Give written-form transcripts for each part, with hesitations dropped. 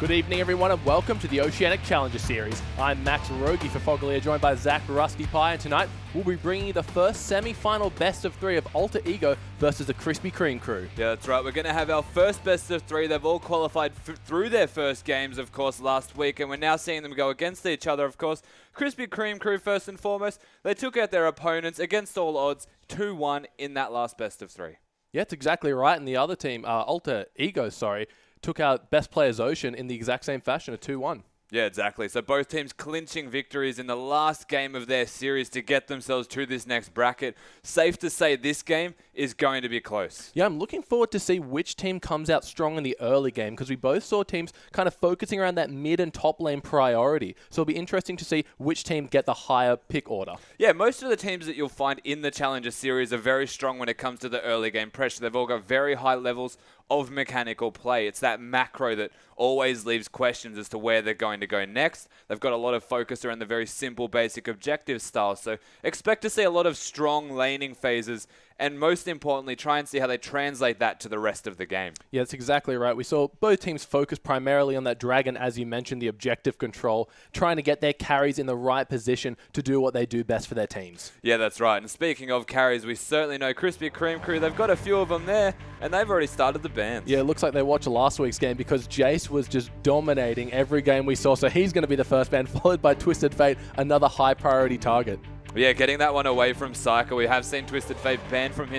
Good evening, everyone, and welcome to the Oceanic Challenger Series. I'm Max Rogi for Fogalier, joined by Zach Rusty Pie, and tonight we'll be bringing you the first semi-final best of three of Alter Ego versus the Krispy Kreme crew. Yeah, that's right. We're going to have our first best of three. They've all qualified through their first games, of course, last week, and we're now seeing them go against each other, of course. Krispy Kreme crew, first and foremost, they took out their opponents against all odds, 2-1 in that last best of three. Yeah, that's exactly right. And the other team, Alter Ego, took out Best Players Ocean in the exact same fashion, a 2-1. Yeah, exactly. So both teams clinching victories in the last game of their series to get themselves to this next bracket. Safe to say this game is going to be close. Yeah, I'm looking forward to see which team comes out strong in the early game, because we both saw teams kind of focusing around that mid and top lane priority. So it'll be interesting to see which team get the higher pick order. Yeah, most of the teams that you'll find in the Challenger Series are very strong when it comes to the early game pressure. They've all got very high levels of mechanical play. It's that macro that always leaves questions as to where they're going to go next. They've got a lot of focus around the very simple, basic objective style. So expect to see a lot of strong laning phases, and most importantly, try and see how they translate that to the rest of the game. Yeah, that's exactly right. We saw both teams focus primarily on that dragon, as you mentioned, the objective control, trying to get their carries in the right position to do what they do best for their teams. Yeah, that's right. And speaking of carries, we certainly know Krispy Kreme crew, they've got a few of them there, and they've already started the bans. Yeah, it looks like they watched last week's game, because Jace was just dominating every game we saw, so he's going to be the first ban, followed by Twisted Fate, another high priority target. Yeah, getting that one away from Psycho. We have seen Twisted Fate banned from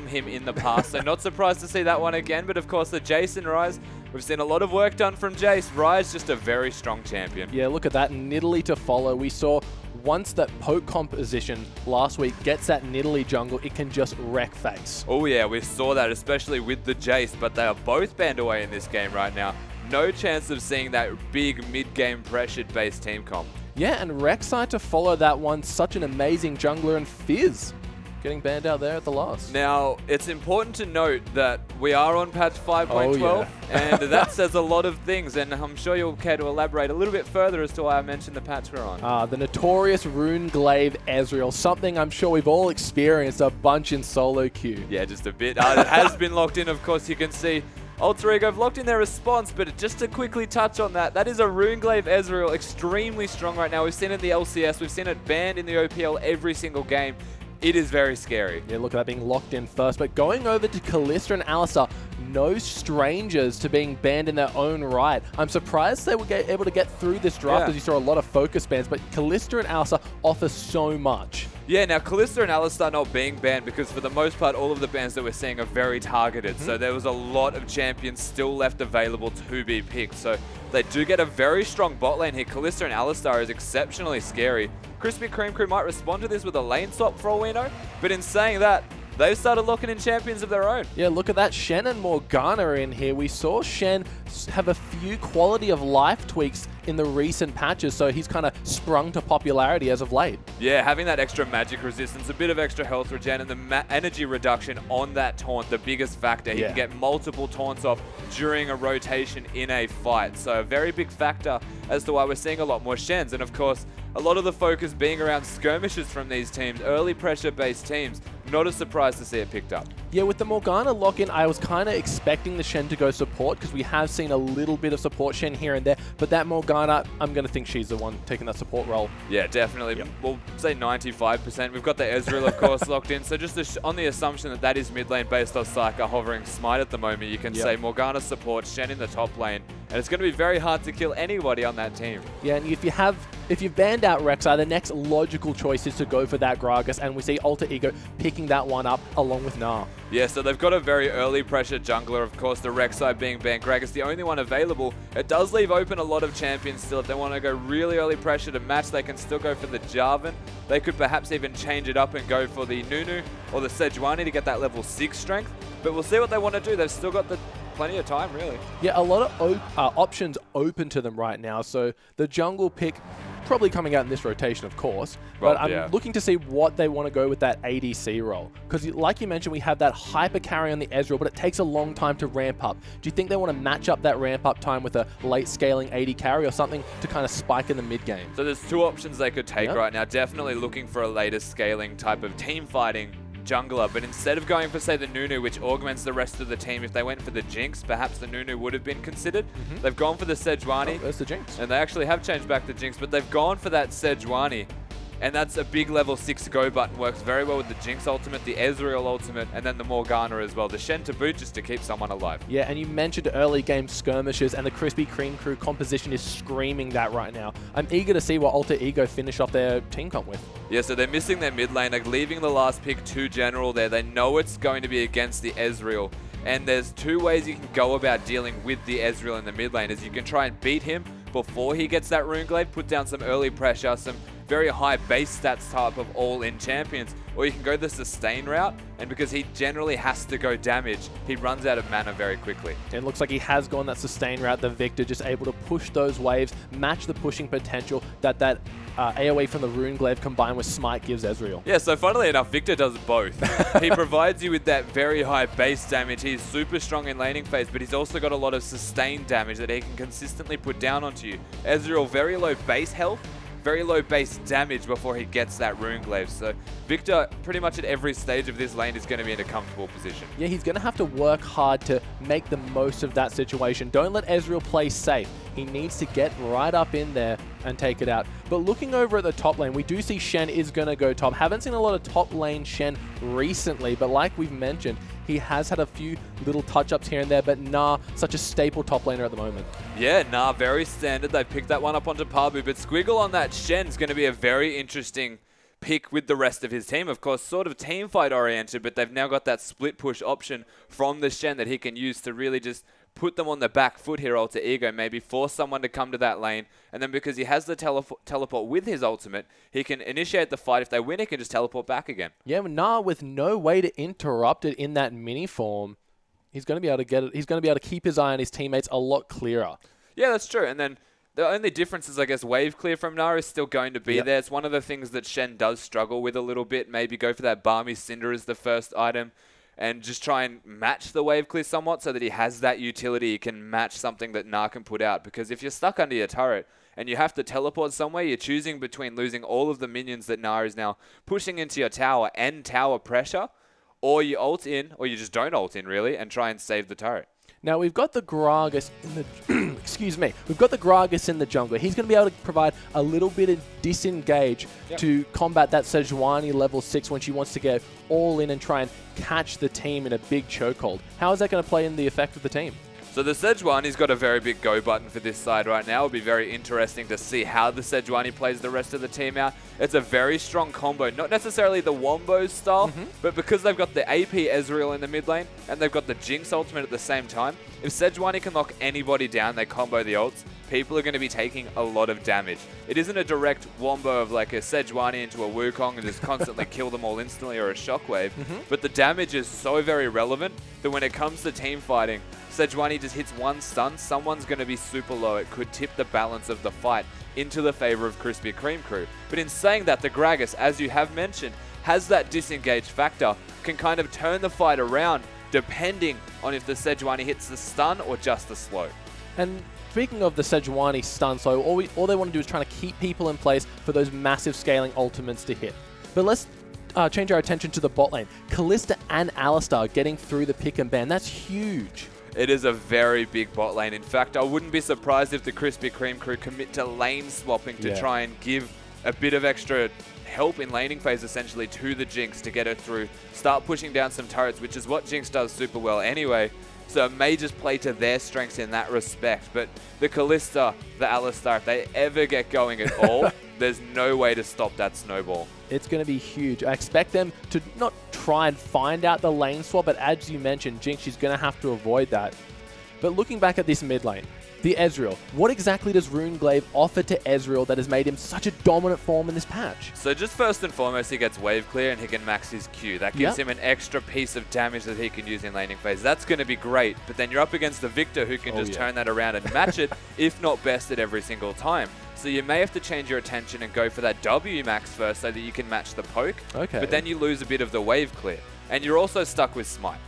him in the past, so not surprised to see that one again. But of course, the Jace and Ryze, we've seen a lot of work done from Jace. Ryze just a very strong champion. Yeah, look at that, Nidalee to follow. We saw once that poke composition last week gets that Nidalee jungle, it can just wreck face. Oh yeah, we saw that, especially with the Jace, but they are both banned away in this game right now. No chance of seeing that big mid-game pressured-based team comp. Yeah, and Rek'Sai to follow that one, such an amazing jungler, and Fizz getting banned out there at the last. Now, it's important to note that we are on patch 5.12, and that says a lot of things, and I'm sure you'll care to elaborate a little bit further as to why I mentioned the patch we're on. The notorious Runeglaive Ezreal, something I'm sure we've all experienced a bunch in solo queue. Yeah, just a bit. It has been locked in, of course. You can see Alter Ego have locked in their response, but just to quickly touch on that, that is a Runeglaive Ezreal, extremely strong right now. We've seen it in the LCS, we've seen it banned in the OPL every single game. It is very scary. Yeah, look at that being locked in first, but going over to Kalista and Alistar, no strangers to being banned in their own right. I'm surprised they were able to get through this draft, because you saw a lot of focus bans, but Kalista and Alistar offer so much. Yeah, now Kalista and Alistar not being banned, because for the most part, all of the bans that we're seeing are very targeted. So there was a lot of champions still left available to be picked. So they do get a very strong bot lane here. Kalista and Alistar is exceptionally scary. Krispy Kreme crew might respond to this with a lane swap for all we know. But in saying that, they've started locking in champions of their own. Yeah, look at that. Shen and Morgana are in here. We saw Shen have a few quality of life tweaks in the recent patches, so he's kind of sprung to popularity as of late. Yeah, having that extra magic resistance, a bit of extra health regen, and the energy reduction on that taunt, the biggest factor. He can get multiple taunts off during a rotation in a fight. So a very big factor as to why we're seeing a lot more Shens. And of course, a lot of the focus being around skirmishes from these teams, early pressure-based teams. Not a surprise to see it picked up. Yeah, with the Morgana lock-in, I was kind of expecting the Shen to go support, because we have seen a little bit of support Shen here and there, but that Morgana, I'm going to think she's the one taking that support role. Yeah, definitely. Yep. We'll say 95%. We've got the Ezreal, of course, locked in, so just on the assumption that that is mid lane based off Psycho hovering Smite at the moment, you can say Morgana support, Shen in the top lane, and it's going to be very hard to kill anybody on that team. Yeah, and if you've banned out Rek'Sai, the next logical choice is to go for that Gragas, and we see Alter Ego picking that one up along with Gnar. Yeah, so they've got a very early pressure jungler, of course, the Rek'Sai being banned. Gragas, the only one available. It does leave open a lot of champions still. If they want to go really early pressure to match, they can still go for the Jarvan. They could perhaps even change it up and go for the Nunu or the Sejuani to get that level 6 strength. But we'll see what they want to do. They've still got plenty of time, really. Yeah, a lot of options open to them right now. So the jungle pick probably coming out in this rotation, of course. But I'm looking to see what they want to go with that ADC role. Because like you mentioned, we have that hyper carry on the Ezreal, but it takes a long time to ramp up. Do you think they want to match up that ramp up time with a late scaling AD carry or something to kind of spike in the mid game? So there's two options they could take right now. Definitely looking for a later scaling type of team fighting jungler, but instead of going for, say, the Nunu, which augments the rest of the team, if they went for the Jinx, perhaps the Nunu would have been considered. They've gone for the Sejuani. Oh, there's the Jinx. And they actually have changed back the Jinx, but they've gone for that Sejuani. And that's a big level 6 go button. Works very well with the Jinx ultimate, the Ezreal ultimate, and then the Morgana as well. The Shen to boot just to keep someone alive. Yeah, and you mentioned early game skirmishes, and the Krispy Kreme crew composition is screaming that right now. I'm eager to see what Alter Ego finish off their team comp with. Yeah, so they're missing their mid lane, like leaving the last pick too general there. They know it's going to be against the Ezreal. And there's two ways you can go about dealing with the Ezreal in the mid lane. Is you can try and beat him before he gets that Runeglaive, put down some early pressure, some very high base stats type of all-in champions, or you can go the sustain route, and because he generally has to go damage, he runs out of mana very quickly. It looks like he has gone that sustain route, the Victor, just able to push those waves, match the pushing potential that AoE from the Runeglaive combined with Smite gives Ezreal. Yeah, so funnily enough, Victor does both. He provides you with that very high base damage. He's super strong in laning phase, but he's also got a lot of sustained damage that he can consistently put down onto you. Ezreal, very low base health, very low base damage before he gets that Runeglaive. So Victor, pretty much at every stage of this lane, is going to be in a comfortable position. Yeah, he's going to have to work hard to make the most of that situation. Don't let Ezreal play safe. He needs to get right up in there and take it out. But looking over at the top lane, we do see Shen is going to go top. Haven't seen a lot of top lane Shen recently, but like we've mentioned, he has had a few little touch-ups here and there, but nah, such a staple top laner at the moment. Yeah, nah, very standard. They've picked that one up onto Pabu, but Squiggle on that Shen is going to be a very interesting pick with the rest of his team. Of course, sort of team fight oriented, but they've now got that split push option from the Shen that he can use to really just put them on the back foot here, Alter Ego, maybe force someone to come to that lane, and then because he has the teleport with his ultimate, he can initiate the fight. If they win, he can just teleport back again. Yeah, nah, with no way to interrupt it in that mini form, he's going to be able to get it. He's going to be able to keep his eye on his teammates a lot clearer. Yeah, that's true. And then the only difference is, I guess, wave clear from Nara is still going to be there. It's one of the things that Shen does struggle with a little bit. Maybe go for that Balmy Cinder as the first item and just try and match the wave clear somewhat so that he has that utility. He can match something that Nara can put out. Because if you're stuck under your turret and you have to teleport somewhere, you're choosing between losing all of the minions that Nara is now pushing into your tower and tower pressure, or you ult in, or you just don't ult in, really, and try and save the turret. Now, we've got the Gragas in the... excuse me. We've got the Gragas in the jungle. He's going to be able to provide a little bit of disengage to combat that Sejuani level 6 when she wants to get all in and try and catch the team in a big chokehold. How is that going to play in the effect of the team? So the Sejuani's got a very big go button for this side right now. It'll be very interesting to see how the Sejuani plays the rest of the team out. It's a very strong combo, not necessarily the Wombo style, but because they've got the AP Ezreal in the mid lane and they've got the Jinx ultimate at the same time, if Sejuani can lock anybody down, they combo the ults, people are going to be taking a lot of damage. It isn't a direct Wombo of like a Sejuani into a Wukong and just constantly kill them all instantly, or a Shockwave, but the damage is so very relevant that when it comes to team fighting, Sejuani just hits one stun, someone's going to be super low. It could tip the balance of the fight into the favor of Krispy Kreme crew. But in saying that, the Gragas, as you have mentioned, has that disengage factor, can kind of turn the fight around depending on if the Sejuani hits the stun or just the slow. And speaking of the Sejuani stun, so all they want to do is trying to keep people in place for those massive scaling ultimates to hit. But let's change our attention to the bot lane. Kalista and Alistar getting through the pick and ban. That's huge. It is a very big bot lane. In fact, I wouldn't be surprised if the Krispy Kreme crew commit to lane swapping to try and give a bit of extra help in laning phase, essentially, to the Jinx to get her through. Start pushing down some turrets, which is what Jinx does super well anyway. So it may just play to their strengths in that respect. But the Kalista, the Alistar, if they ever get going at all, there's no way to stop that snowball. It's going to be huge. I expect them to not try and find out the lane swap, but as you mentioned, Jinx, she's going to have to avoid that. But looking back at this mid lane, the Ezreal, what exactly does Runeglaive offer to Ezreal that has made him such a dominant form in this patch? So just first and foremost, he gets wave clear and he can max his Q. That gives him an extra piece of damage that he can use in laning phase. That's going to be great, but then you're up against the Victor who can just turn that around and match it, if not best it every single time. So you may have to change your attention and go for that W max first so that you can match the poke, but then you lose a bit of the wave clear. And you're also stuck with Smite.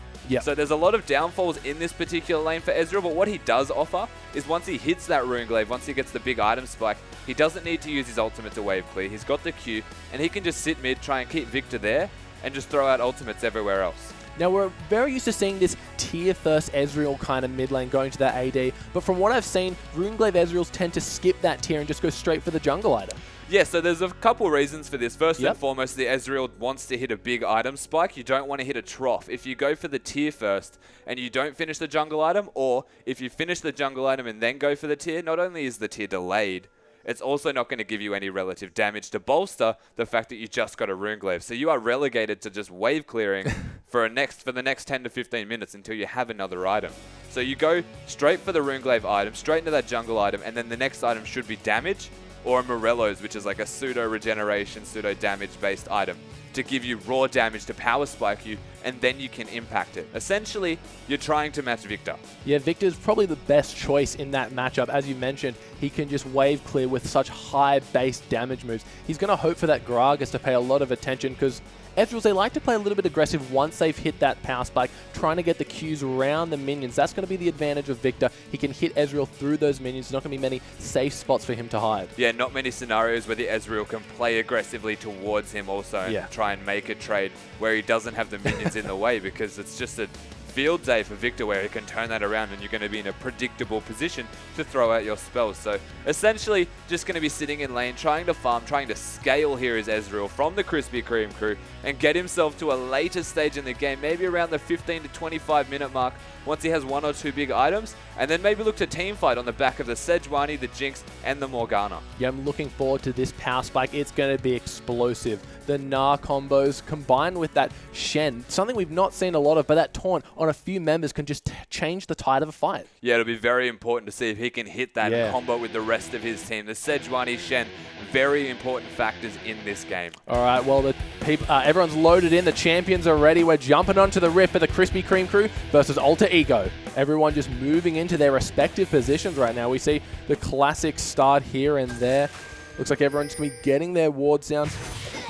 So there's a lot of downfalls in this particular lane for Ezreal, but what he does offer is once he hits that Runeglaive, once he gets the big item spike, he doesn't need to use his ultimate to wave clear. He's got the Q, and he can just sit mid, try and keep Victor there, and just throw out ultimates everywhere else. Now, we're very used to seeing this tier-first Ezreal kind of mid lane going to that AD, but from what I've seen, Runeglaive Ezreals tend to skip that tier and just go straight for the jungle item. Yeah, so there's a couple reasons for this. First and foremost, the Ezreal wants to hit a big item spike. You don't want to hit a trough. If you go for the tier first and you don't finish the jungle item, or if you finish the jungle item and then go for the tier, not only is the tier delayed, it's also not going to give you any relative damage to bolster the fact that you just got a Runeglaive. So you are relegated to just wave clearing for the next 10 to 15 minutes until you have another item. So you go straight for the Runeglaive item, straight into that jungle item, and then the next item should be damage, or a Morello's, which is like a pseudo-regeneration, pseudo-damage-based item, to give you raw damage to power spike you, and then you can impact it. Essentially, you're trying to match Victor. Yeah, Victor's probably the best choice in that matchup. As you mentioned, he can just wave clear with such high base damage moves. He's going to hope for that Gragas to pay a lot of attention, because Ezreals, they like to play a little bit aggressive once they've hit that power spike, trying to get the Qs around the minions. That's going to be the advantage of Victor. He can hit Ezreal through those minions. There's not going to be many safe spots for him to hide. Yeah, not many scenarios where the Ezreal can play aggressively towards him also and try and make a trade where he doesn't have the minions in the way, because it's just a field day for Victor where he can turn that around and you're going to be in a predictable position to throw out your spells. So essentially just going to be sitting in lane, trying to farm, trying to scale here is Ezreal from the Krispy Kreme crew and get himself to a later stage in the game, maybe around the 15 to 25 minute mark once he has 1 or 2 big items, and then maybe look to team fight on the back of the Sejuani, the Jinx, and the Morgana. Yeah, I'm looking forward to this power spike. It's going to be explosive. The Gnar combos combined with that Shen, something we've not seen a lot of, but that taunt on a few members can just change the tide of a fight. Yeah, it'll be very important to see if he can hit that combo with the rest of his team. The Sejuani, Shen, very important factors in this game. All right, well, the everyone's loaded in. The champions are ready. We're jumping onto the rift for the Krispy Kreme crew versus Alter Ego. Everyone just moving into their respective positions right now. We see the classic start here and there. Looks like everyone's going to be getting their wards down.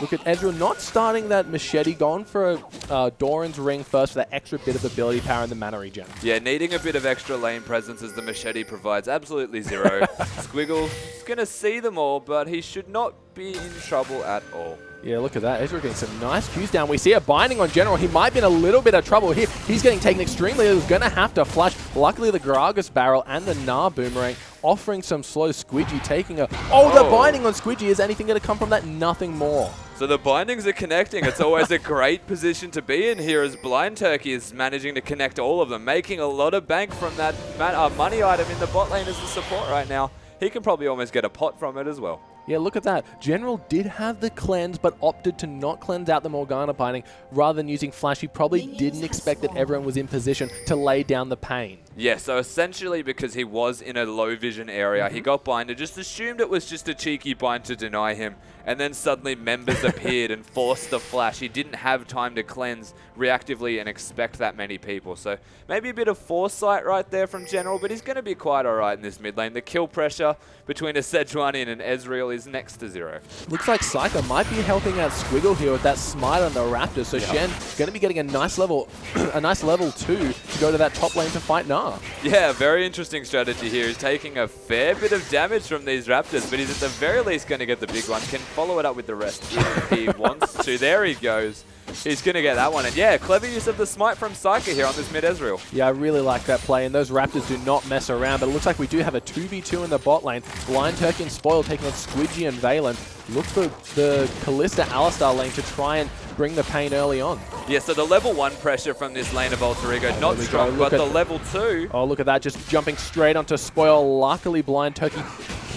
Look at Ezreal not starting that machete, going for a Doran's ring first for that extra bit of ability power in the mana regen. Yeah, needing a bit of extra lane presence as the machete provides absolutely zero. Squiggle is going to see them all, but he should not be in trouble at all. Yeah, look at that. Ezreal getting some nice Qs down. We see a binding on General. He might be in a little bit of trouble here. He's getting taken extremely. He's going to have to flash. Luckily, the Gragas barrel and the Gnar boomerang offering some slow. Squidgy taking a... Oh, the binding on Squidgy. Is anything going to come from that? Nothing more. So the bindings are connecting. It's always a great position to be in here as Blind Turkey is managing to connect all of them, making a lot of bank from that money item in the bot lane as the support right now. He can probably almost get a pot from it as well. Yeah, look at that. General did have the cleanse, but opted to not cleanse out the Morgana binding rather than using Flash. He probably didn't expect that everyone was in position to lay down the pain. Yeah, so essentially because he was in a low vision area, he got binded, just assumed it was just a cheeky bind to deny him, and then suddenly members appeared and forced the flash. He didn't have time to cleanse reactively and expect that many people. So maybe a bit of foresight right there from General, but he's going to be quite alright in this mid lane. The kill pressure between a Sejuani and an Ezreal is next to zero. Looks like Psycho might be helping out Squiggle here with that smite on the Raptor. So Shen going to be getting a nice level, a nice level 2 to go to that top lane to fight Gnar. Yeah, very interesting strategy here. He's taking a fair bit of damage from these Raptors, but he's at the very least going to get the big one. Can follow it up with the rest if he wants to. There he goes. He's going to get that one. And yeah, clever use of the smite from Psycho here on this mid Ezreal. Yeah, I really like that play. And those Raptors do not mess around. But it looks like we do have a 2v2 in the bot lane. Blind Turkey and Spoil taking on Squidgy and Valen. Look for the Kalista Alistar lane to try and bring the pain early on. Yeah, so the level 1 pressure from this lane of Alter Ego, not strong, but the level 2... Oh, look at that, just jumping straight onto Spoil. Luckily, Blind Turkey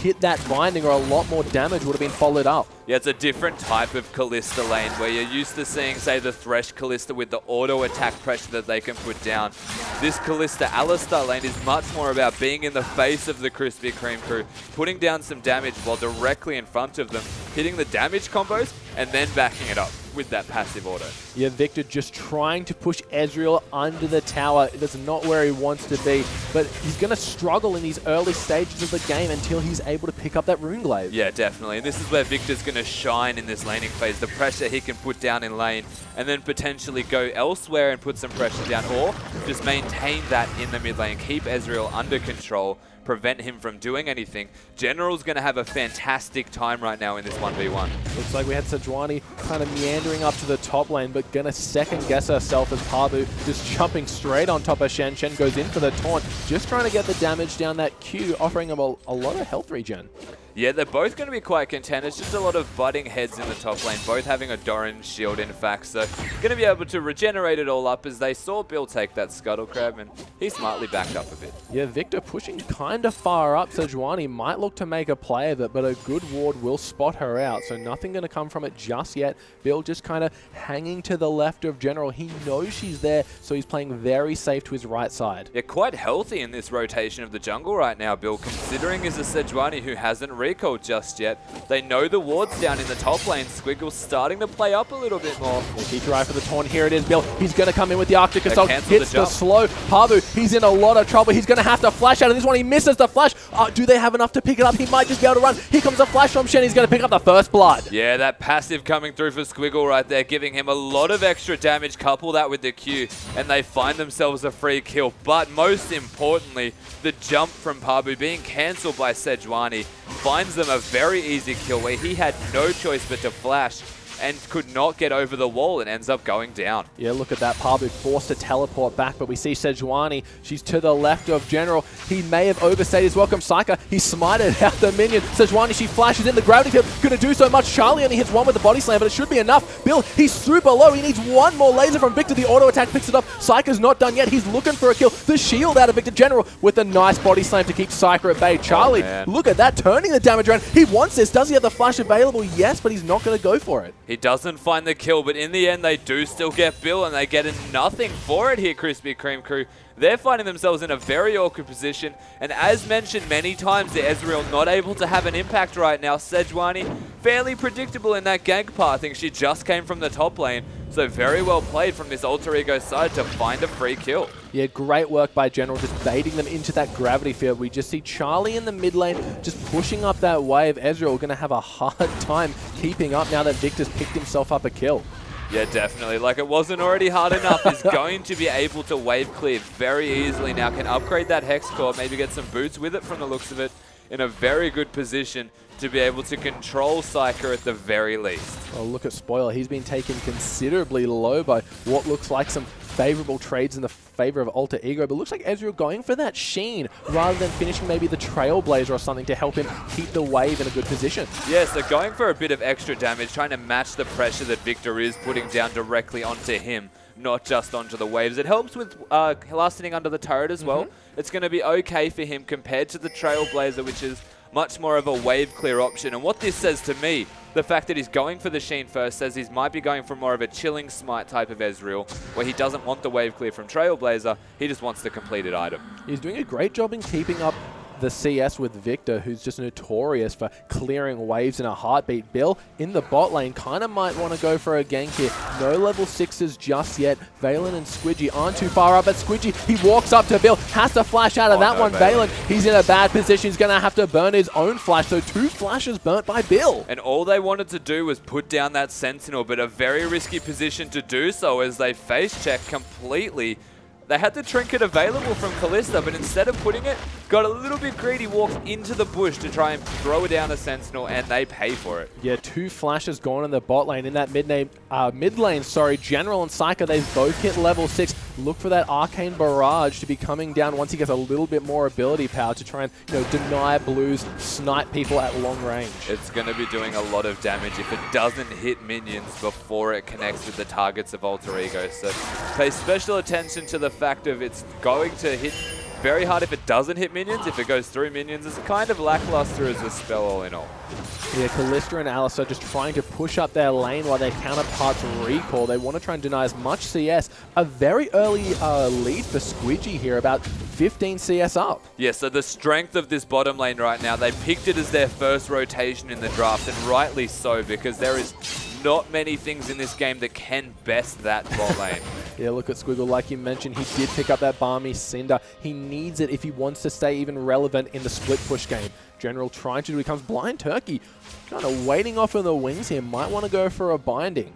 hit that binding, or a lot more damage would have been followed up. Yeah, it's a different type of Kalista lane where you're used to seeing, say, the Thresh Kalista with the auto attack pressure that they can put down. This Kalista Alistar lane is much more about being in the face of the Krispy Kreme crew, putting down some damage while directly in front of them, hitting the damage combos, and then backing it up with that passive auto. Yeah, Victor just trying to push Ezreal under the tower. That's not where he wants to be, but he's going to struggle in these early stages of the game until he's able to pick up that Runeglaive. Yeah, definitely. And this is where Victor's going to shine in this laning phase. The pressure he can put down in lane and then potentially go elsewhere and put some pressure down, or just maintain that in the mid lane. Keep Ezreal under control, prevent him from doing anything, General's going to have a fantastic time right now in this 1v1. Looks like we had Sejuani kind of meandering up to the top lane, but going to second guess herself as Pabu just jumping straight on top of Shen. Shen goes in for the taunt, just trying to get the damage down that Q, offering him a lot of health regen. Yeah, they're both going to be quite contenders. Just a lot of butting heads in the top lane, both having a Doran shield, in fact. So going to be able to regenerate it all up as they saw Bill take that Scuttle Crab, and he smartly backed up a bit. Yeah, Victor pushing kind of far up. Sejuani might look to make a play of it, but a good ward will spot her out. So nothing going to come from it just yet. Bill just kind of hanging to the left of General. He knows she's there, so he's playing very safe to his right side. Yeah, quite healthy in this rotation of the jungle right now, Bill, considering is a Sejuani who hasn't recalled just yet. They know the ward's down in the top lane. Squiggle's starting to play up a little bit more. We'll keep your eye for the taunt. Here it is, Bill. He's going to come in with the Arctic Assault. Hits the the slow. Pabu, he's in a lot of trouble. He's going to have to flash out of this one. He misses the flash. Do they have enough to pick it up? He might just be able to run. Here comes a flash from Shen. He's going to pick up the first blood. Yeah, that passive coming through for Squiggle right there, giving him a lot of extra damage. Couple that with the Q, and they find themselves a free kill. But most importantly, the jump from Pabu being cancelled by Sejuani finds them a very easy kill where he had no choice but to flash and could not get over the wall and ends up going down. Yeah, look at that. Pabu forced to teleport back, but we see Sejuani. She's to the left of General. He may have overstayed his welcome. Psyker, he smited out the minion. Sejuani, she flashes in the gravity field. Going to do so much. Charlie only hits one with the body slam, but it should be enough. Bill, he's through below. He needs one more laser from Victor. The auto attack picks it up. Psyker's not done yet. He's looking for a kill. The shield out of Victor. General with a nice body slam to keep Psyker at bay. Charlie, look at that, turning the damage around. He wants this. Does he have the flash available? Yes, but he's not going to go for it. He doesn't find the kill, but in the end, they do still get Bill, and they get nothing for it here, Krispy Kreme crew. They're finding themselves in a very awkward position, and as mentioned many times, the Ezreal not able to have an impact right now. Sejuani, fairly predictable in that gank pathing. She just came from the top lane, so very well played from this alter ego side to find a free kill. Yeah, great work by General, just baiting them into that gravity field. We just see Charlie in the mid lane just pushing up that wave. Ezreal going to have a hard time keeping up now that Victor's picked himself up a kill. Yeah, definitely. Like, it wasn't already hard enough. He's going to be able to wave clear very easily now. Can upgrade that Hex Core, maybe get some boots with it from the looks of it. In a very good position to be able to control Psyker at the very least. Oh, look at Spoiler. He's been taken considerably low by what looks like some favorable trades in the favor of Alter Ego, but looks like Ezreal going for that Sheen rather than finishing maybe the Trailblazer or something to help him keep the wave in a good position. Yeah, so going for a bit of extra damage, trying to match the pressure that Victor is putting down directly onto him, not just onto the waves. It helps with last hitting under the turret as well. It's going to be okay for him compared to the Trailblazer, which is much more of a wave clear option. And what this says to me, the fact that he's going for the Sheen first, says he might be going for more of a chilling smite type of Ezreal, where he doesn't want the wave clear from Trailblazer, he just wants the completed item. He's doing a great job in keeping up the CS with Victor, who's just notorious for clearing waves in a heartbeat. Bill in the bot lane kind of might want to go for a gank here. No level 6s just yet. Valen and Squidgy aren't too far up, but Squidgy, he walks up to Bill, has to flash out of that one. Valen, he's in a bad position. He's going to have to burn his own flash, so 2 flashes burnt by Bill. And all they wanted to do was put down that Sentinel, but a very risky position to do so as they face check completely. They had the trinket available from Kalista, but instead of putting it, got a little bit greedy, walked into the bush to try and throw down a Sentinel, and they pay for it. Yeah, 2 flashes gone in the bot lane. In that mid lane, General and Psyker, they've both hit level 6. Look for that Arcane Barrage to be coming down once he gets a little bit more ability power to try and deny Blues, snipe people at long range. It's going to be doing a lot of damage if it doesn't hit minions before it connects with the targets of Alter Ego. So pay special attention to the fact of it's going to hit very hard if it doesn't hit minions. If it goes through minions, it's kind of lackluster as a spell all in all. Yeah, Kalista and Alice are just trying to push up their lane while their counterparts recall. They want to try and deny as much CS. A very early lead for Squidgy here, about 15 CS up. Yeah, so the strength of this bottom lane right now, they picked it as their first rotation in the draft, and rightly so, because there is not many things in this game that can best that bot lane. Yeah, look at Squiggle. Like you mentioned, he did pick up that Balmy Cinder. He needs it if he wants to stay even relevant in the split push game. General trying to do, becomes Blind Turkey. Kind of waiting off in the wings here. Might want to go for a binding.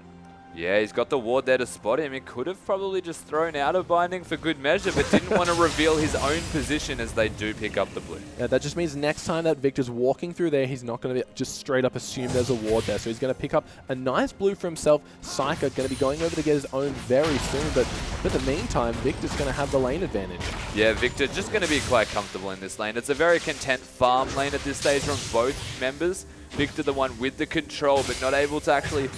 Yeah, he's got the ward there to spot him. He could have probably just thrown out a binding for good measure, but didn't want to reveal his own position as they do pick up the blue. Yeah, that just means next time that Victor's walking through there, he's not going to just straight up assume there's a ward there. So he's going to pick up a nice blue for himself. Psyker going to be going over to get his own very soon, but in the meantime, Victor's going to have the lane advantage. Yeah, Victor just going to be quite comfortable in this lane. It's a very content farm lane at this stage from both members. Victor the one with the control, but not able to actually...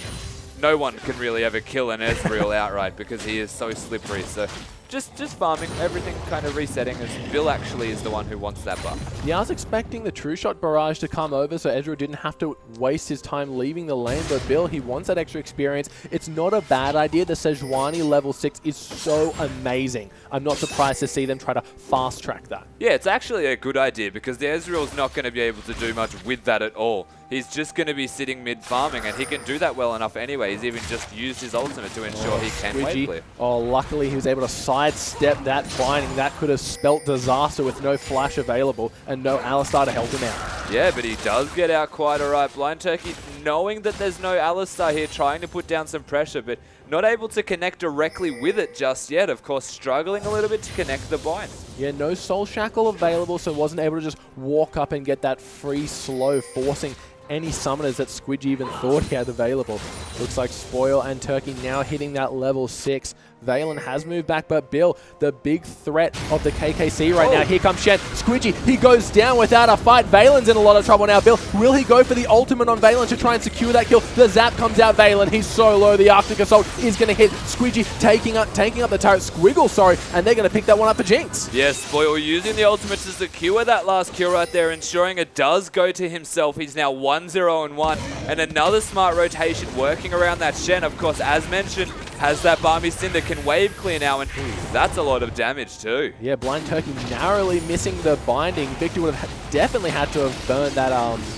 No one can really ever kill an Ezreal outright because he is so slippery. So just farming, everything kind of resetting as Bill actually is the one who wants that buff. Yeah, I was expecting the True Shot barrage to come over so Ezreal didn't have to waste his time leaving the lane, but Bill, he wants that extra experience. It's not a bad idea. The Sejuani level 6 is so amazing. I'm not surprised to see them try to fast track that. Yeah, it's actually a good idea because the Ezreal's not going to be able to do much with that at all. He's just going to be sitting mid farming, and he can do that well enough anyway. He's even just used his ultimate to ensure he can wave clear. Oh, luckily he was able to sidestep that binding. That could have spelt disaster with no flash available and no Alistar to help him out. Yeah, but he does get out quite alright. Blind Turkey, knowing that there's no Alistar here, trying to put down some pressure, but not able to connect directly with it just yet. Of course, struggling a little bit to connect the bind. Yeah, no Soul Shackle available, so wasn't able to just walk up and get that free slow, forcing any summoners that Squidgy even thought he had available. Looks like Spoil and Turkey now hitting that level 6. Valen has moved back, but Bill, the big threat of the KKC right now. Here comes Shen. Squidgy, he goes down without a fight. Valen's in a lot of trouble now. Bill, will he go for the ultimate on Valen to try and secure that kill? The zap comes out. Valen, he's so low. The Arctic Assault is going to hit Squidgy, taking up the turret. Squiggle, sorry, and they're going to pick that one up for Jinx. Yes, Spoil using the ultimate to secure that last kill right there, ensuring it does go to himself. He's now 1-0-1, and another smart rotation working around that Shen. Of course, as mentioned, has that Balmy Cinder, can wave clear now, and that's a lot of damage too. Yeah, Blind Turkey narrowly missing the binding. Victor would have definitely had to have burned that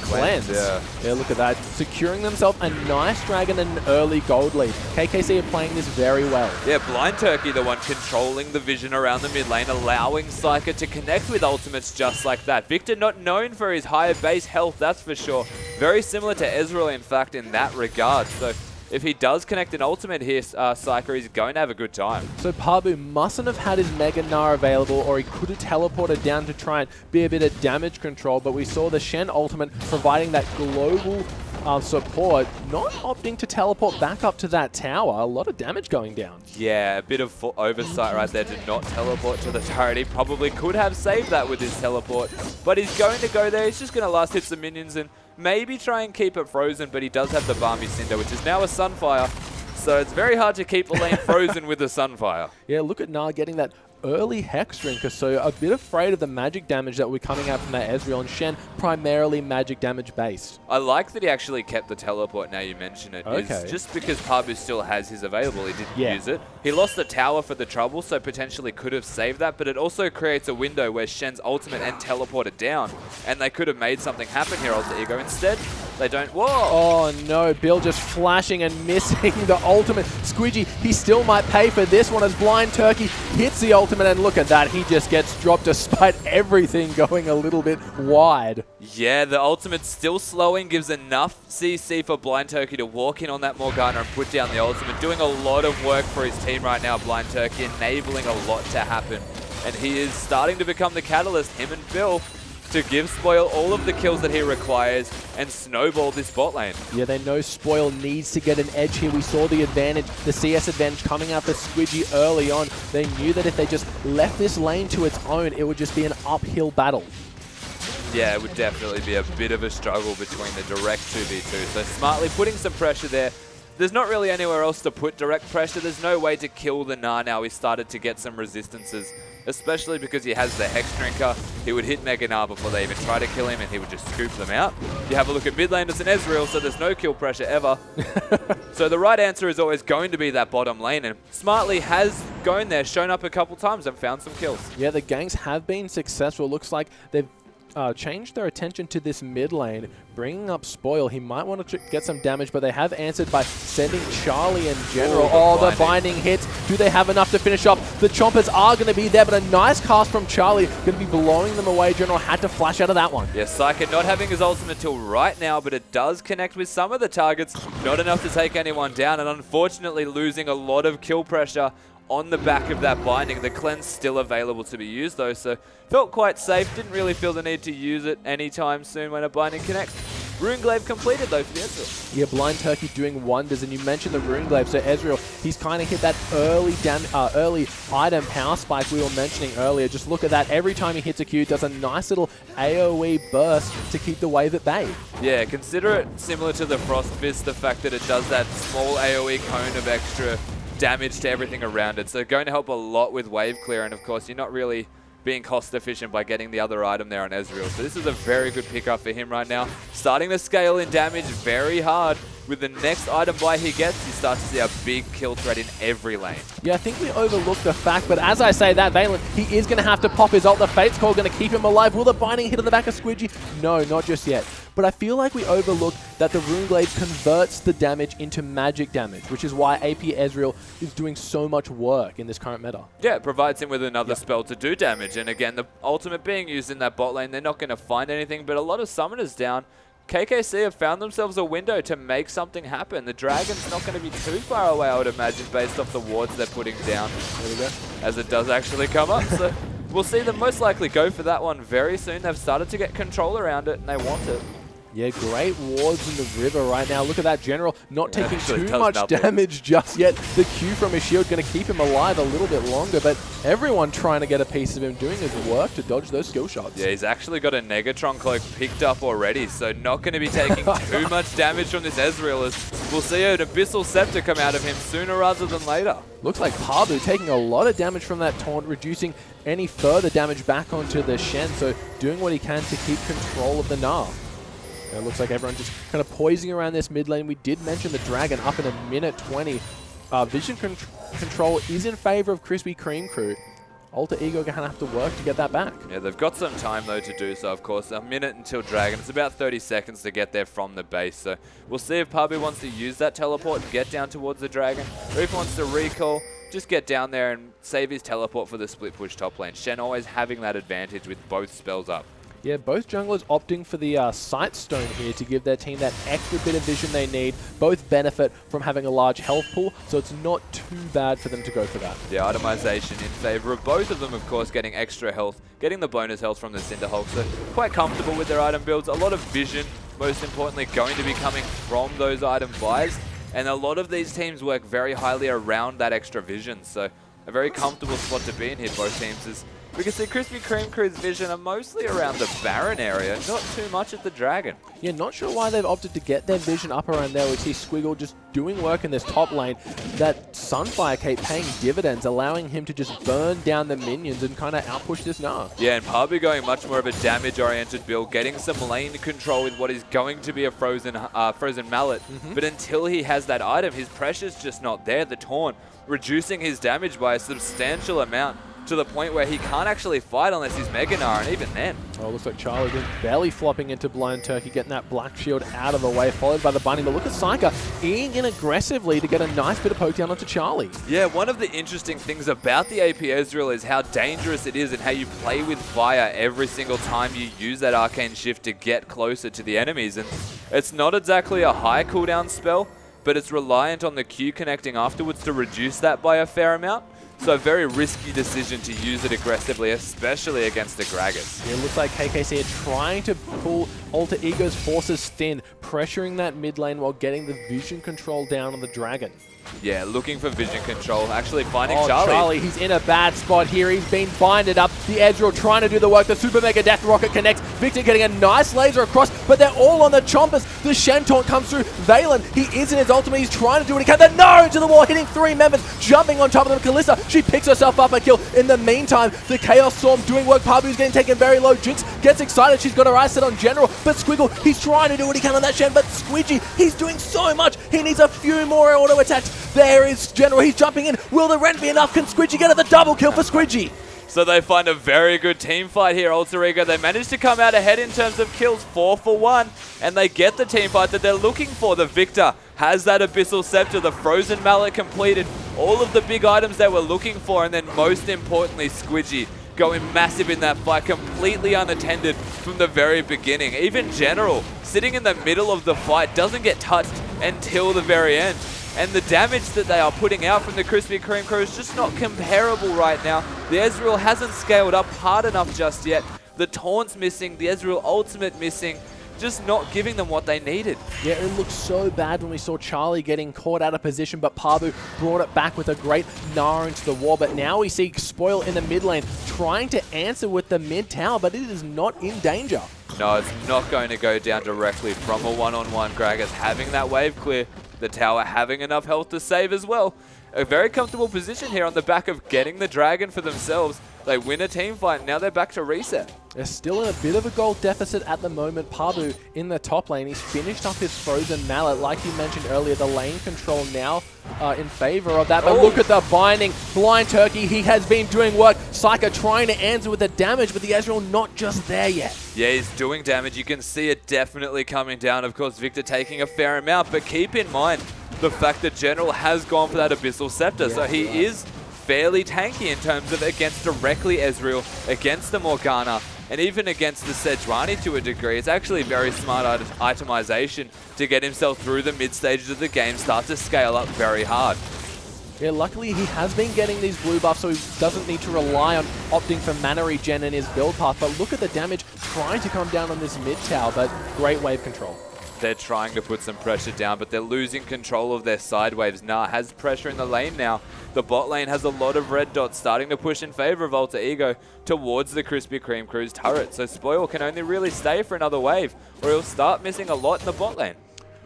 cleanse. Yeah, look at that. Securing themselves a nice dragon and an early gold lead. KKC are playing this very well. Yeah, Blind Turkey the one controlling the vision around the mid lane, allowing Psyker to connect with ultimates just like that. Victor not known for his higher base health, that's for sure. Very similar to Ezreal, in fact, in that regard. So if he does connect an ultimate here, Psyker, he's going to have a good time. So Pabu mustn't have had his Mega Gnar available, or he could have teleported down to try and be a bit of damage control, but we saw the Shen ultimate providing that global support, not opting to teleport back up to that tower. A lot of damage going down. Yeah, a bit of oversight right there to not teleport to the turret. He probably could have saved that with his teleport, but he's going to go there. He's just going to last hit some minions and maybe try and keep it frozen, but he does have the Balmy Cinder, which is now a Sunfire. So it's very hard to keep the lane frozen with the Sunfire. Yeah, look at Gnar getting that early Hex Drinker, so a bit afraid of the magic damage that we're coming out from that Ezreal, and Shen primarily magic damage based. I like that he actually kept the teleport now you mention it. Okay. It's just because Pabu still has his available, he didn't use it. He lost the tower for the trouble, so potentially could have saved that, but it also creates a window where Shen's ultimate and teleport are down, and they could have made something happen here, Alter Ego. Instead, they don't. Whoa! Oh no, Bill just flashing and missing the ultimate. Squidgy, he still might pay for this one as Blind Turkey hits the ultimate, and look at that, he just gets dropped despite everything going a little bit wide. Yeah, the ultimate's still slowing, gives enough CC for Blind Turkey to walk in on that Morgana and put down the ultimate. Doing a lot of work for his team right now, Blind Turkey, enabling a lot to happen. And he is starting to become the catalyst, him and Bill, to give Spoil all of the kills that he requires and snowball this bot lane. Yeah, they know Spoil needs to get an edge here. We saw the advantage, the CS advantage coming out for Squidgy early on. They knew that if they just left this lane to its own, it would just be an uphill battle. Yeah, it would definitely be a bit of a struggle between the direct 2v2. So smartly putting some pressure there. There's not really anywhere else to put direct pressure. There's no way to kill the Gnar now. He started to get some resistances, especially because he has the Hex Drinker. He would hit Mega Gnar before they even try to kill him, and he would just scoop them out. You have a look at mid lane, it's an Ezreal, so there's no kill pressure ever. So the right answer is always going to be that bottom lane, and smartly has gone there, shown up a couple times and found some kills. Yeah, the ganks have been successful. Looks like they've changed their attention to this mid lane, bringing up Spoil. He might want to get some damage, but they have answered by sending Charlie in general. The binding hits. Do they have enough to finish off? The Chompers are going to be there, but a nice cast from Charlie going to be blowing them away. General had to flash out of that one. Yeah, Psyker not having his ultimate till right now, but it does connect with some of the targets. Not enough to take anyone down, and unfortunately losing a lot of kill pressure on the back of that binding. The cleanse still available to be used though, so felt quite safe. Didn't really feel the need to use it anytime soon when a binding connects. Runeglaive completed though for the Ezreal. Yeah, Blind Turkey doing wonders, and you mentioned the Runeglaive, so Ezreal, he's kind of hit that early item power spike we were mentioning earlier. Just look at that, every time he hits a Q, does a nice little AoE burst to keep the wave at bay. Yeah, consider it similar to the Frost Fist, the fact that it does that small AoE cone of extra damage to everything around it. So going to help a lot with wave clear, and of course you're not really being cost efficient by getting the other item there on Ezreal. So this is a very good pickup for him right now. Starting to scale in damage very hard. With the next item buy he gets, you start to see a big kill threat in every lane. Yeah, I think we overlooked the fact, but as I say that, Valen, he is going to have to pop his ult. The Fate's Call going to keep him alive. Will the binding hit on the back of Squidgy? No, not just yet. But I feel like we overlooked that the Runeglaive converts the damage into magic damage, which is why AP Ezreal is doing so much work in this current meta. Yeah, it provides him with another spell to do damage. And again, the ultimate being used in that bot lane, they're not going to find anything, but a lot of summoners down. KKC have found themselves a window to make something happen. The Dragon's not going to be too far away, I would imagine, based off the wards they're putting down. There we go. As it does actually come up. So we'll see them most likely go for that one very soon. They've started to get control around it, and they want it. Yeah, great wards in the river right now. Look at that General not taking too much damage just yet. The Q from his shield going to keep him alive a little bit longer, but everyone trying to get a piece of him, doing his work to dodge those skill shots. Yeah, he's actually got a Negatron Cloak picked up already, so not going to be taking too much damage from this Ezreal, as we'll see an Abyssal Scepter come out of him sooner rather than later. Looks like Pabu taking a lot of damage from that taunt, reducing any further damage back onto the Shen, so doing what he can to keep control of the Gnar. It looks like everyone just kind of poising around this mid lane. We did mention the Dragon up in a minute 20. Vision control is in favor of Krispy Kreme crew. Alter Ego going to have to work to get that back. Yeah, they've got some time though to do so, of course. A minute until Dragon. It's about 30 seconds to get there from the base. So we'll see if Pabu wants to use that teleport and get down towards the Dragon, or if he wants to recall, just get down there and save his teleport for the split push top lane. Shen always having that advantage with both spells up. Yeah, both junglers opting for the Sight Stone here to give their team that extra bit of vision they need. Both benefit from having a large health pool, so it's not too bad for them to go for that. Yeah, itemization in favor of both of them, of course, getting extra health, getting the bonus health from the Cinderhulk, so quite comfortable with their item builds. A lot of vision, most importantly, going to be coming from those item buys, and a lot of these teams work very highly around that extra vision, so a very comfortable spot to be in here, both teams. Is we can see Krispy Kreme crew's vision are mostly around the Baron area, not too much at the Dragon. Yeah, not sure why they've opted to get their vision up around there. We see Squiggle just doing work in this top lane. That Sunfire Cape paying dividends, allowing him to just burn down the minions and kind of outpush this Gnar. Yeah, and Pabu going much more of a damage-oriented build, getting some lane control with what is going to be a frozen mallet. But until he has that item, his pressure's just not there. The taunt reducing his damage by a substantial amount, to the point where he can't actually fight unless he's Mega Gnar, and even then. Oh, looks like Charlie just belly flopping into Blind Turkey, getting that black shield out of the way, followed by the bunny. But look at Psyker eating in aggressively to get a nice bit of poke down onto Charlie. Yeah, one of the interesting things about the AP Ezreal is how dangerous it is and how you play with fire every single time you use that Arcane Shift to get closer to the enemies. And it's not exactly a high cooldown spell, but it's reliant on the Q connecting afterwards to reduce that by a fair amount. So a very risky decision to use it aggressively, especially against the Gragas. It looks like KKC are trying to pull Alter Ego's forces thin, pressuring that mid lane while getting the vision control down on the Dragon. Yeah, looking for vision control, actually finding Charlie, he's in a bad spot here. He's been binded up. The Ezreal trying to do the work. The Super Mega Death Rocket connects. Victor getting a nice laser across, but they're all on the Chompers. The Shen taunt comes through. Valen, he is in his ultimate. He's trying to do what he can. The Gnar into the wall, hitting 3 members, jumping on top of them. Kalista, she picks herself up a kill. In the meantime, the Chaos Storm doing work. Pabu's getting taken very low. Jinx gets excited. She's got her eyes set on General, but Squiggle, he's trying to do what he can on that Shen, but Squidgy, he's doing so much. He needs a few more auto attacks. There is General. He's jumping in. Will the rent be enough? Can Squidgy get the double kill for Squidgy? So they find a very good team fight here, Alter Ego. They managed to come out ahead in terms of kills, 4 for 1, and they get the team fight that they're looking for. The Victor has that Abyssal Scepter, the Frozen Mallet completed, all of the big items they were looking for, and then most importantly, Squidgy going massive in that fight, completely unattended from the very beginning. Even General, sitting in the middle of the fight, doesn't get touched until the very end. And the damage that they are putting out from the Krispy Kreme crew is just not comparable right now. The Ezreal hasn't scaled up hard enough just yet. The Taunt's missing, the Ezreal ultimate missing, just not giving them what they needed. Yeah, it looked so bad when we saw Charlie getting caught out of position, but Pabu brought it back with a great Gnar into the wall. But now we see Spoil in the mid lane trying to answer with the mid tower, but it is not in danger. No, it's not going to go down directly from a one-on-one. Gragas having that wave clear, the tower having enough health to save as well. A very comfortable position here on the back of getting the dragon for themselves. They win a team fight, and now they're back to reset. They're still in a bit of a gold deficit at the moment. Pabu in the top lane. He's finished up his Frozen Mallet. Like you mentioned earlier, the lane control now in favor of that. But look at the binding. Blind Turkey, he has been doing work. Psycho trying to answer with the damage, but the Ezreal not just there yet. Yeah, he's doing damage. You can see it definitely coming down. Of course, Victor taking a fair amount, but keep in mind the fact that General has gone for that Abyssal Scepter. So he is fairly tanky in terms of against directly Ezreal, against the Morgana, and even against the Sejuani to a degree. It's actually very smart itemization to get himself through the mid stages of the game, start to scale up very hard. Yeah, luckily he has been getting these blue buffs, so he doesn't need to rely on opting for mana regen in his build path. But look at the damage trying to come down on this mid tower, but great wave control. They're trying to put some pressure down, but they're losing control of their side waves. Nah has pressure in the lane now. The bot lane has a lot of red dots starting to push in favor of Alter Ego towards the Krispy Kreme crew's turret. So Spoil can only really stay for another wave, or he'll start missing a lot in the bot lane.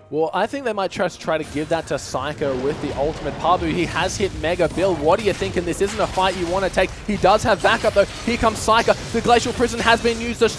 Well, I think they might just try to give that to Psycho with the ultimate. Pabu, he has hit Mega Build. What are you thinking? This isn't a fight you want to take. He does have backup, though. Here comes Psycho. The Glacial Prison has been used. The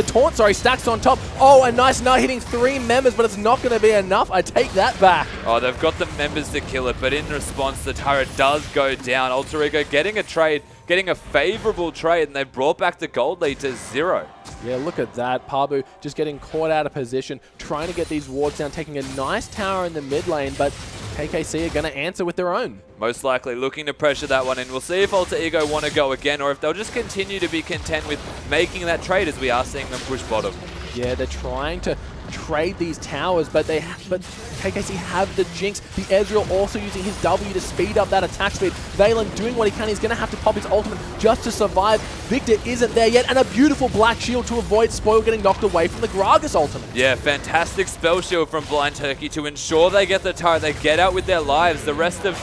taunt, stacks on top. Oh, a nice Gnar hitting 3 members, but it's not going to be enough. I take that back. Oh, they've got the members to kill it, but in response, the turret does go down. Alter Ego getting a trade, getting a favorable trade, and they brought back the gold lead to 0. Yeah, look at that. Pabu just getting caught out of position, trying to get these wards down, taking a nice tower in the mid lane, but KKC are going to answer with their own. Most likely looking to pressure that one in. We'll see if Alter Ego want to go again, or if they'll just continue to be content with making that trade as we are seeing them push bottom. Yeah, they're trying to trade these towers, but KKC have the Jinx. The Ezreal also using his W to speed up that attack speed. Valen doing what he can. He's going to have to pop his ultimate just to survive. Victor isn't there yet, and a beautiful black shield to avoid Spoil getting knocked away from the Gragas ultimate. Yeah, fantastic spell shield from Blind Turkey to ensure they get the turret. They get out with their lives. The rest of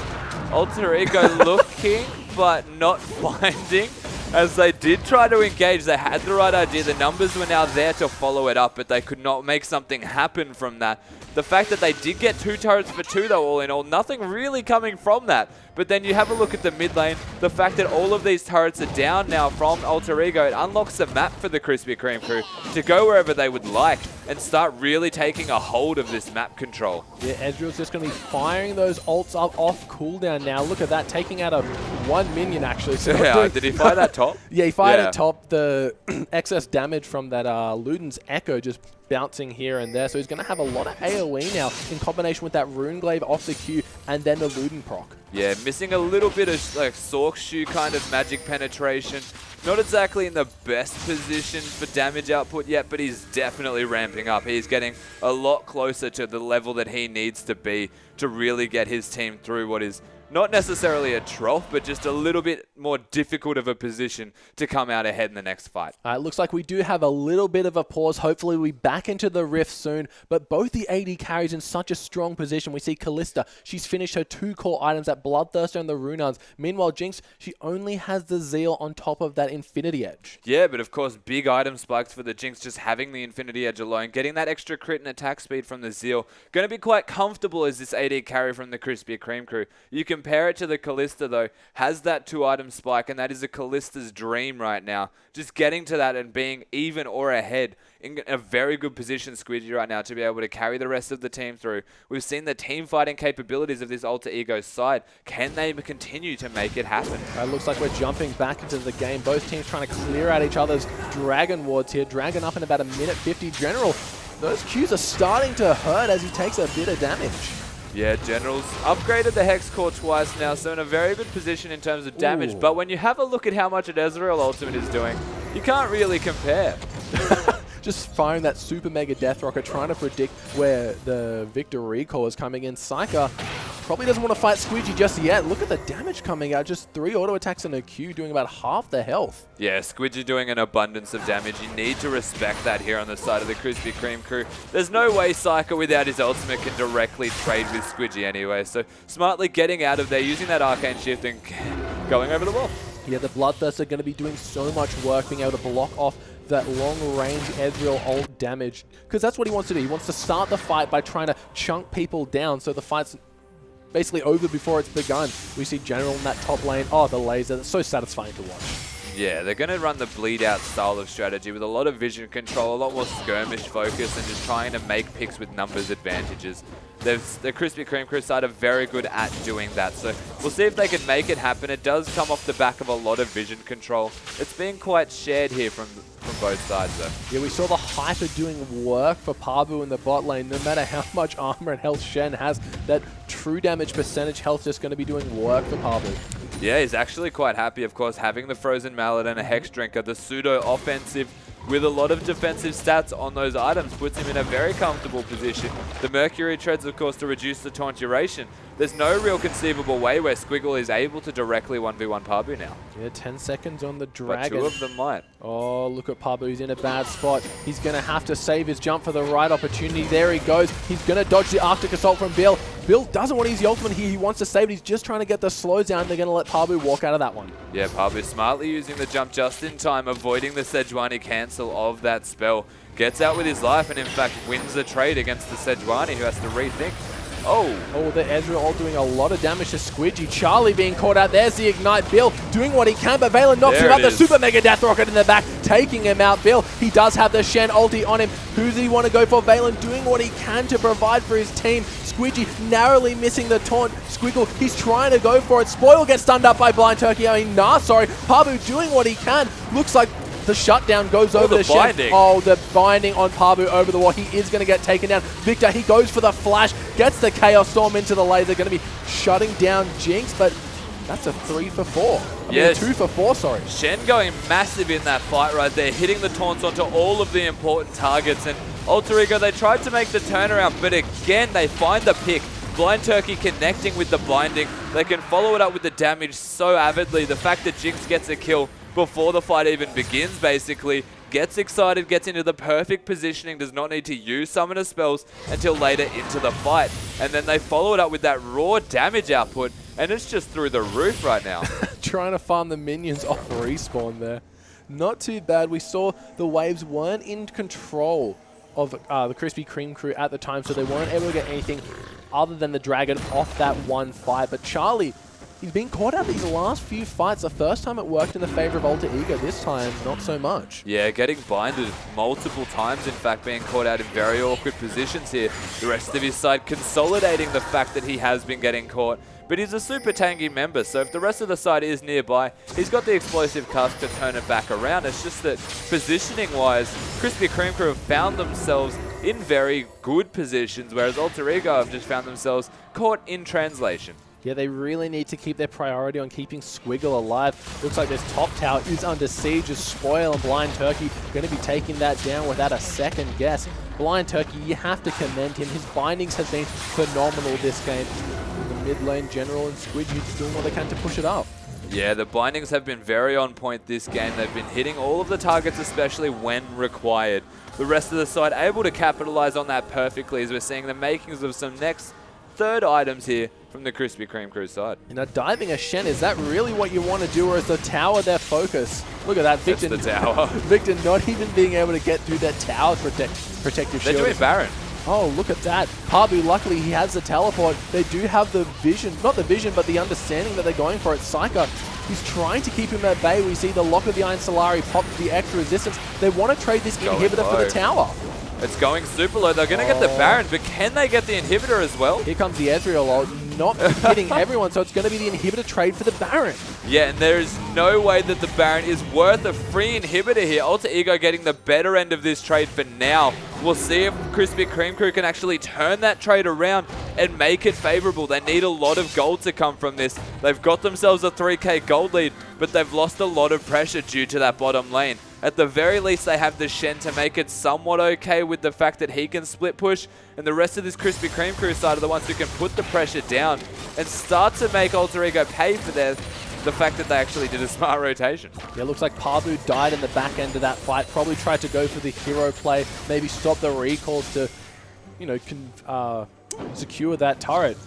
Alter Ego looking, but not finding. As they did try to engage, they had the right idea. The numbers were now there to follow it up, but they could not make something happen from that. The fact that they did get 2 turrets for 2 though, all in all, nothing really coming from that. But then you have a look at the mid lane, the fact that all of these turrets are down now from Alter Ego, it unlocks the map for the Krispy Kreme crew to go wherever they would like and start really taking a hold of this map control. Yeah, Ezreal's just going to be firing those ults up off cooldown now. Look at that, taking out a 1 minion actually. So yeah, did he fire that top? Yeah, he fired at top. The excess damage from that Luden's Echo just bouncing here and there. So he's going to have a lot of AoE now in combination with that Runeglaive off the Q and then the Luden proc. Yeah, missing a little bit of like Sork Shoe kind of magic penetration. Not exactly in the best position for damage output yet, but he's definitely ramping up. He's getting a lot closer to the level that he needs to be to really get his team through what is not necessarily a trough, but just a little bit more difficult of a position to come out ahead in the next fight. It looks like we do have a little bit of a pause. Hopefully we back into the rift soon, but both the AD carries in such a strong position. We see Kalista, she's finished her 2 core items at Bloodthirster and the Runans. Meanwhile, Jinx, she only has the Zeal on top of that Infinity Edge. Yeah, but of course, big item spikes for the Jinx, just having the Infinity Edge alone, getting that extra crit and attack speed from the Zeal. Going to be quite comfortable as this AD carry from the Krispy Kreme crew. You can compare it to the Kalista, though, has that 2-item spike, and that is a Kalista's dream right now. Just getting to that and being even or ahead in a very good position, Squidgy, right now, to be able to carry the rest of the team through. We've seen the team fighting capabilities of this Alter Ego side. Can they continue to make it happen? It looks like we're jumping back into the game. Both teams trying to clear out each other's Dragon wards here. Dragon up in about a minute 50. General, those Qs are starting to hurt as he takes a bit of damage. Yeah, General's upgraded the Hex Core twice now, so in a very good position in terms of damage. Ooh. But when you have a look at how much an Ezreal ultimate is doing, you can't really compare. Just firing that super mega death rocket, trying to predict where the Victor recall is coming in. Psyker probably doesn't want to fight Squidgy just yet. Look at the damage coming out. Just 3 auto attacks in a Q, doing about half the health. Yeah, Squidgy doing an abundance of damage. You need to respect that here on the side of the Krispy Kreme crew. There's no way Psyker without his ultimate can directly trade with Squidgy anyway. So smartly getting out of there, using that Arcane Shift and going over the wall. Yeah, the Bloodthirst are going to be doing so much work, being able to block off that long-range Ezreal ult damage, because that's what he wants to do. He wants to start the fight by trying to chunk people down, so the fight's basically over before it's begun. We see General in that top lane. Oh, the laser. That's so satisfying to watch. Yeah, they're going to run the bleed-out style of strategy with a lot of vision control, a lot more skirmish focus, and just trying to make picks with numbers advantages. The Krispy Kreme crew side are very good at doing that, so we'll see if they can make it happen. It does come off the back of a lot of vision control. It's being quite shared here from both sides, though. Yeah, we saw the Hyper doing work for Pabu in the bot lane. No matter how much armor and health Shen has, that true damage percentage health just going to be doing work for Pabu. Yeah, he's actually quite happy, of course, having the Frozen Mallet and a Hex Drinker. The pseudo-offensive with a lot of defensive stats on those items puts him in a very comfortable position. The Mercury treads, of course, to reduce the taunt duration. There's no real conceivable way where Squiggle is able to directly 1v1 Pabu now. Yeah, 10 seconds on the Dragon. But 2 of them might. Oh, look at Pabu. He's in a bad spot. He's going to have to save his jump for the right opportunity. There he goes. He's going to dodge the Arctic Assault from Bill. Bill doesn't want to use the ultimate here. He wants to save it. He's just trying to get the slow down. They're going to let Pabu walk out of that one. Yeah, Pabu smartly using the jump just in time, avoiding the Sejuani cancel of that spell. Gets out with his life and, in fact, wins the trade against the Sejuani, who has to rethink. Oh, the Ezreal doing a lot of damage to Squidgy. Charlie being caught out. There's the Ignite. Bill doing what he can, but Valen knocks him out. The Super Mega Death Rocket in the back, taking him out. Bill, he does have the Shen ulti on him. Who does he want to go for? Valen doing what he can to provide for his team. Squidgy narrowly missing the taunt. Squiggle, he's trying to go for it. Spoil gets stunned up by Blind Turkey. Pabu doing what he can. Looks like the shutdown goes over the Shen. Oh, the binding on Pabu over the wall. He is going to get taken down. Victor, he goes for the flash, gets the Chaos Storm into the laser. Going to be shutting down Jinx, but that's a 3 for 4. Yes. 2 for 4, sorry. Shen going massive in that fight right there, hitting the taunts onto all of the important targets. And Alter Ego, they tried to make the turnaround, but again, they find the pick. Blind Turkey connecting with the binding. They can follow it up with the damage so avidly. The fact that Jinx gets a kill before the fight even begins, basically, gets excited, gets into the perfect positioning, does not need to use summoner spells until later into the fight. And then they follow it up with that raw damage output, and it's just through the roof right now. Trying to farm the minions off respawn there. Not too bad. We saw the waves weren't in control of the Krispy Kreme crew at the time, so they weren't able to get anything other than the Dragon off that one fight. But Charlie, he's been caught out these last few fights. The first time it worked in the favor of Alter Ego. This time, not so much. Yeah, getting binded multiple times, in fact, being caught out in very awkward positions here. The rest of his side consolidating the fact that he has been getting caught. But he's a super tanky member, so if the rest of the side is nearby, he's got the explosive cast to turn it back around. It's just that positioning-wise, Krispy Kreme crew have found themselves in very good positions, whereas Alter Ego have just found themselves caught in translation. Yeah, they really need to keep their priority on keeping Squiggle alive. Looks like this top tower is under siege as Spoil and Blind Turkey going to be taking that down without a second guess. Blind Turkey, you have to commend him. His bindings have been phenomenal this game. The mid lane General and Squidgy doing what they can to push it up. Yeah, the bindings have been very on point this game. They've been hitting all of the targets, especially when required. The rest of the side able to capitalize on that perfectly as we're seeing the makings of some next third items here from the Krispy Kreme crew side. You know, diving a Shen, is that really what you want to do, or is the tower their focus? Look at that, Victor. That's the tower. Victor not even being able to get through that tower protective shield. They're doing Baron. Oh, look at that. Pabu, luckily he has the teleport. They do have the vision, not the vision, but the understanding that they're going for it. Psyker, he's trying to keep him at bay. We see the Lock of the Iron Solari pop the extra resistance. They want to trade this inhibitor for the tower. It's going super low. They're going to get the Baron, but can they get the inhibitor as well? Here comes the Ezreal ult, not hitting everyone, so it's going to be the inhibitor trade for the Baron. Yeah, and there is no way that the Baron is worth a free inhibitor here. Alter Ego getting the better end of this trade for now. We'll see if Krispy Kreme Crew can actually turn that trade around and make it favorable. They need a lot of gold to come from this. They've got themselves a 3k gold lead, but they've lost a lot of pressure due to that bottom lane. At the very least, they have the Shen to make it somewhat okay with the fact that he can split push, and the rest of this Krispy Kreme Crew side are the ones who can put the pressure down and start to make Alter Ego pay for the fact that they actually did a smart rotation. Yeah, looks like Pabu died in the back end of that fight. Probably tried to go for the hero play, maybe stop the recalls to, you know, secure that turret.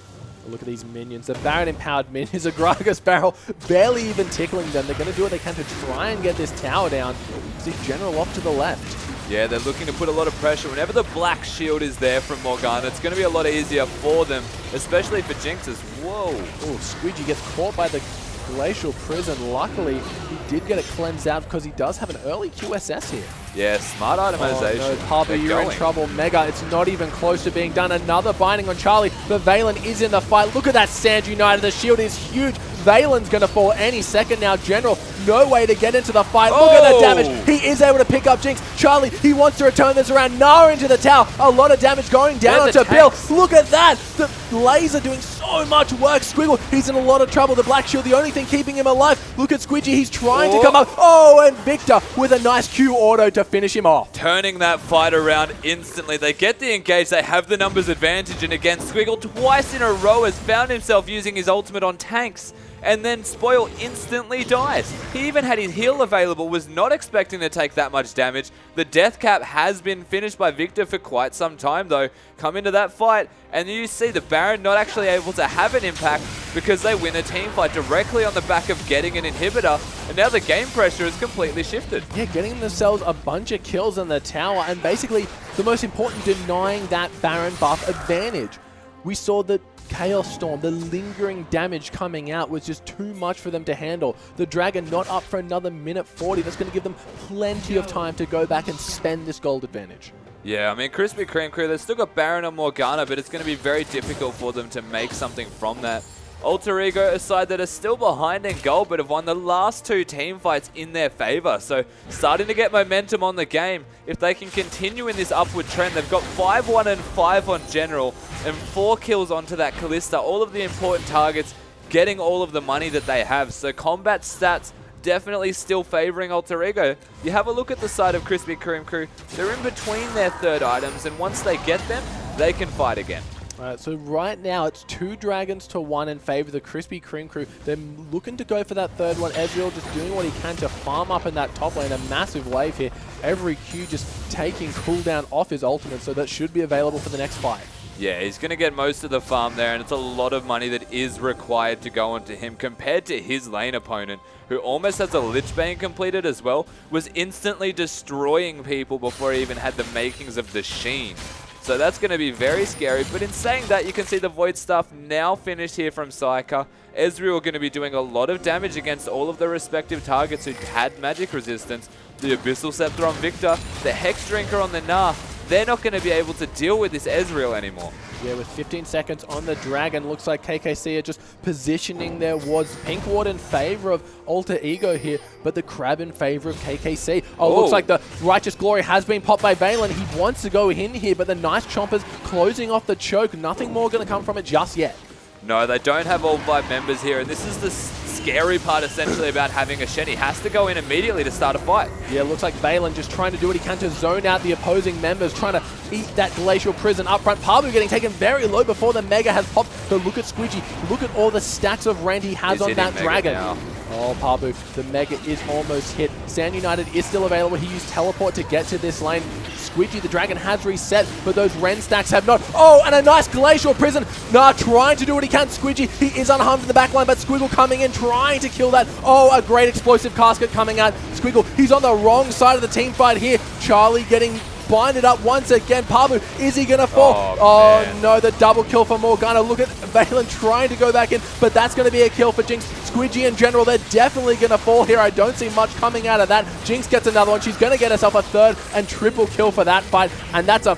Look at these minions. The Baron-empowered minions. A Gragas barrel barely even tickling them. They're going to do what they can to try and get this tower down. See General off to the left. Yeah, they're looking to put a lot of pressure. Whenever the black shield is there from Morgana, it's going to be a lot easier for them, especially for Jinxes. Whoa. Oh, Squidgy gets caught by the Glacial Prison. Luckily, he did get it cleansed out because he does have an early QSS here. Yeah, smart itemization. Oh no, Pabu, you're in trouble. Mega, it's not even close to being done. Another binding on Charlie, but Valen is in the fight. Look at that Sand United. The shield is huge. Valen's going to fall any second now. General, no way to get into the fight. Look at the damage. He is able to pick up Jinx. Charlie, he wants to return this around. Nara into the tower. A lot of damage going down onto Bill. Look at that. The laser doing so much work. Squiggle, he's in a lot of trouble. The black shield, the only thing keeping him alive. Look at Squidgy. He's trying to come up. Oh, and Victor with a nice Q auto to finish him off. Turning that fight around instantly. They get the engage. They have the numbers advantage. And again, Squiggle twice in a row has found himself using his ultimate on tanks. And then Spoil instantly dies. He even had his heal available, was not expecting to take that much damage. The death cap has been finished by Victor for quite some time though. Come into that fight, and you see the Baron not actually able to have an impact because they win a team fight directly on the back of getting an inhibitor, and now the game pressure has completely shifted. Yeah, getting themselves a bunch of kills in the tower, and basically, the most important, denying that Baron buff advantage. We saw that Chaos Storm, the lingering damage coming out was just too much for them to handle. The Dragon not up for another minute 40. That's going to give them plenty of time to go back and spend this gold advantage. Yeah, I mean, Krispy Kreme Crew, they've still got Baron and Morgana, but it's going to be very difficult for them to make something from that. Alter Ego, a side that are still behind in gold, but have won the last two team fights in their favor. So starting to get momentum on the game. If they can continue in this upward trend, they've got 5-1 and 5 on General and 4 kills onto that Kalista. All of the important targets, getting all of the money that they have. So combat stats definitely still favoring Alter Ego. You have a look at the side of Krispy Kreme Crew. They're in between their third items, and once they get them, they can fight again. Alright, so right now it's 2 dragons to 1 in favor of the Krispy Kreme Crew. They're looking to go for that third one. Ezreal just doing what he can to farm up in that top lane. A massive wave here. Every Q just taking cooldown off his ultimate, so that should be available for the next fight. Yeah, he's going to get most of the farm there, and it's a lot of money that is required to go onto him compared to his lane opponent, who almost has a Lich Bane completed as well, was instantly destroying people before he even had the makings of the Sheen. So that's going to be very scary. But in saying that, you can see the Void Staff now finished here from Psyker. Ezreal going to be doing a lot of damage against all of the respective targets who had magic resistance. The Abyssal Scepter on Victor, the Hex Drinker on the Gnar. They're not going to be able to deal with this Ezreal anymore. Yeah, with 15 seconds on the Dragon, looks like KKC are just positioning their wards. Pink Ward in favor of Alter Ego here, but the Crab in favor of KKC. Oh, looks like the Righteous Glory has been popped by Valen. He wants to go in here, but the nice Chompers closing off the choke. Nothing more going to come from it just yet. No, they don't have all 5 members here, and this is the scary part essentially about having a Shen. He has to go in immediately to start a fight. Yeah, looks like Valen just trying to do what he can to zone out the opposing members, trying to eat that Glacial Prison up front. Pabu getting taken very low before the Mega has popped. But look at Squidgy. Look at all the stacks of rend he has on that Dragon. Now. Oh, Pabu, the Mega is almost hit. Sand United is still available. He used Teleport to get to this lane. Squidgy, the Dragon has reset, but those Rend stacks have not. Oh, and a nice Glacial Prison. Nah, trying to do what he can. Squidgy, he is unharmed in the backline, but Squiggle coming in, trying to kill that. Oh, a great explosive casket coming out. Squiggle, he's on the wrong side of the team fight here. Charlie getting bind it up once again. Pabu, is he going to fall? Oh no, the double kill for Morgana. Look at Valen trying to go back in, but that's going to be a kill for Jinx. Squidgy in general, they're definitely going to fall here. I don't see much coming out of that. Jinx gets another one. She's going to get herself a third and triple kill for that fight, and that's a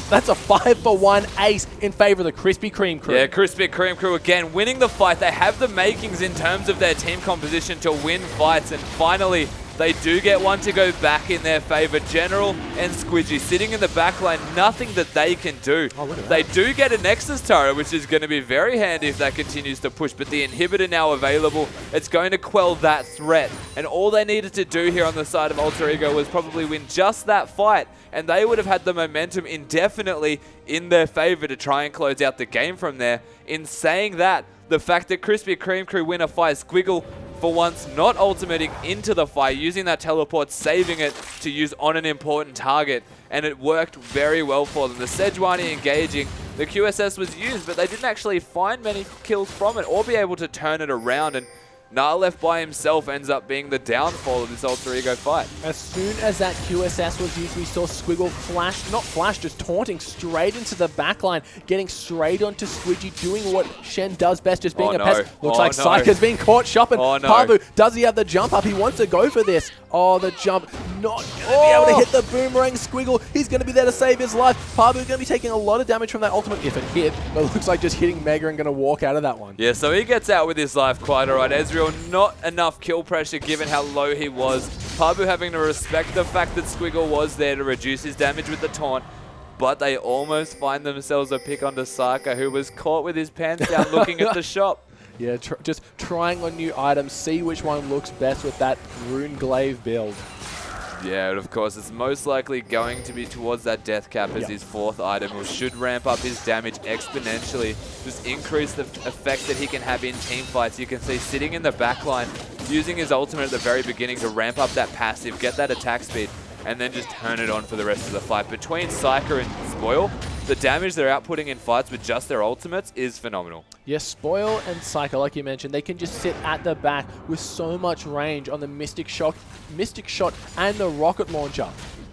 5-for-1 ace in favor of the Krispy Kreme crew. Yeah, Krispy Kreme crew again winning the fight. They have the makings in terms of their team composition to win fights, and finally they do get one to go back in their favor. General and Squidgy sitting in the back line, nothing that they can do. They do get a Nexus turret, which is going to be very handy if that continues to push, but the inhibitor now available, it's going to quell that threat. And all they needed to do here on the side of Alter Ego was probably win just that fight, and they would have had the momentum indefinitely in their favor to try and close out the game from there. In saying that, the fact that Krispy Kreme crew win a fight, Squiggle for once not ultimating into the fight, using that teleport, saving it to use on an important target, and it worked very well for them. The Sejuani engaging, the QSS was used, but they didn't actually find many kills from it or be able to turn it around, and Gnarlef by himself ends up being the downfall of this Alter Ego fight. As soon as that QSS was used, we saw Squiggle just taunting straight into the backline, getting straight onto Squidgy, doing what Shen does best, just being a pest. Looks like Psycho's being caught shopping. Pabu, does he have the jump up? He wants to go for this. Oh, the jump. Not going to be able to hit the boomerang. Squiggle, he's going to be there to save his life. Pabu's going to be taking a lot of damage from that ultimate if it hit, but it looks like just hitting Mega and going to walk out of that one. Yeah, so he gets out with his life quite alright. Ezreal, not enough kill pressure given how low he was. Pabu having to respect the fact that Squiggle was there to reduce his damage with the taunt, but they almost find themselves a pick onto Saka, who was caught with his pants down looking at the shop. Yeah, just trying on new items, see which one looks best with that Runeglaive build. Yeah, and of course, it's most likely going to be towards that death cap as his fourth item, which should ramp up his damage exponentially, just increase the effect that he can have in team fights. You can see sitting in the backline, using his ultimate at the very beginning to ramp up that passive, get that attack speed, and then just turn it on for the rest of the fight. Between Psyker and Spoil, the damage they're outputting in fights with just their ultimates is phenomenal. Yes, Spoil and Psycho, like you mentioned, they can just sit at the back with so much range on the Mystic Shot and the Rocket Launcher.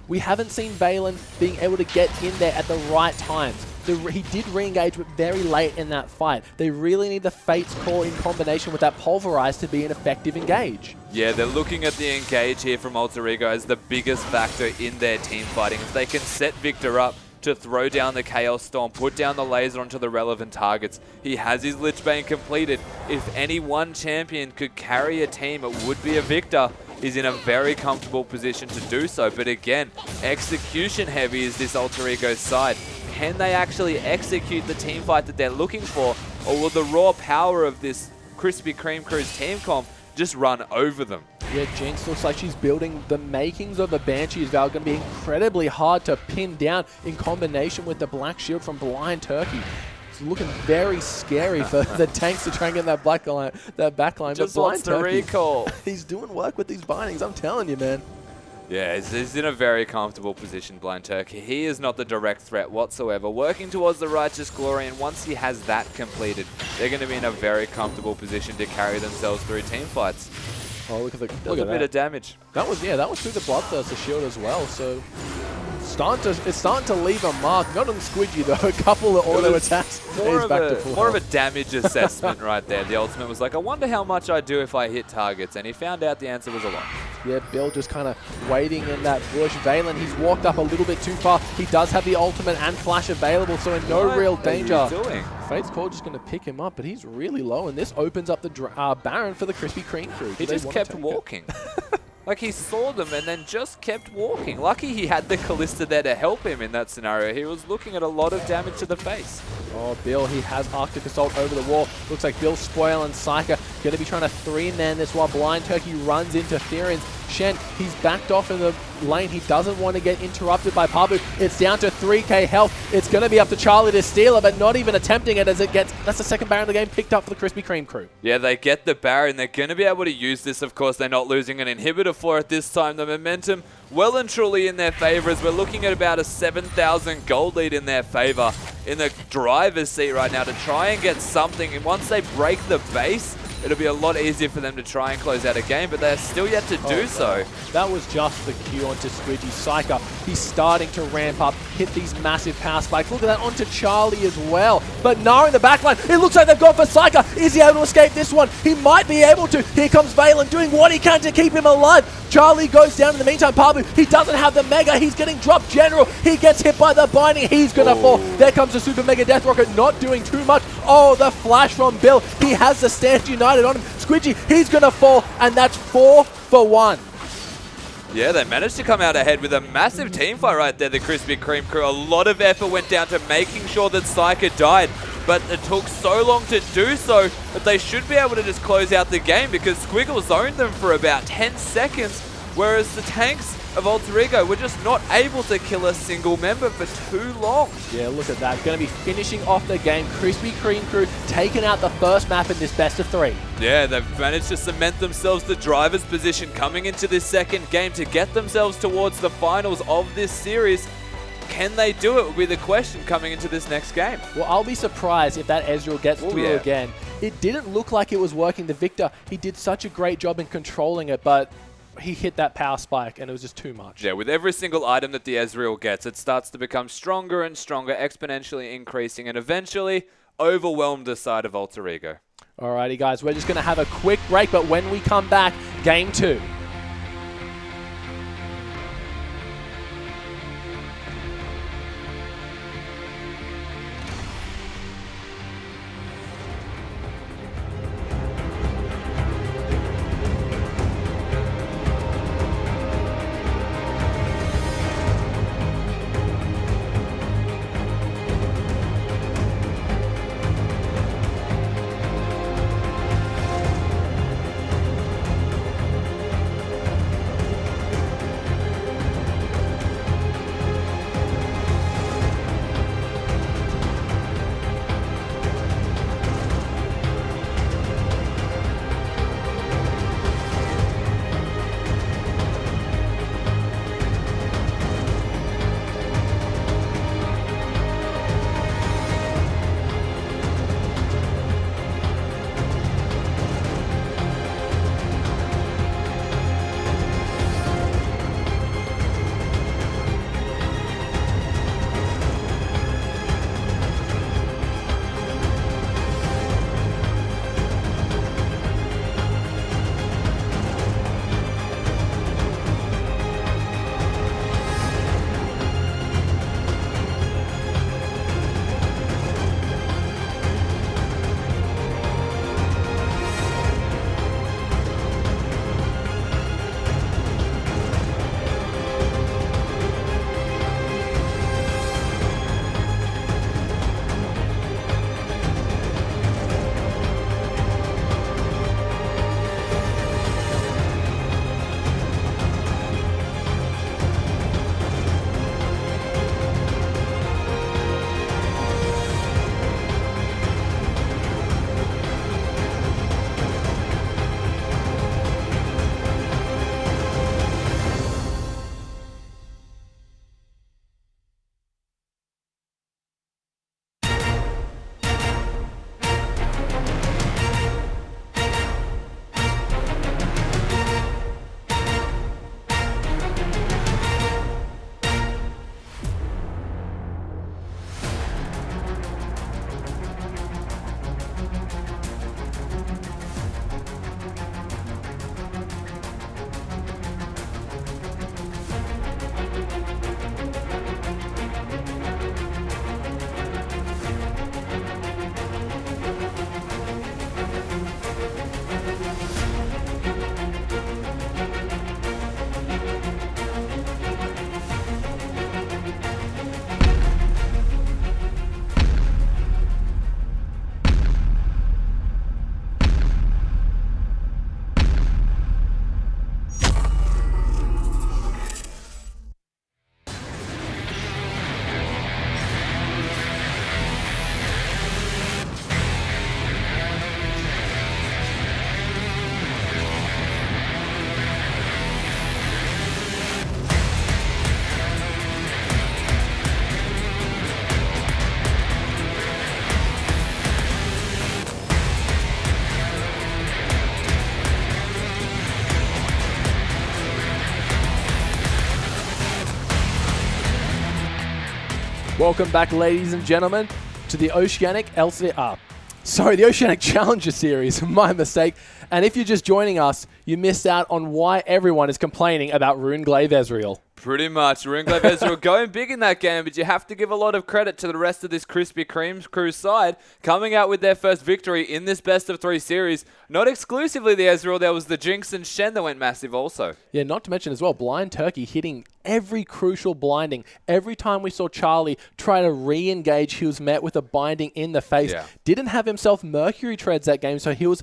We haven't seen Valen being able to get in there at the right times. He did re-engage, but very late in that fight. They really need the Fate's Call in combination with that Pulverize to be an effective engage. Yeah, they're looking at the engage here from Alter Ego as the biggest factor in their team fighting. If they can set Victor up to throw down the Chaos Storm, put down the laser onto the relevant targets. He has his Lich Bane completed. If any one champion could carry a team, it would be a Victor. He's in a very comfortable position to do so. But again, execution heavy is this Alter Ego side. Can they actually execute the team fight that they're looking for? Or will the raw power of this Krispy Kreme crew's team comp just run over them? Yeah, Jinx looks like she's building the makings of the Banshee's Val. Going to be incredibly hard to pin down in combination with the Black Shield from Blind Turkey. It's looking very scary for the tanks to try and get that backline. Just wants to recall. He's doing work with these bindings, I'm telling you, man. Yeah, he's in a very comfortable position, Blind Turkey. He is not the direct threat whatsoever. Working towards the Righteous Glory, and once he has that completed, they're going to be in a very comfortable position to carry themselves through team fights. Oh, look at that. Look at that. Bit of damage. That was through the Bloodthirster shield as well, so it's starting to leave a mark. Not on Squidgy though, a couple of auto attacks. More of a damage assessment right there. The ultimate was like, I wonder how much I do if I hit targets, and he found out the answer was a lot. Yeah, Bill just kind of waiting in that bush. Valen, he's walked up a little bit too far. He does have the ultimate and flash available, so in no real danger. What are you doing? Fate's Call just going to pick him up, but he's really low, and this opens up the Baron for the Krispy Kreme crew. He just kept walking. Like, he saw them and then just kept walking. Lucky he had the Kalista there to help him in that scenario. He was looking at a lot of damage to the face. Oh, Bill, he has Arctic Assault over the wall. Looks like Bill, Spoil, and Psyker going to be trying to three-man this while Blind Turkey runs interference. Shen, he's backed off in the lane. He doesn't want to get interrupted by Pabu. It's down to 3k health. It's going to be up to Charlie to steal it, but not even attempting it as it gets... That's the second Baron of the game picked up for the Krispy Kreme crew. Yeah, they get the Baron. They're going to be able to use this. Of course, they're not losing an inhibitor for it this time. The momentum well and truly in their favor as we're looking at about a 7,000 gold lead in their favor in the driver's seat right now to try and get something. And once they break the base, it'll be a lot easier for them to try and close out a game, but they're still yet to do so. That was just the cue onto Squidgy. Psyker He's starting to ramp up, hit these massive power spikes. Look at that, onto Charlie as well. But Nara in the backline, it looks like they've gone for Psyker. Is he able to escape this one? He might be able to. Here comes Valen doing what he can to keep him alive. Charlie goes down in the meantime. Pabu, he doesn't have the Mega. He's getting dropped general. He gets hit by the binding. He's going to fall. There comes the Super Mega Death Rocket, not doing too much. Oh, the flash from Bill. He has the Stand United on him. Squidgy, he's going to fall, and that's 4 for 1. Yeah, they managed to come out ahead with a massive team fight right there, the Krispy Kreme crew. A lot of effort went down to making sure that Psyker died, but it took so long to do so that they should be able to just close out the game because Squiggle zoned them for about 10 seconds, whereas the tanks of Alter Ego were just not able to kill a single member for too long. Yeah, look at that. Going to be finishing off the game. Krispy Kreme crew taking out the first map in this best of 3. Yeah, they've managed to cement themselves the driver's position coming into this second game to get themselves towards the finals of this series. Can they do it will be the question coming into this next game. Well, I'll be surprised if that Ezreal gets through again. It didn't look like it was working. The Victor, he did such a great job in controlling it, but he hit that power spike and it was just too much. Yeah, with every single item that the Ezreal gets, it starts to become stronger and stronger, exponentially increasing, and eventually overwhelmed the side of Alter Ego. Alrighty, guys, we're just going to have a quick break, but when we come back, Game 2. Welcome back, ladies and gentlemen, to the Oceanic the Oceanic Challenger Series. My mistake. And if you're just joining us, you missed out on why everyone is complaining about Runeglaive Ezreal. Pretty much. Runeglaive Ezreal going big in that game, but you have to give a lot of credit to the rest of this Krispy Kreme crew side coming out with their first victory in this best-of-3 series. Not exclusively the Ezreal, there was the Jinx and Shen that went massive also. Yeah, not to mention as well, Blind Turkey hitting every crucial blinding. Every time we saw Charlie try to re-engage, he was met with a binding in the face. Yeah. Didn't have himself Mercury treads that game, so he was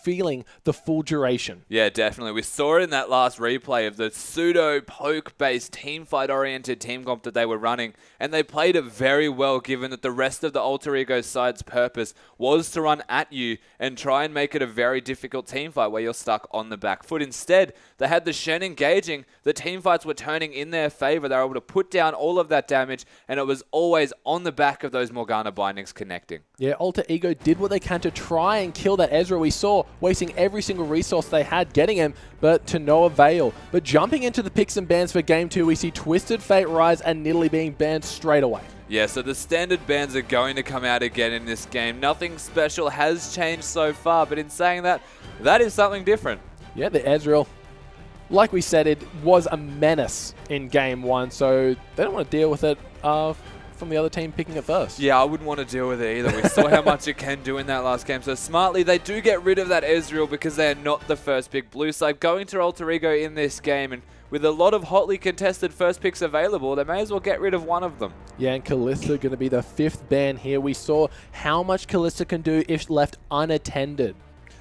feeling the full duration. Yeah, definitely. We saw it in that last replay of the pseudo-poke-based teamfight-oriented team comp that they were running, and they played it very well given that the rest of the Alter Ego side's purpose was to run at you and try and make it a very difficult team fight where you're stuck on the back foot. Instead, they had the Shen engaging, the team fights were turning in their favor, they were able to put down all of that damage, and it was always on the back of those Morgana bindings connecting. Yeah, Alter Ego did what they can to try and kill that Ezreal. We saw wasting every single resource they had getting him, but to no avail. But jumping into the picks and bans for Game 2, we see Twisted Fate Rise and Nidalee being banned straight away. Yeah, so the standard bans are going to come out again in this game. Nothing special has changed so far, but in saying that, that is something different. Yeah, the Ezreal, like we said, it was a menace in Game 1, so they don't want to deal with it from the other team picking it first. Yeah, I wouldn't want to deal with it either. We saw how much it can do in that last game. So smartly, they do get rid of that Ezreal because they are not the first pick blue side. Going to Alter Ego in this game, and with a lot of hotly contested first picks available, they may as well get rid of one of them. Yeah, and Kalista going to be the 5th ban here. We saw how much Kalista can do if left unattended.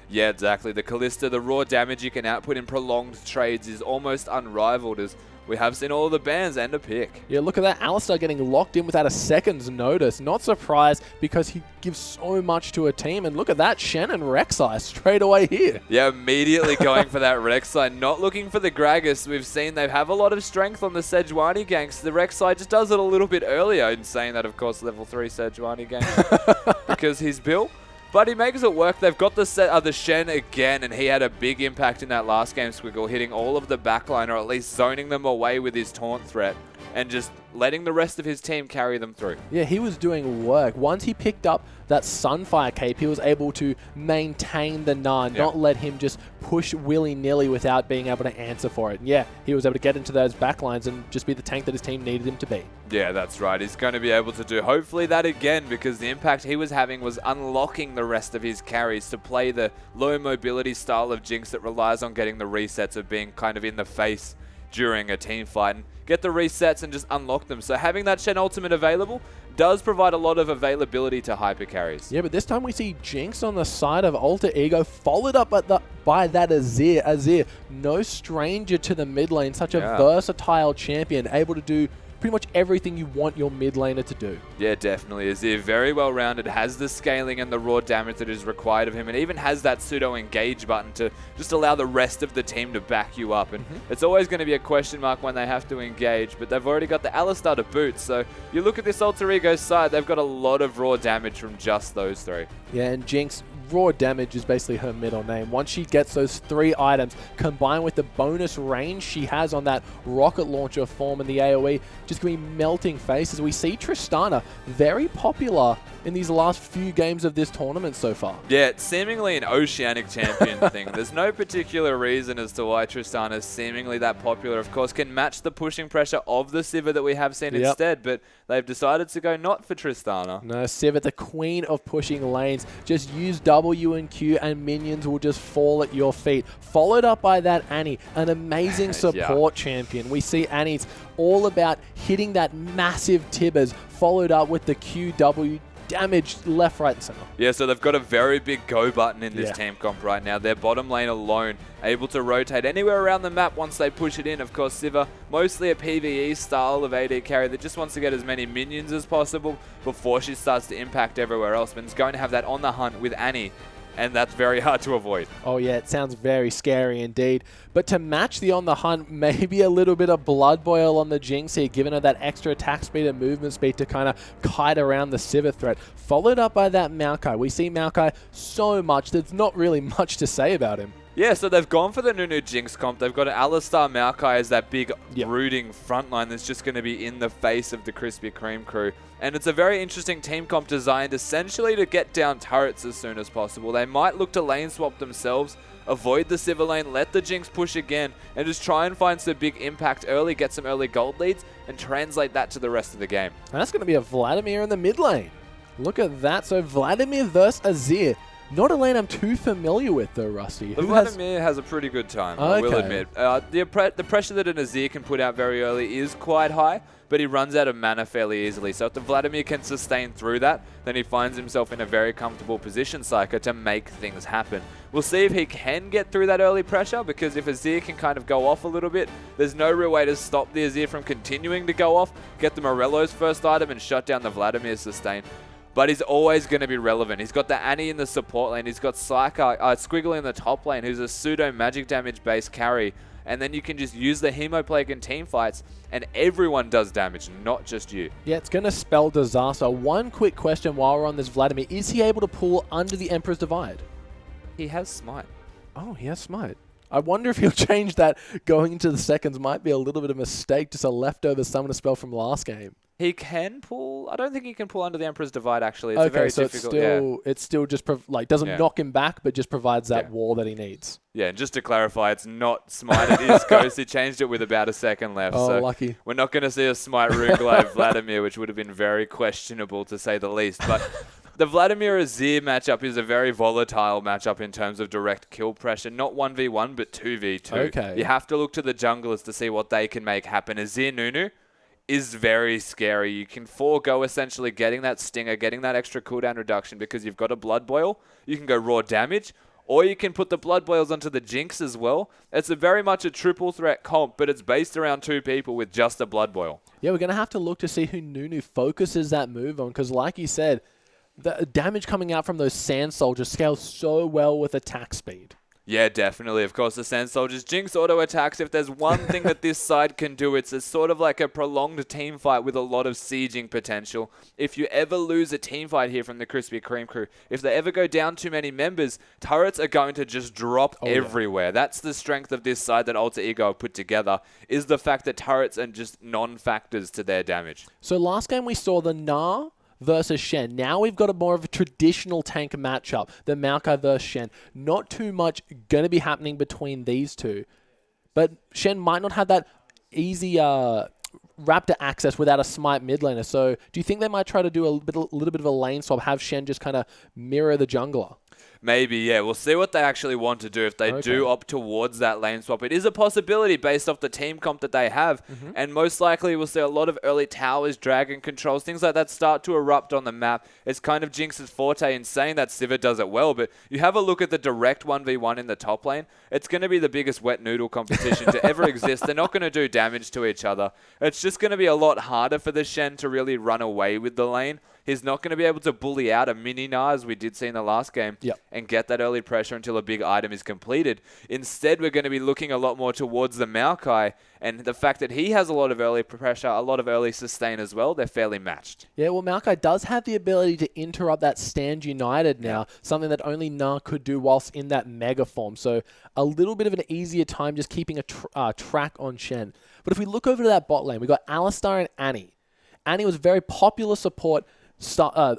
Yeah, exactly. The Kalista, the raw damage you can output in prolonged trades is almost unrivaled, as we have seen all the bans and a pick. Yeah, look at that. Alistar getting locked in without a second's notice. Not surprised because he gives so much to a team. And look at that, Shen and Rek'Sai straight away here. Yeah, immediately going for that Rek'Sai. Not looking for the Gragas. We've seen they have a lot of strength on the Sejuani ganks. The Rek'Sai just does it a little bit earlier. In saying that, of course, level 3 Sejuani gank because he's built. But he makes it work. They've got the Shen again, and he had a big impact in that last game, Squiggle, hitting all of the backline, or at least zoning them away with his taunt threat, and just letting the rest of his team carry them through. Yeah, he was doing work. Once he picked up that Sunfire cape, he was able to maintain the Narn, not let him just push willy-nilly without being able to answer for it. And yeah, he was able to get into those backlines and just be the tank that his team needed him to be. Yeah, that's right. He's going to be able to do hopefully that again, because the impact he was having was unlocking the rest of his carries to play the low mobility style of Jinx that relies on getting the resets of being kind of in the face during a team fight, and get the resets and just unlock them. So having that Shen ultimate available does provide a lot of availability to hyper carries. Yeah, but this time we see Jinx on the side of Alter Ego, followed up by that Azir. Azir, no stranger to the mid lane, such a versatile champion, able to do pretty much everything you want your mid laner to do. Yeah, definitely. Azir, very well rounded, has the scaling and the raw damage that is required of him, and even has that pseudo engage button to just allow the rest of the team to back you up. And it's always going to be a question mark when they have to engage, but they've already got the Alistar to boot. So you look at this Alter Ego side, they've got a lot of raw damage from just those three. Yeah, and Jinx, raw damage is basically her middle name. Once she gets those 3 items, combined with the bonus range she has on that rocket launcher form in the AoE, just going to be melting faces. We see Tristana very popular in these last few games of this tournament so far. Yeah, it's seemingly an Oceanic champion thing. There's no particular reason as to why Tristana is seemingly that popular. Of course, can match the pushing pressure of the Sivir that we have seen instead, but they've decided to go not for Tristana. No, Sivir, the queen of pushing lanes. Just use W and Q and minions will just fall at your feet. Followed up by that Annie, an amazing support champion. We see Annie's all about hitting that massive Tibbers, followed up with the QW damage left, right, and center. Yeah, so they've got a very big go button in this team comp right now. Their bottom lane alone, able to rotate anywhere around the map once they push it in. Of course, Sivir, mostly a PvE style of AD carry that just wants to get as many minions as possible before she starts to impact everywhere else, but it's going to have that on the hunt with Annie, and that's very hard to avoid. Oh yeah, it sounds very scary indeed. But to match the on the hunt, maybe a little bit of blood boil on the Jinx here, giving her that extra attack speed and movement speed to kind of kite around the Sivir threat. Followed up by that Maokai. We see Maokai so much, there's not really much to say about him. Yeah, so they've gone for the Nunu Jinx comp. They've got an Alistar Maokai as that big brooding frontline that's just going to be in the face of the Krispy Kreme crew. And it's a very interesting team comp designed essentially to get down turrets as soon as possible. They might look to lane swap themselves, avoid the Sivir lane, let the Jinx push again, and just try and find some big impact early, get some early gold leads, and translate that to the rest of the game. And that's going to be a Vladimir in the mid lane. Look at that. So Vladimir versus Azir. Not a lane I'm too familiar with, though, Rusty. Vladimir has a pretty good time, I will admit. The pressure that an Azir can put out very early is quite high, but he runs out of mana fairly easily. So if the Vladimir can sustain through that, then he finds himself in a very comfortable position, Psycho, to make things happen. We'll see if he can get through that early pressure, because if Azir can kind of go off a little bit, there's no real way to stop the Azir from continuing to go off, get the Morello's first item, and shut down the Vladimir's sustain. But he's always going to be relevant. He's got the Annie in the support lane. He's got Squiggle in the top lane, who's a pseudo magic damage based carry. And then you can just use the Hemoplague in team fights, and everyone does damage, not just you. Yeah, it's going to spell disaster. One quick question while we're on this Vladimir. Is he able to pull under the Emperor's Divide? He has Smite. Oh, he has Smite. I wonder if he'll change that going into the seconds. Might be a little bit of a mistake, just a leftover summon a spell from last game. He can pull. I don't think he can pull under the Emperor's Divide, actually. It's a very difficult. It still just doesn't knock him back, but just provides that wall that he needs. Yeah, and just to clarify, it's not Smite, it is Ghost. He changed it with about a second left. Oh, so lucky. We're not going to see a Smite Runeglaive Vladimir, which would have been very questionable to say the least. But the Vladimir Azir matchup is a very volatile matchup in terms of direct kill pressure. Not 1v1, but 2v2. Okay. You have to look to the junglers to see what they can make happen. Azir Nunu is very scary. You can forego essentially getting that stinger, getting that extra cooldown reduction because you've got a Blood Boil. You can go raw damage, or you can put the Blood Boils onto the Jinx as well. It's very much a triple threat comp, but it's based around 2 people with just a Blood Boil. Yeah, we're going to have to look to see who Nunu focuses that move on, because like you said, the damage coming out from those Sand Soldiers scales so well with attack speed. Yeah, definitely. Of course, the Sand Soldiers Jinx auto attacks. If there's one thing that this side can do, it's a sort of like a prolonged team fight with a lot of sieging potential. If you ever lose a team fight here from the Krispy Kreme crew, if they ever go down too many members, turrets are going to just drop everywhere. Yeah. That's the strength of this side that Alter Ego have put together, is the fact that turrets are just non-factors to their damage. So last game we saw the Gnar versus Shen. Now we've got a more of a traditional tank matchup, the Maokai versus Shen. Not too much going to be happening between these two, but Shen might not have that easy Raptor access without a Smite mid laner. So do you think they might try to do a little bit of a lane swap, have Shen just kind of mirror the jungler? Maybe, yeah. We'll see what they actually want to do. If they do opt towards that lane swap, it is a possibility based off the team comp that they have. And most likely we'll see a lot of early towers, dragon controls, things like that start to erupt on the map. It's kind of Jinx's forte in saying that Sivir does it well, but you have a look at the direct 1v1 in the top lane. It's going to be the biggest wet noodle competition to ever exist. They're not going to do damage to each other. It's just going to be a lot harder for the Shen to really run away with the lane. He's not going to be able to bully out a mini-Gnar, as we did see in the last game, and get that early pressure until a big item is completed. Instead, we're going to be looking a lot more towards the Maokai, and the fact that he has a lot of early pressure, a lot of early sustain as well, they're fairly matched. Yeah, well, Maokai does have the ability to interrupt that Stand United now, something that only Gnar could do whilst in that Mega form. So a little bit of an easier time just keeping a track on Shen. But if we look over to that bot lane, we've got Alistar and Annie. Annie was a very popular support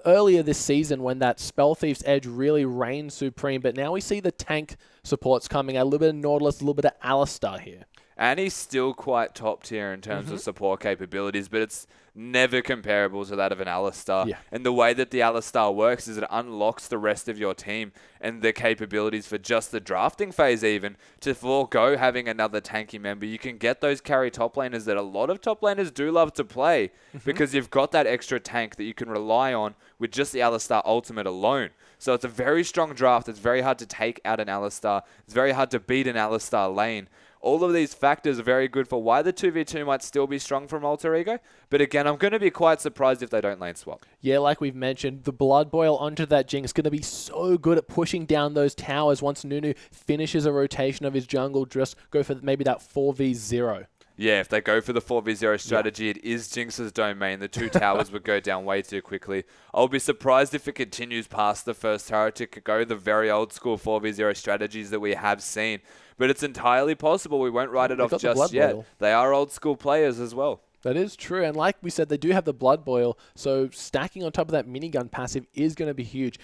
earlier this season when that Spell Thief's Edge really reigned supreme, but now we see the tank supports coming out, a little bit of Nautilus, a little bit of Alistar here. Annie's still quite top tier in terms of support capabilities, but it's never comparable to that of an Alistar. Yeah. And the way that the Alistar works is it unlocks the rest of your team and the capabilities for just the drafting phase even to forego having another tanky member. You can get those carry top laners that a lot of top laners do love to play because you've got that extra tank that you can rely on with just the Alistar ultimate alone. So it's a very strong draft. It's very hard to take out an Alistar. It's very hard to beat an Alistar lane. All of these factors are very good for why the 2v2 might still be strong from Alter Ego. But again, I'm going to be quite surprised if they don't lane swap. Yeah, like we've mentioned, the Blood Boil onto that Jinx is going to be so good at pushing down those towers once Nunu finishes a rotation of his jungle. Just go for maybe that 4v0. Yeah, if they go for the 4v0 strategy, it is Jinx's domain. The 2 towers would go down way too quickly. I'll be surprised if it continues past the first turret. It could go the very old school 4v0 strategies that we have seen. But it's entirely possible. We won't write it off just yet. They are old school players as well. That is true. And like we said, they do have the Blood Boil. So stacking on top of that minigun passive is going to be huge.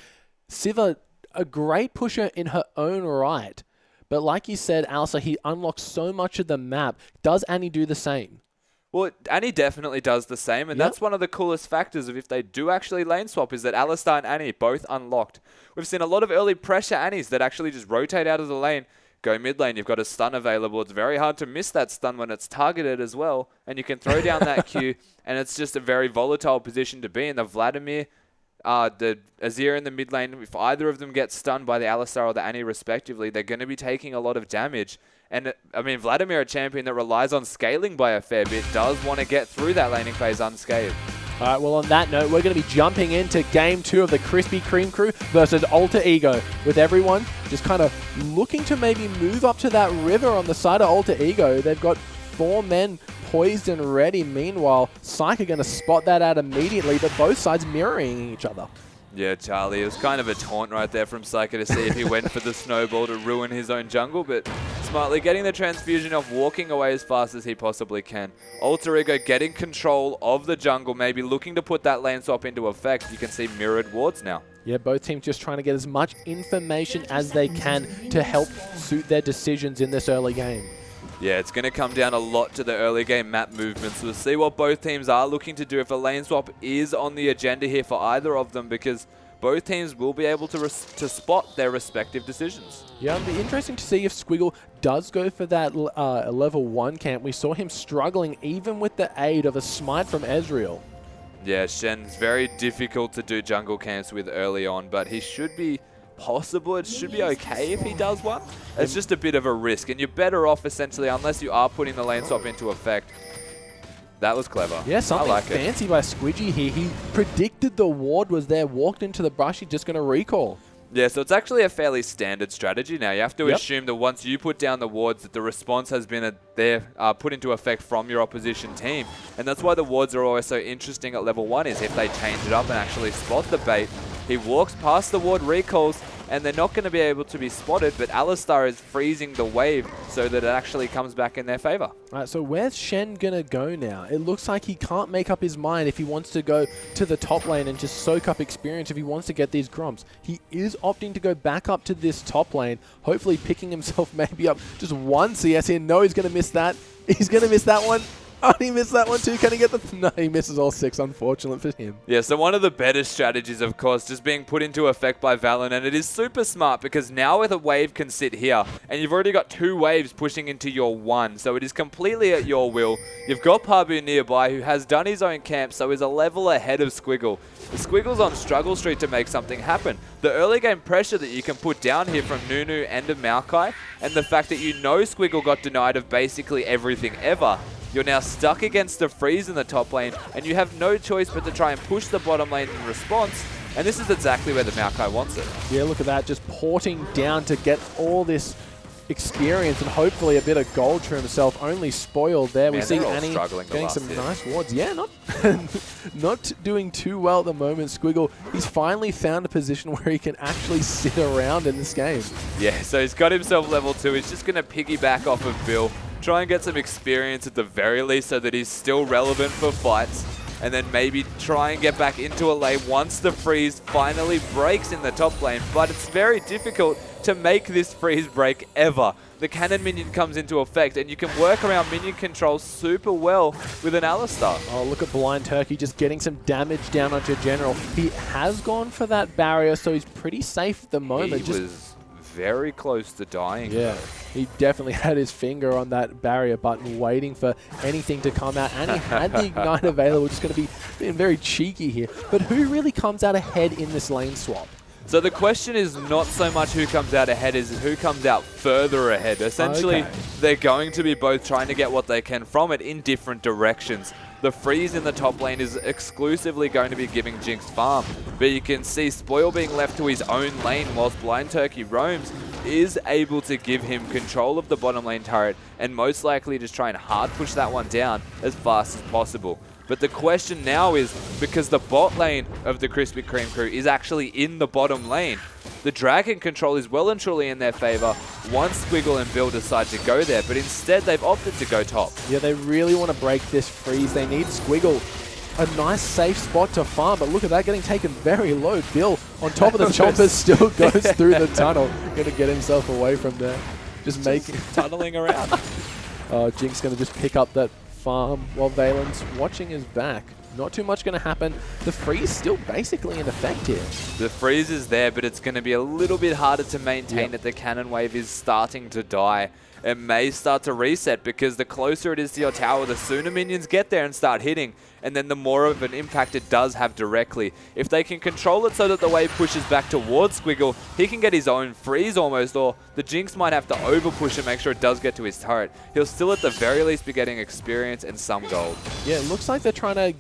Sivir, a great pusher in her own right. But like you said, Alsa, he unlocks so much of the map. Does Annie do the same? Well, Annie definitely does the same, and that's one of the coolest factors of if they do actually lane swap, is that Alistar and Annie both unlocked. We've seen a lot of early pressure Annies that actually just rotate out of the lane, go mid lane, you've got a stun available. It's very hard to miss that stun when it's targeted as well, and you can throw down that Q, and it's just a very volatile position to be in. The Vladimir, the Azir in the mid lane, if either of them get stunned by the Alistar or the Annie respectively, they're going to be taking a lot of damage. And, I mean, Vladimir, a champion that relies on scaling by a fair bit, does want to get through that laning phase unscathed. All right, well, on that note, we're going to be jumping into Game 2 of the Krispy Kreme crew versus Alter Ego, with everyone just kind of looking to maybe move up to that river on the side of Alter Ego. They've got 4 men poised and ready. Meanwhile, Psych are going to spot that out immediately, but both sides mirroring each other. Yeah, Charlie, it was kind of a taunt right there from Psycho to see if he went for the snowball to ruin his own jungle, but smartly getting the transfusion off, walking away as fast as he possibly can. Alter Ego getting control of the jungle, maybe looking to put that lane swap into effect. You can see mirrored wards now. Yeah, both teams just trying to get as much information as they can to help suit their decisions in this early game. Yeah, it's going to come down a lot to the early game map movements. We'll see what both teams are looking to do, if a lane swap is on the agenda here for either of them, because both teams will be able to spot their respective decisions. Yeah, it'll be interesting to see if Squiggle does go for that level 1 camp. We saw him struggling even with the aid of a smite from Ezreal. Yeah, Shen's very difficult to do jungle camps with early on, but he should be possible. It should be okay if he does one. It's just a bit of a risk, and you're better off essentially unless you are putting the lane swap into effect. That was clever. Yeah, something fancy by Squidgy here. He predicted the ward was there, walked into the brush, he's just going to recall. Yeah, so it's actually a fairly standard strategy now. You have to assume that once you put down the wards, that the response has been put into effect from your opposition team. And that's why the wards are always so interesting at level 1, is if they change it up and actually spot the bait. He walks past the ward, recalls, and they're not going to be able to be spotted, but Alistar is freezing the wave so that it actually comes back in their favor. All right, so where's Shen going to go now? It looks like he can't make up his mind if he wants to go to the top lane and just soak up experience if he wants to get these grumps. He is opting to go back up to this top lane, hopefully picking himself maybe up just 1 CS here. No, he's going to miss that. He's going to miss that one. Oh, he missed that one too. Can he get the... No, he misses all 6. Unfortunate for him. Yeah, so one of the better strategies, of course, just being put into effect by Valen, and it is super smart because now with a wave can sit here, and you've already got 2 waves pushing into your 1, so it is completely at your will. You've got Pabu nearby, who has done his own camp, so is a level ahead of Squiggle. The Squiggle's on struggle street to make something happen. The early game pressure that you can put down here from Nunu and a Maokai, and the fact that you know Squiggle got denied of basically everything ever, you're now stuck against the freeze in the top lane, and you have no choice but to try and push the bottom lane in response, and this is exactly where the Maokai wants it. Yeah, look at that, just porting down to get all this experience and hopefully a bit of gold for himself. Only spoiled there. Man, we see Annie getting some nice wards. Yeah, not doing too well at the moment. Squiggle, he's finally found a position where he can actually sit around in this game. Yeah, so he's got himself level 2. He's just going to piggyback off of Bill. Try and get some experience at the very least so that he's still relevant for fights, and then maybe try and get back into a lane once the freeze finally breaks in the top lane. But it's very difficult to make this freeze break ever. The cannon minion comes into effect, and you can work around minion control super well with an Alistar. Oh, look at Blind Turkey just getting some damage down onto General. He has gone for that barrier, so he's pretty safe at the moment. He was very close to dying. Yeah, he definitely had his finger on that barrier button waiting for anything to come out, and he had the Ignite available. Just going to be being very cheeky here. But who really comes out ahead in this lane swap? So the question is not so much who comes out ahead, is who comes out further ahead. Essentially, they're going to be both trying to get what they can from it in different directions. The freeze in the top lane is exclusively going to be giving Jinx farm, but you can see Spoil being left to his own lane whilst Blind Turkey roams. is able to give him control of the bottom lane turret and most likely just try and hard push that one down as fast as possible. But the question now is, because the bot lane of the Krispy Kreme crew is actually in the bottom lane, the Dragon control is well and truly in their favor once Squiggle and Bill decide to go there, but instead they've opted to go top. Yeah, they really want to break this freeze. They need Squiggle. A nice safe spot to farm, but look at that, getting taken very low. Bill on top of the chompers still goes through the tunnel. Going to get himself away from there. Just making tunneling around. Jinx going to just pick up that farm while Valen's watching his back. Not too much going to happen. The freeze still basically in effect here. The freeze is there, but it's going to be a little bit harder to maintain that the cannon wave is starting to die. It may start to reset because the closer it is to your tower, the sooner minions get there and start hitting, and then the more of an impact it does have directly. If they can control it so that the wave pushes back towards Squiggle, he can get his own freeze almost, or the Jinx might have to over-push and make sure it does get to his turret. He'll still at the very least be getting experience and some gold. Yeah, it looks like they're trying to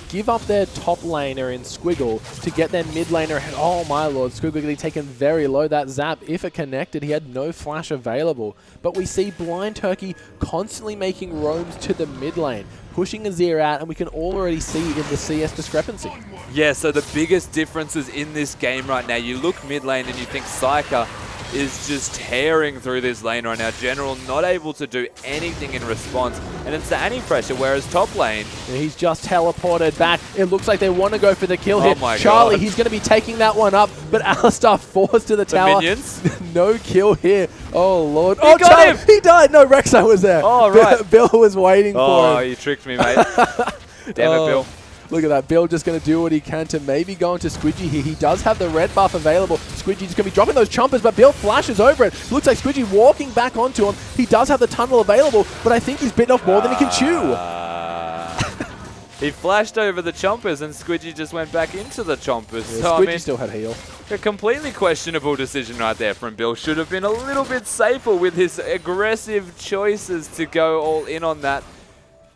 give up their top laner in Squiggle to get their mid laner ahead. Oh my lord, Squiggle getting taken very low. That zap, if it connected, he had no flash available. But we see Blind Turkey constantly making roams to the mid lane, pushing Azir out, and we can already see in the CS discrepancy. Yeah, so the biggest differences in this game right now, you look mid lane and you think Psyker is just tearing through this lane right now. General not able to do anything in response, and it's the Annie pressure, whereas top lane... Yeah, he's just teleported back. It looks like they want to go for the kill here. My Charlie, God. He's going to be taking that one up, but Alistar forced to the tower. Minions? No kill here. Oh, Lord. He got Charlie, him! He died. No, Rek'Sai was there. Oh, right. Bill was waiting for him. Oh, you tricked me, mate. Damn it, Bill. Look at that. Bill just going to do what he can to maybe go into Squidgy here. He does have the red buff available. Squidgy just going to be dropping those chompers, but Bill flashes over it. Looks like Squidgy walking back onto him. He does have the tunnel available, but I think he's bitten off more than he can chew. He flashed over the chompers and Squidgy just went back into the chompers. Yeah, so, Squidgy I mean, still had heal. A completely questionable decision right there from Bill. Should have been a little bit safer with his aggressive choices to go all in on that.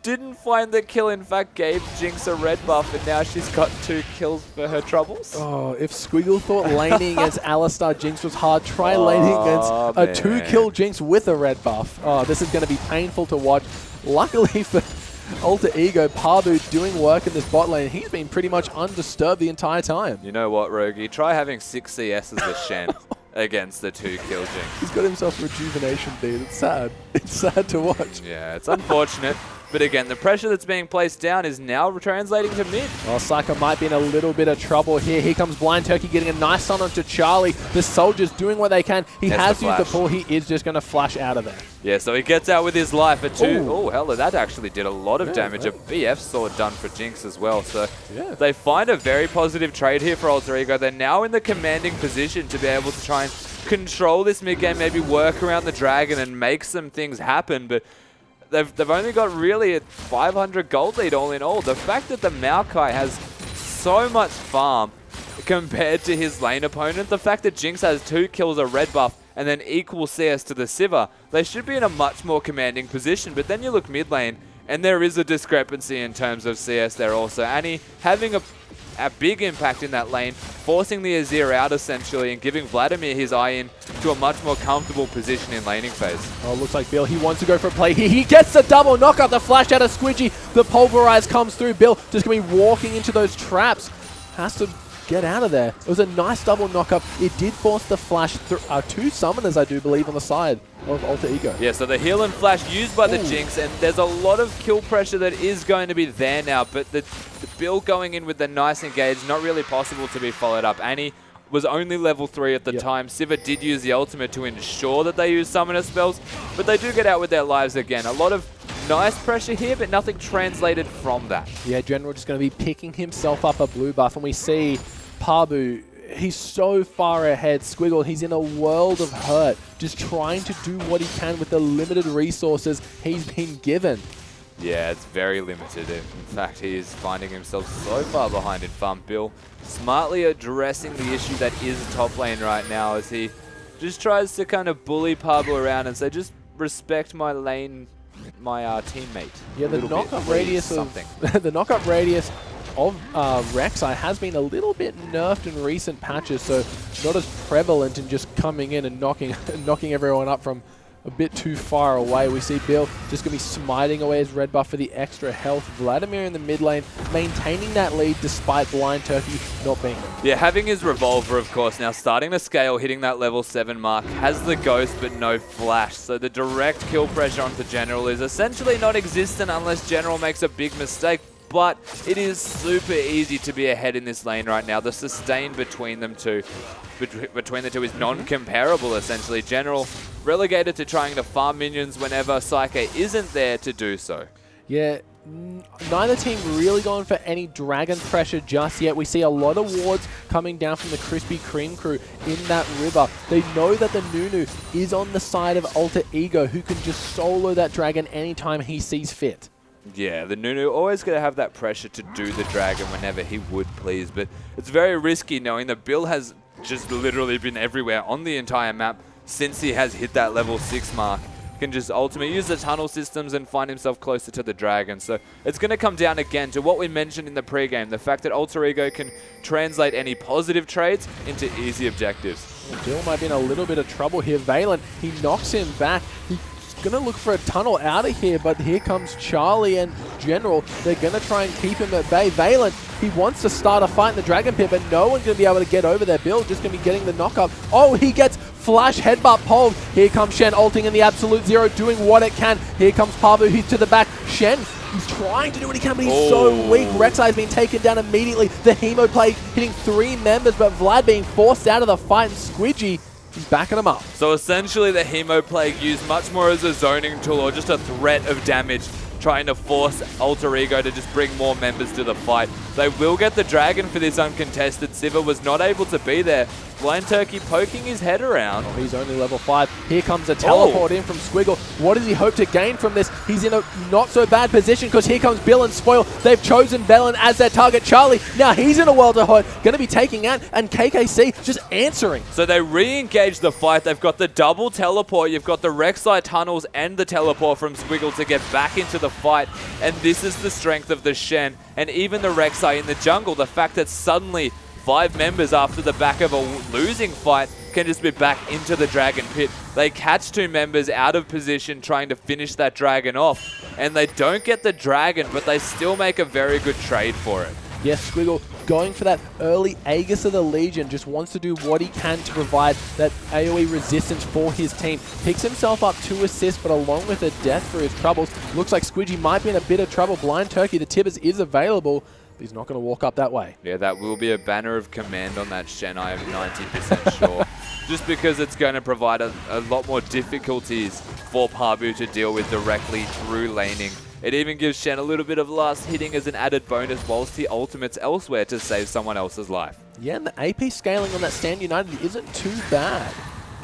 Didn't find the kill, in fact gave Jinx a red buff, and now she's got 2 kills for her troubles. Oh, if Squiggle thought laning against Alistar Jinx was hard, try laning against a 2-kill Jinx with a red buff. Oh, this is going to be painful to watch. Luckily for Alter Ego, Parbu doing work in this bot lane. He's been pretty much undisturbed the entire time. You know what, Rogi? Try having 6 CSs with Shen against the 2-kill Jinx. He's got himself rejuvenation, dude. It's sad. It's sad to watch. Yeah, it's unfortunate. But again, the pressure that's being placed down is now translating to mid. Well, Psycho might be in a little bit of trouble here. Here comes Blind Turkey getting a nice stun onto Charlie. The soldiers doing what they can. He has used the pull. He is just going to flash out of there. Yeah, so he gets out with his life at 2. Oh, hell, that actually did a lot of damage. A BF sword done for Jinx as well. So they find a very positive trade here for Alter Ego. They're now in the commanding position to be able to try and control this mid game, maybe work around the dragon and make some things happen. But they've only got really a 500 gold lead all in all. The fact that the Maokai has so much farm compared to his lane opponent, the fact that Jinx has 2 kills, a red buff, and then equal CS to the Sivir, they should be in a much more commanding position. But then you look mid lane, and there is a discrepancy in terms of CS there also. Annie having a big impact in that lane, forcing the Azir out essentially and giving Vladimir his eye in to a much more comfortable position in laning phase. Oh, looks like Bill, he wants to go for a play here. He gets the double knockup, the flash out of Squidgy. The pulverize comes through. Bill just going to be walking into those traps. Has to get out of there. It was a nice double knockup. It did force the flash through 2 summoners, I do believe, on the side of Alter Ego. Yeah, so the heal and flash used by the Jinx, and there's a lot of kill pressure that is going to be there now, but the Bill going in with the nice engage, not really possible to be followed up. Annie was only level 3 at the time. Sivir did use the ultimate to ensure that they use summoner spells, but they do get out with their lives again. A lot of nice pressure here, but nothing translated from that. Yeah, General just going to be picking himself up a blue buff, and we see Parbu, he's so far ahead. Squiggle, he's in a world of hurt, just trying to do what he can with the limited resources he's been given. Yeah, it's very limited. In fact, he is finding himself so far behind in farm. Bill smartly addressing the issue that is top lane right now as he just tries to kind of bully Parbu around and say, just respect my lane, my teammate. Yeah, the knockup radius of the knockup radius of Rek'Sai has been a little bit nerfed in recent patches, so not as prevalent in just coming in and knocking everyone up from a bit too far away. We see Bill just going to be smiting away his red buff for the extra health. Vladimir in the mid lane, maintaining that lead despite Blind Turkey not being there. Yeah, having his revolver, of course, now starting to scale, hitting that level 7 mark, has the ghost but no flash. So the direct kill pressure onto General is essentially non-existent unless General makes a big mistake. But it is super easy to be ahead in this lane right now. The sustain between them two, is non-comparable, essentially. General relegated to trying to farm minions whenever Psyche isn't there to do so. Yeah, neither team really going for any dragon pressure just yet. We see a lot of wards coming down from the Krispy Kreme crew in that river. They know that the Nunu is on the side of Alter Ego, who can just solo that dragon anytime he sees fit. Yeah, the Nunu always going to have that pressure to do the dragon whenever he would please, but it's very risky knowing that Bill has just literally been everywhere on the entire map since he has hit that level 6 mark. He can just ultimately use the tunnel systems and find himself closer to the dragon. So it's going to come down again to what we mentioned in the pregame, the fact that Alter Ego can translate any positive trades into easy objectives. Bill might be in a little bit of trouble here. Valen, he knocks him back. He's going to look for a tunnel out of here, but here comes Charlie and General. They're going to try and keep him at bay. Valen, he wants to start a fight in the Dragon Pit, but no one's going to be able to get over there. Bill just going to be getting the knockup. Oh, he gets flash headbutt pulled. Here comes Shen ulting in the absolute zero, doing what it can. Here comes Pabu, he's to the back. Shen, he's trying to do what he can, but he's so weak. Rek'Sai has been taken down immediately. The Hemo Plague hitting 3 members, but Vlad being forced out of the fight, and Squidgy, he's backing him up. So essentially the Hemo Plague used much more as a zoning tool or just a threat of damage, trying to force Alter Ego to just bring more members to the fight. They will get the dragon for this uncontested. Sivir was not able to be there. Blind Turkey poking his head around. Oh, he's only level 5. Here comes a teleport in from Squiggle. What does he hope to gain from this? He's in a not so bad position because here comes Bill and Spoil. They've chosen Velen as their target. Charlie, now he's in a world of hurt. Going to be taking out, and KKC just answering. So they re-engage the fight. They've got the double teleport. You've got the Rek'Sai tunnels and the teleport from Squiggle to get back into the fight. And this is the strength of the Shen and even the Rek'Sai in the jungle. The fact that suddenly 5 members after the back of a losing fight can just be back into the dragon pit. They catch 2 members out of position trying to finish that dragon off, and they don't get the dragon, but they still make a very good trade for it. Yes, Squiggle going for that early Aegis of the Legion, just wants to do what he can to provide that AoE resistance for his team. Picks himself up 2 assists, but along with a death for his troubles. Looks like Squidgy might be in a bit of trouble. Blind Turkey, the Tibbers is available. He's not going to walk up that way. Yeah, that will be a banner of command on that Shen, I am 90% sure. Just because it's going to provide a lot more difficulties for Pabu to deal with directly through laning. It even gives Shen a little bit of last hitting as an added bonus whilst he ultimates elsewhere to save someone else's life. Yeah, and the AP scaling on that Stand United isn't too bad.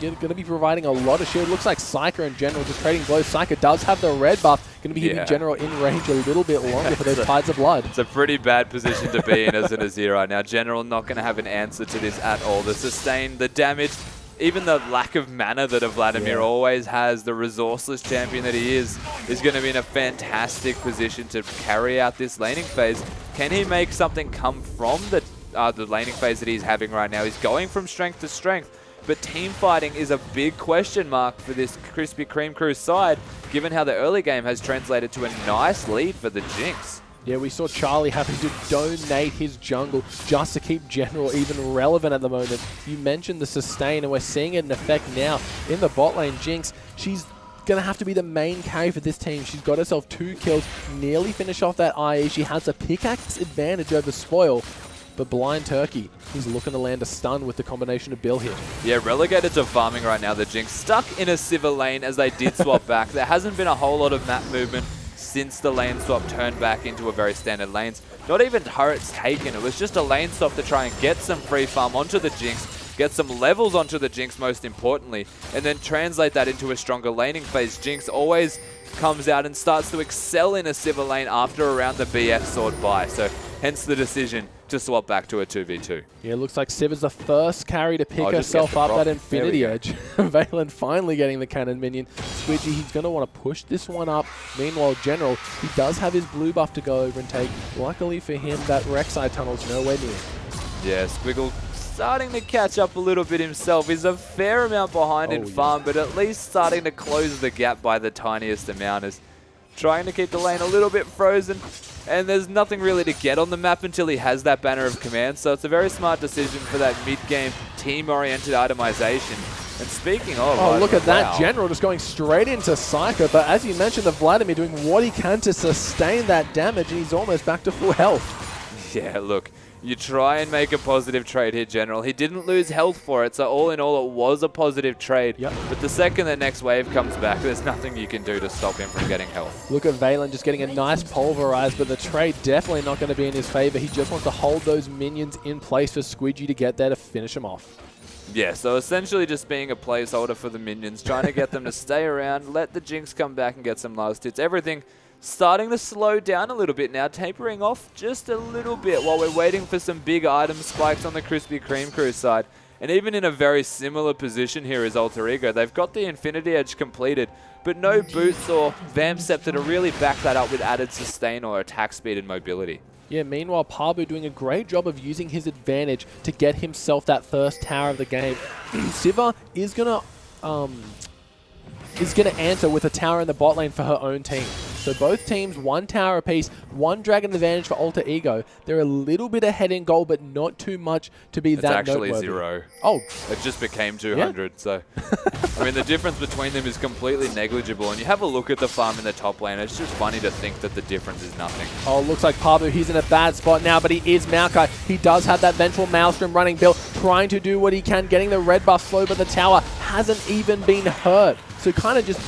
Going to be providing a lot of shield. Looks like Psyker in general just trading blows. Psyker does have the red buff. Going to be keeping General in range a little bit longer for those Tides of Blood. It's a pretty bad position to be in as an Azir right now. General not going to have an answer to this at all. The sustain, the damage, even the lack of mana that a Vladimir always has, the resourceless champion that he is going to be in a fantastic position to carry out this laning phase. Can he make something come from the laning phase that he's having right now? He's going from strength to strength. But team fighting is a big question mark for this Krispy Kreme crew side, given how the early game has translated to a nice lead for the Jinx. Yeah, we saw Charlie having to donate his jungle just to keep General even relevant at the moment. You mentioned the sustain, and we're seeing it in effect now in the bot lane. Jinx, she's going to have to be the main carry for this team. She's got herself 2 kills, nearly finished off that IE. She has a pickaxe advantage over Spoil. But Blind Turkey, he's looking to land a stun with the combination of Bill here. Yeah, relegated to farming right now, the Jinx. Stuck in a Sivir lane as they did swap back. There hasn't been a whole lot of map movement since the lane swap turned back into a very standard lanes. Not even turrets taken. It was just a lane swap to try and get some free farm onto the Jinx, get some levels onto the Jinx most importantly, and then translate that into a stronger laning phase. Jinx always comes out and starts to excel in a Sivir lane after around the BF sword buy. So hence the decision to swap back to a 2v2. Yeah, it looks like Civ is the first carry to pick herself up that Infinity Edge. Valen finally getting the cannon minion. Squidgy, he's going to want to push this one up. Meanwhile, General, he does have his blue buff to go over and take. Luckily for him, that Rek'Sai tunnel's nowhere near. Yeah, Squiggle starting to catch up a little bit himself. He's a fair amount behind in farm, but at least starting to close the gap by the tiniest amount. Is trying to keep the lane a little bit frozen. And there's nothing really to get on the map until he has that banner of command. So it's a very smart decision for that mid-game team-oriented itemization. And speaking of... Oh, look at that General just going straight into Psycho. But as you mentioned, the Vladimir doing what he can to sustain that damage. And he's almost back to full health. Yeah, look. You try and make a positive trade here, General. He didn't lose health for it, so all in all, it was a positive trade. Yep. But the second the next wave comes back, there's nothing you can do to stop him from getting health. Look at Valen just getting a nice pulverize, but the trade definitely not going to be in his favor. He just wants to hold those minions in place for Squidgy to get there to finish him off. Yeah, so essentially just being a placeholder for the minions, trying to get them to stay around, let the Jinx come back and get some last hits. Everything starting to slow down a little bit now, tapering off just a little bit while we're waiting for some big item spikes on the Krispy Kreme crew side. And even in a very similar position here is Alter Ego. They've got the Infinity Edge completed, but no boots or Vamp Scepter to really back that up with added sustain or attack speed and mobility. Yeah, meanwhile, Pabu doing a great job of using his advantage to get himself that first tower of the game. Siva is gonna answer with a tower in the bot lane for her own team. So both teams, one tower apiece, one dragon advantage for Alter Ego. They're a little bit ahead in gold, but not too much to be that noteworthy. It's actually 0. Oh. It just became 200, yeah. So... I mean, the difference between them is completely negligible, and you have a look at the farm in the top lane, it's just funny to think that the difference is nothing. Oh, looks like Pabu, he's in a bad spot now, but he is Maokai. He does have that Vengeful Maelstrom running. Bill trying to do what he can, getting the red buff slow, but the tower hasn't even been hurt. So kind of just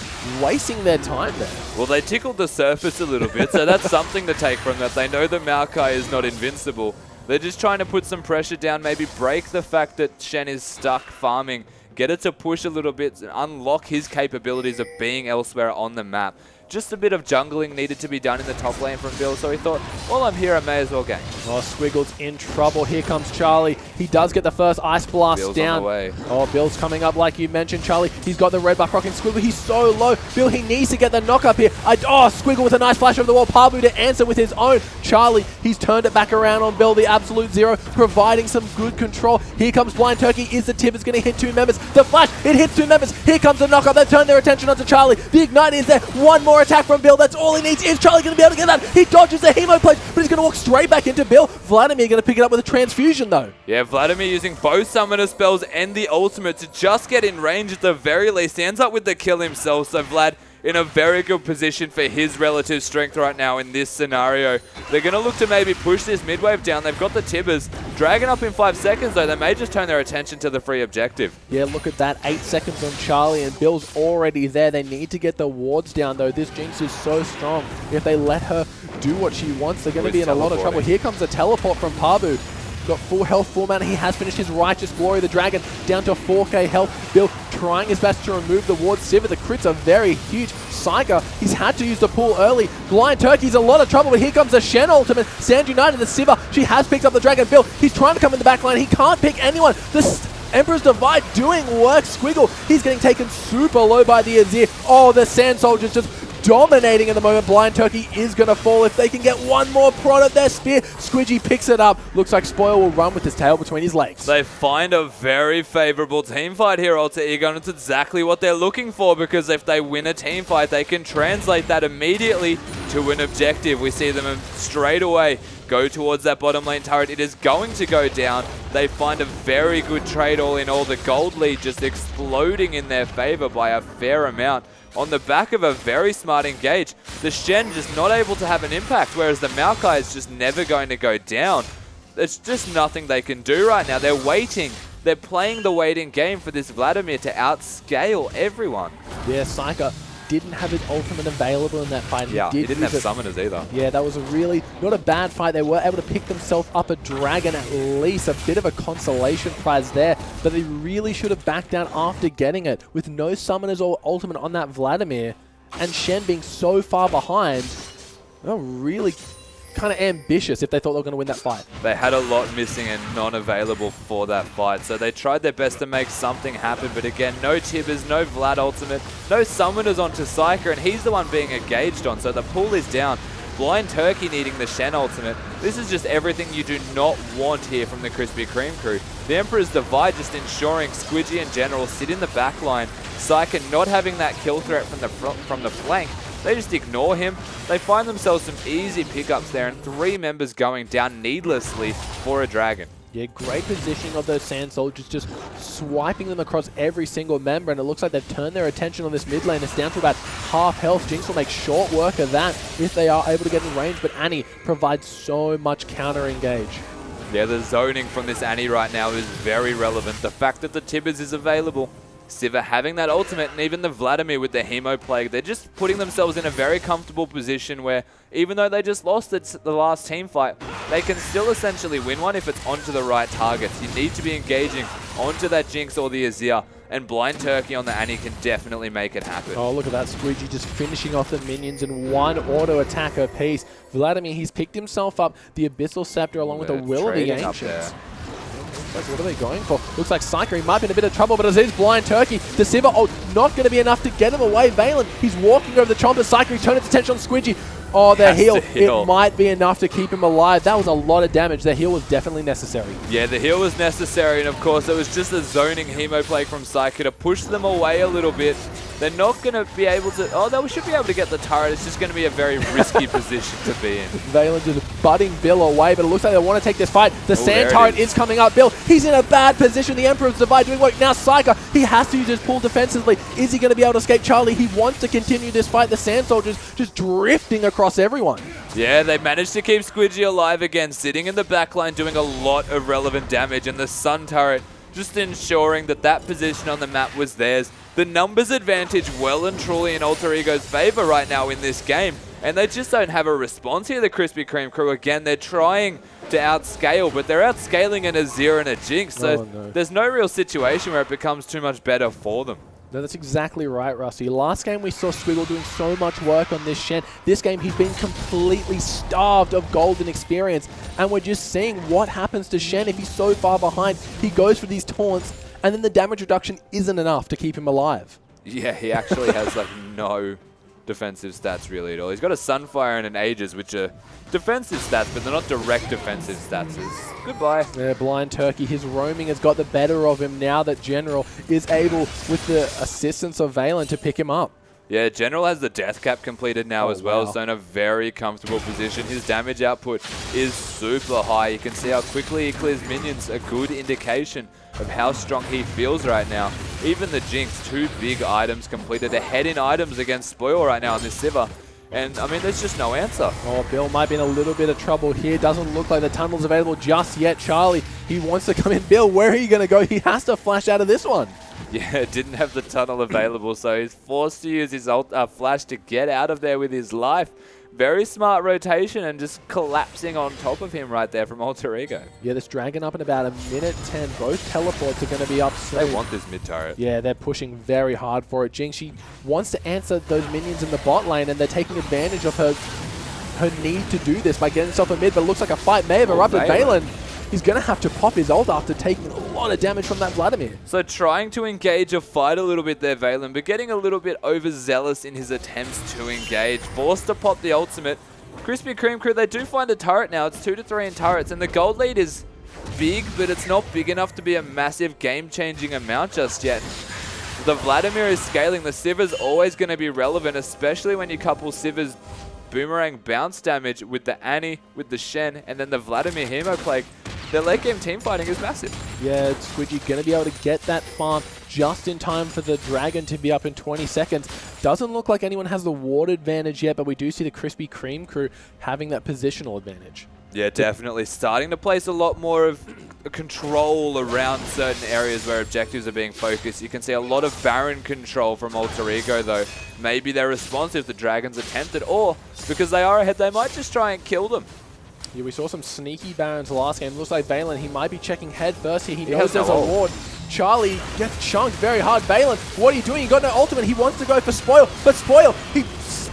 wasting their time there. Well, they tickled the surface a little bit, so that's something to take from that. They know that Maokai is not invincible. They're just trying to put some pressure down, maybe break the fact that Shen is stuck farming, get it to push a little bit, and unlock his capabilities of being elsewhere on the map. Just a bit of jungling needed to be done in the top lane from Bill, so he thought, while I'm here, I may as well gank. Oh, Squiggle's in trouble. Here comes Charlie. He does get the first Ice Blast Bill's down. On the way. Oh, Bill's coming up like you mentioned, Charlie. He's got the red buff rocking Squiggle. He's so low. Bill, he needs to get the knock up here. Squiggle with a nice flash over the wall. Pabu to answer with his own. Charlie, he's turned it back around on Bill, the absolute zero, providing some good control. Here comes Blind Turkey. Is the tip is going to hit 2 members. The flash, it hits 2 members. Here comes the knock up. They turn their attention onto Charlie. The ignite is there. One more attack from Bill. That's all he needs. Is Charlie going to be able to get that? He dodges the Hemo Plate, but he's going to walk straight back into Bill. Vladimir going to pick it up with a transfusion, though. Yeah, Vladimir using both summoner spells and the ultimate to just get in range at the very least. He ends up with the kill himself, so Vlad in a very good position for his relative strength right now in this scenario. They're going to look to maybe push this mid-wave down. They've got the Tibbers. Dragon up in 5 seconds, though. They may just turn their attention to the free objective. Yeah, look at that. 8 seconds on Charlie, and Bill's already there. They need to get the wards down, though. This Jinx is so strong. If they let her do what she wants, they're going to be in a lot of trouble. Here comes a teleport from Pabu. Got full health, full mana. He has finished his Righteous Glory. The Dragon down to 4k health. Bill trying his best to remove the ward. Sivir, the crits are very huge. Psyker, he's had to use the pool early. Blind Turkey's a lot of trouble, but here comes the Shen ultimate. Sand United, the Sivir, she has picked up the Dragon. Bill, he's trying to come in the back line. He can't pick anyone. The Emperor's Divide doing work. Squiggle, he's getting taken super low by the Azir. Oh, the Sand Soldiers just dominating at the moment. Blind Turkey is going to fall. If they can get one more prod at their spear, Squidgy picks it up. Looks like Spoil will run with his tail between his legs. They find a very favorable team fight here, Alter Ego, and it's exactly what they're looking for, because if they win a team fight, they can translate that immediately to an objective. We see them straight away go towards that bottom lane turret. It is going to go down. They find a very good trade all in all. The gold lead just exploding in their favor by a fair amount. On the back of a very smart engage, the Shen just not able to have an impact, whereas the Maokai is just never going to go down. There's just nothing they can do right now. They're waiting. They're playing the waiting game for this Vladimir to outscale everyone. Yeah, Psyker didn't have his ultimate available in that fight. Yeah, he didn't have summoners either. Yeah, that was a really not a bad fight. They were able to pick themselves up a dragon at least. A bit of a consolation prize there, but they really should have backed down after getting it. With no summoners or ultimate on that Vladimir, and Shen being so far behind, they're really kind of ambitious if they thought they were going to win that fight. They had a lot missing and non-available for that fight, so they tried their best to make something happen, but again, no Tibbers, no Vlad ultimate, no summoners onto Psyker, and he's the one being engaged on, so the pool is down. Blind Turkey needing the Shen ultimate. This is just everything you do not want here from the Krispy Kreme crew. The Emperor's Divide just ensuring Squidgy and General sit in the back line. Psyker not having that kill threat from the flank. They just ignore him. They find themselves some easy pickups there, and 3 members going down needlessly for a dragon. Yeah, great positioning of those Sand Soldiers, just swiping them across every single member, and it looks like they've turned their attention on this mid lane. It's down to about half health. Jinx will make short work of that if they are able to get in range, but Annie provides so much counter engage. Yeah, the zoning from this Annie right now is very relevant. The fact that the Tibbers is available, Sivir having that ultimate, and even the Vladimir with the Hemo Plague, they're just putting themselves in a very comfortable position where even though they just lost the last team fight, they can still essentially win one if it's onto the right targets. You need to be engaging onto that Jinx or the Azir, and Blind Turkey on the Annie can definitely make it happen. Oh, look at that. Squidgy just finishing off the minions in one auto attack apiece. Vladimir, he's picked himself up the Abyssal Scepter along with the Will of the Ancients. What are they going for? Looks like Psyker, he might be in a bit of trouble, but it is Blind Turkey. The Sivir, oh, not going to be enough to get him away. Valen, he's walking over the Chomper. Psyker, he's turning his attention on Squidgy. Oh, their heal. It might be enough to keep him alive. That was a lot of damage. Their heal was definitely necessary. Yeah, the heal was necessary, and of course, it was just a zoning Hemo Plague from Psyker to push them away a little bit. They're not going to be able to... Oh, they should be able to get the turret. It's just going to be a very risky position to be in. Valen just butting Bill away, but it looks like they want to take this fight. The Sand Turret is coming up. Bill, he's in a bad position. The Emperor's Divide doing work. Now Psyker, he has to use his pull defensively. Is he going to be able to escape Charlie? He wants to continue this fight. The Sand Soldiers just drifting across everyone. Yeah, they managed to keep Squidgy alive again, sitting in the backline, doing a lot of relevant damage, and the Sun Turret just ensuring that that position on the map was theirs. The numbers advantage well and truly in Alter Ego's favor right now in this game, and they just don't have a response here, the Krispy Kreme crew. Again, they're trying to outscale, but they're outscaling an Azir and a Jinx, so there's no real situation where it becomes too much better for them. No, that's exactly right, Rusty. Last game we saw Squiggle doing so much work on this Shen. This game he's been completely starved of golden experience, and we're just seeing what happens to Shen if he's so far behind. He goes for these taunts, and then the damage reduction isn't enough to keep him alive. Yeah, he actually has like no defensive stats really at all. He's got a Sunfire and an Aegis, which are defensive stats, but they're not direct defensive stats. Goodbye. Yeah, Blind Turkey, his roaming has got the better of him now that General is able, with the assistance of Valen, to pick him up. Yeah, General has the death cap completed now as well, so in a very comfortable position. His damage output is super high. You can see how quickly he clears minions, a good indication of how strong he feels right now. Even the Jinx, 2 big items completed, ahead in items against Spoil right now on this Sivir. And, I mean, there's just no answer. Oh, Bill might be in a little bit of trouble here. Doesn't look like the tunnel's available just yet. Charlie, he wants to come in. Bill, where are you going to go? He has to flash out of this one. Yeah, didn't have the tunnel available, so he's forced to use his flash to get out of there with his life. Very smart rotation and just collapsing on top of him right there from Alter Ego. Yeah, this Dragon up in about a minute 10. Both teleports are going to be up soon. They want this mid turret. Yeah, they're pushing very hard for it. Jinx, she wants to answer those minions in the bot lane, and they're taking advantage of her need to do this by getting herself a mid, but it looks like a fight may have erupted. Valen, he's going to have to pop his ult after taking a lot of damage from that Vladimir. So trying to engage a fight a little bit there, Valen, but getting a little bit overzealous in his attempts to engage. Forced to pop the ultimate. Krispy Kreme crew, they do find a turret now. It's 2 to 3 in turrets, and the gold lead is big, but it's not big enough to be a massive game-changing amount just yet. The Vladimir is scaling. The Sivir's always going to be relevant, especially when you couple Sivir's boomerang bounce damage with the Annie, with the Shen, and then the Vladimir Hemo Plague. Their late game team fighting is massive. Yeah, Squidgy going to be able to get that farm just in time for the Dragon to be up in 20 seconds. Doesn't look like anyone has the ward advantage yet, but we do see the Krispy Kreme crew having that positional advantage. Yeah, definitely. Starting to place a lot more of control around certain areas where objectives are being focused. You can see a lot of Baron control from Alter Ego, though. Maybe they're responsive if the Dragons attempt it, or because they are ahead, they might just try and kill them. Yeah, we saw some sneaky Barons last game. Looks like Valen, he might be checking head first here. He knows there's a ward. Charlie gets chunked very hard. Valen, what are you doing? You got no ultimate. He wants to go for Spoil, but Spoil, he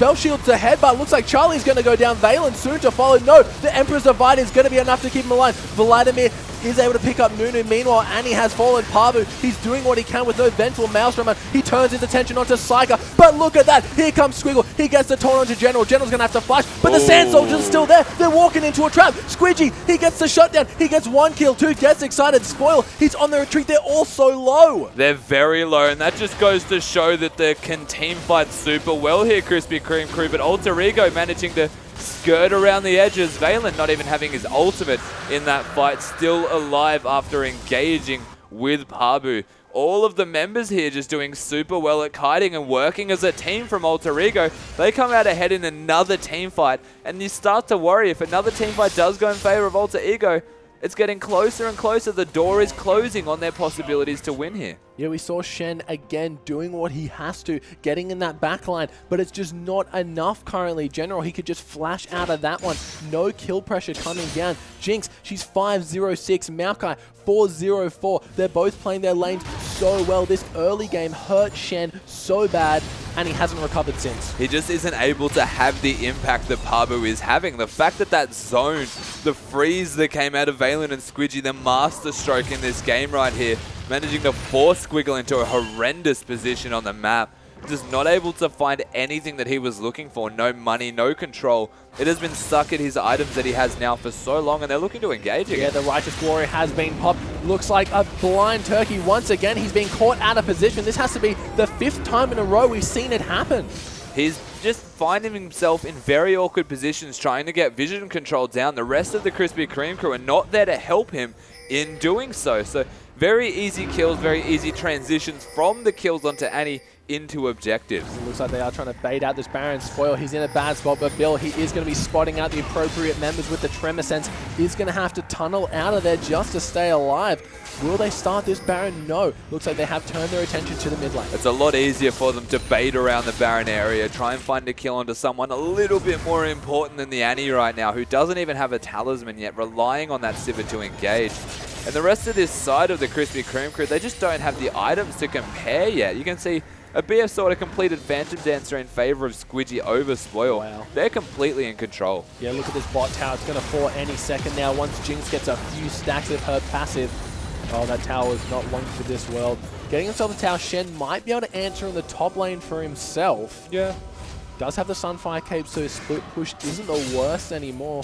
Spell Shield to headbutt. Looks like Charlie's going to go down. Valen soon to follow. No, the Emperor's Divide is going to be enough to keep him alive. Vladimir is able to pick up Nunu. Meanwhile, Annie has fallen. Parvu, he's doing what he can with no Vengeful Maelstrom. He turns his attention onto Psyker. But look at that. Here comes Squiggle. He gets the taunt onto General. General's going to have to flash. But the Sand Soldier's still there. They're walking into a trap. Squidgy, he gets the shutdown. He gets 1 kill. 2 gets excited. Spoil, he's on the retreat. They're all so low. They're very low, and that just goes to show that they can team fight super well here, Krispy Kreme crew. But Alter Ego managing to skirt around the edges. Valen not even having his ultimate in that fight, still alive after engaging with Parvu. All of the members here just doing super well at kiting and working as a team from Alter Ego. They come out ahead in another team fight, and you start to worry if another team fight does go in favor of Alter Ego. It's getting closer and closer. The door is closing on their possibilities to win here. Yeah, we saw Shen again doing what he has to, getting in that backline, but it's just not enough currently. General, he could just flash out of that one. No kill pressure coming down. Jinx, she's 5-0-6. Maokai, 4-0-4. They're both playing their lanes so well. This early game hurt Shen so bad, and he hasn't recovered since. He just isn't able to have the impact that Parvu is having. The fact that that zone, the freeze that came out of Valen and Squidgy, the master stroke in this game right here, managing to force Squiggle into a horrendous position on the map. Just not able to find anything that he was looking for. No money, no control. It has been stuck at his items that he has now for so long, and they're looking to engage again. Yeah, the Righteous Warrior has been popped. Looks like a blind turkey once again. He's being caught out of position. This has to be the 5th time in a row we've seen it happen. He's just finding himself in very awkward positions trying to get vision control down. The rest of the Krispy Kreme crew are not there to help him in doing so. So very easy kills, very easy transitions from the kills onto Annie into objectives. It looks like they are trying to bait out this Baron. Spoil, he's in a bad spot, but Bill, he is going to be spotting out the appropriate members with the Tremor Sense. He's going to have to tunnel out of there just to stay alive. Will they start this Baron? No. Looks like they have turned their attention to the mid lane. It's a lot easier for them to bait around the Baron area, try and find a kill onto someone a little bit more important than the Annie right now, who doesn't even have a talisman yet, relying on that Sivir to engage. And the rest of this side of the Krispy Kreme crew, they just don't have the items to compare yet. You can see a BF sort of completed Phantom Dancer in favor of Squidgy over Spoil. Wow. They're completely in control. Yeah, look at this bot tower. It's going to fall any second now once Jinx gets a few stacks of her passive. Oh, that tower is not one for this world. Getting himself a tower, Shen might be able to answer in the top lane for himself. Yeah. Does have the Sunfire Cape, so his split push isn't the worst anymore.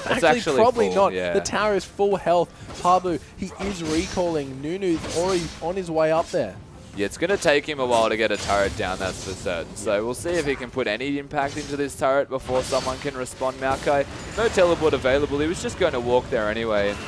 Actually probably full, not. Yeah. The tower is full health. Parvu, he is recalling. Nunu's already on his way up there. Yeah, it's going to take him a while to get a turret down, that's for certain. So we'll see if he can put any impact into this turret before someone can respond. Maokai, no teleport available. He was just going to walk there anyway. And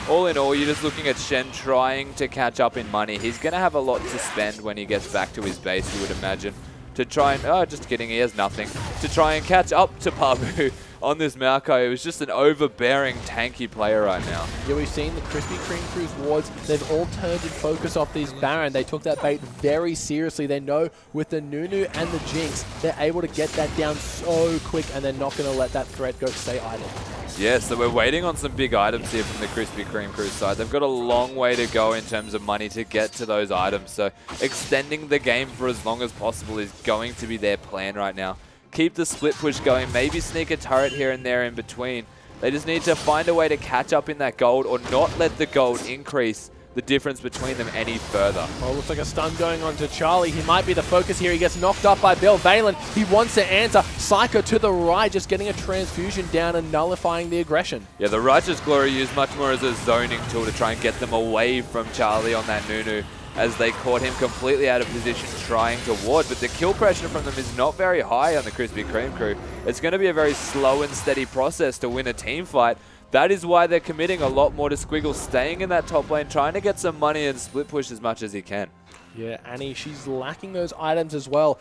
all in all, you're just looking at Shen trying to catch up in money. He's going to have a lot to spend when he gets back to his base, you would imagine. To try and, just kidding, he has nothing. To try and catch up to Parvu on this Maokai, who's just an overbearing, tanky player right now. Yeah, we've seen the Krispy Kreme crew's wards. They've all turned in focus off these Baron. They took that bait very seriously. They know with the Nunu and the Jinx, they're able to get that down so quick, and they're not going to let that threat go stay idle. Yeah, so we're waiting on some big items here from the Krispy Kreme crew side. They've got a long way to go in terms of money to get to those items, so extending the game for as long as possible is going to be their plan right now. Keep the split push going, maybe sneak a turret here and there in between. They just need to find a way to catch up in that gold or not let the gold increase the difference between them any further. Oh, looks like a stun going on to Charlie. He might be the focus here. He gets knocked up by Bill. Valen, he wants to answer. Psycho to the right, just getting a transfusion down and nullifying the aggression. Yeah, the Righteous Glory used much more as a zoning tool to try and get them away from Charlie on that Nunu, as they caught him completely out of position trying to ward. But the kill pressure from them is not very high on the Krispy Kreme crew. It's going to be a very slow and steady process to win a team fight. That is why they're committing a lot more to Squiggle, staying in that top lane, trying to get some money and split push as much as he can. Yeah, Annie, she's lacking those items as well.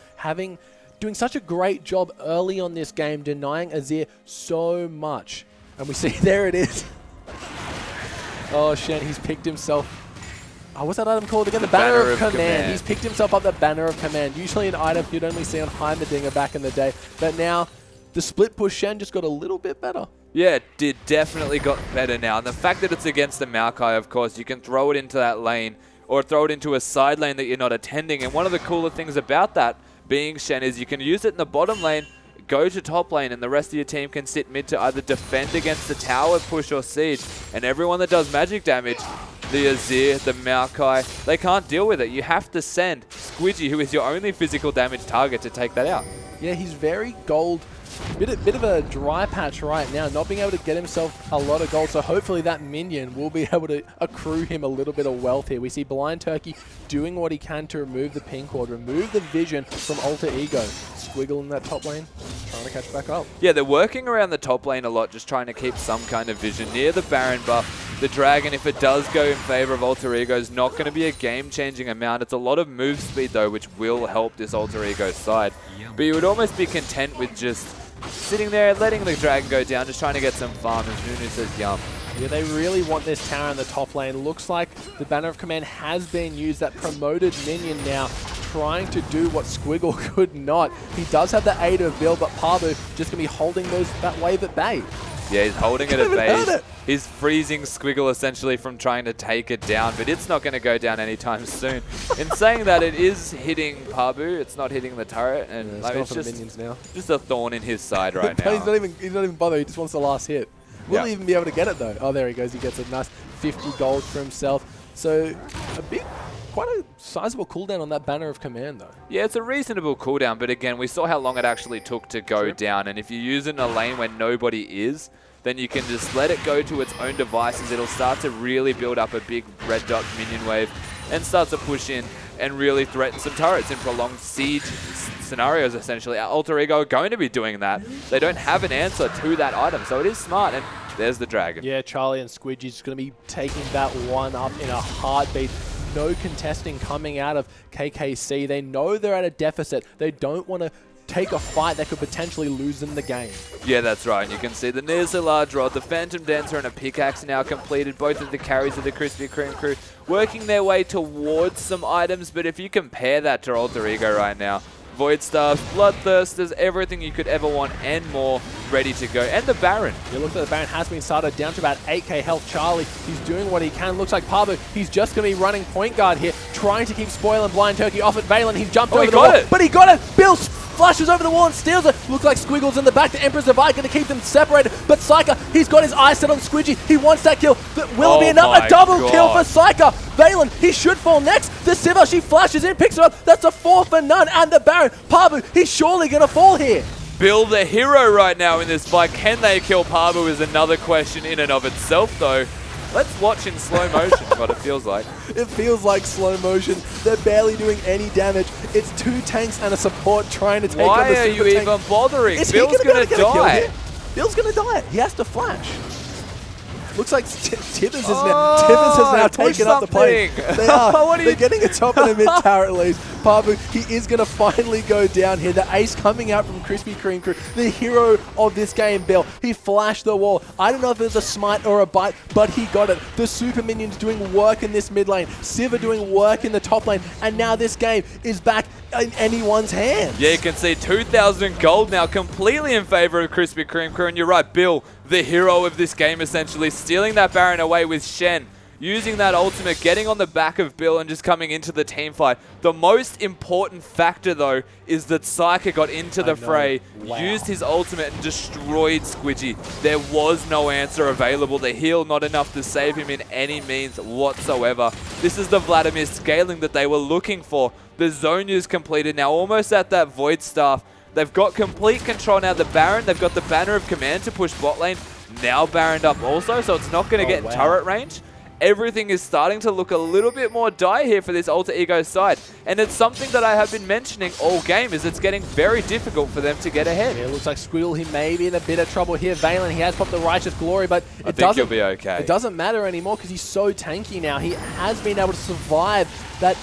Doing such a great job early on this game, denying Azir so much. And we see, there it is. Oh, Shen, he's picked himself. Oh, what's that item called again? The Banner of Command. He's picked himself up the Banner of Command. Usually an item you'd only see on Heimerdinger back in the day. But now, the split push Shen just got a little bit better. Yeah, it did definitely got better now. And the fact that it's against the Maokai, of course, you can throw it into that lane or throw it into a side lane that you're not attending. And one of the cooler things about that being Shen is you can use it in the bottom lane, go to top lane and the rest of your team can sit mid to either defend against the tower, push or siege. And everyone that does magic damage, the Azir, the Maokai, they can't deal with it. You have to send Squidgy, who is your only physical damage target, to take that out. Yeah, he's very gold. Bit of a dry patch right now, not being able to get himself a lot of gold, so hopefully that minion will be able to accrue him a little bit of wealth here. We see Blind Turkey doing what he can to remove the pink ward, remove the vision from Alter Ego. Squiggle in that top lane, trying to catch back up. Yeah, they're working around the top lane a lot, just trying to keep some kind of vision near the Baron buff. The Dragon, if it does go in favor of Alter Ego, is not going to be a game-changing amount. It's a lot of move speed, though, which will help this Alter Ego side. But you would almost be content with just sitting there, letting the Dragon go down, just trying to get some farm, as Nunu says, yum. Yeah, they really want this tower in the top lane. Looks like the Banner of Command has been used, that promoted minion now, trying to do what Squiggle could not. He does have the aid of Bill, but Pabu just going to be holding that wave at bay. Yeah, he's holding it at bay. He's freezing Squiggle essentially from trying to take it down, but it's not going to go down anytime soon. In saying that, it is hitting Pabu. It's not hitting the turret, and yeah, it's just a thorn in his side right now. He's not even bothered. He just wants the last hit. Will he even be able to get it though? Oh, there he goes. He gets a nice 50 gold for himself. So quite a sizable cooldown on that Banner of Command though. Yeah, it's a reasonable cooldown, but again, we saw how long it actually took to go down, and if you use it in a lane where nobody is, then you can just let it go to its own devices. It'll start to really build up a big red dot minion wave and start to push in and really threaten some turrets in prolonged siege scenarios, essentially. Alter Ego are going to be doing that. They don't have an answer to that item, so it is smart, and there's the Dragon. Yeah, Charlie and Squidgy's going to be taking that one up in a heartbeat. No contesting coming out of KKC. They know they're at a deficit. They don't want to take a fight that could potentially lose them the game. Yeah, that's right. And you can see the Near's large rod, the Phantom Dancer and a pickaxe now completed. Both of the carries of the Krispy Kreme crew working their way towards some items, but if you compare that to Alter Ego right now, Void Stars, Bloodthirsters, everything you could ever want and more ready to go. And the Baron. You look at the Baron has been started down to about 8k health. Charlie, he's doing what he can. Looks like Pabu, he's just going to be running point guard here, trying to keep spoiling Blind Turkey off at Valen. He's jumped over the wall, but he got it. Bill flashes over the wall and steals it. Looks like Squiggle's in the back. The Emperor's Divide going to keep them separated. But Psyker, he's got his eyes set on Squidgy. He wants that kill. Will it be enough? A double kill for Psyker. Valen, he should fall next. The Sivir, she flashes in, picks her up. That's a 4 for none. And the Baron, Pabu, he's surely going to fall here. Bill the hero right now in this fight. Can they kill Pabu is another question in and of itself, though. Let's watch in slow motion what it feels like. It feels like slow motion. They're barely doing any damage. It's 2 tanks and a support trying to take on the super tank. Why are you even bothering? Is Bill's going to die. Bill's going to die. He has to flash. Looks like Tibbers has now taken up the play. They are. They're getting a top and a mid tower at least. Pabu, he is going to finally go down here. The ace coming out from Krispy Kreme crew. The hero of this game, Bill. He flashed the wall. I don't know if it was a smite or a bite, but he got it. The super minions doing work in this mid lane. Sivir doing work in the top lane. And now this game is back in anyone's hands. Yeah, you can see 2,000 gold now completely in favor of Krispy Kreme crew. And you're right, Bill, the hero of this game, essentially stealing that Baron away with Shen, using that ultimate, getting on the back of Bill and just coming into the team fight. The most important factor, though, is that Psyker got into the fray, used his ultimate and destroyed Squidgy. There was no answer available. The heal not enough to save him in any means whatsoever. This is the Vladimir scaling that they were looking for. The Zone is completed now, almost at that Void Staff. They've got complete control now. The Baron, they've got the Banner of Command to push bot lane. Now Baroned up also, so it's not going to get in turret range. Everything is starting to look a little bit more dire here for this Alter Ego side. And it's something that I have been mentioning all game, is it's getting very difficult for them to get ahead. Yeah, it looks like Squiggle, he may be in a bit of trouble here. Valen, he has popped the Righteous Glory, but I think he'll be okay. It doesn't matter anymore because he's so tanky now. He has been able to survive that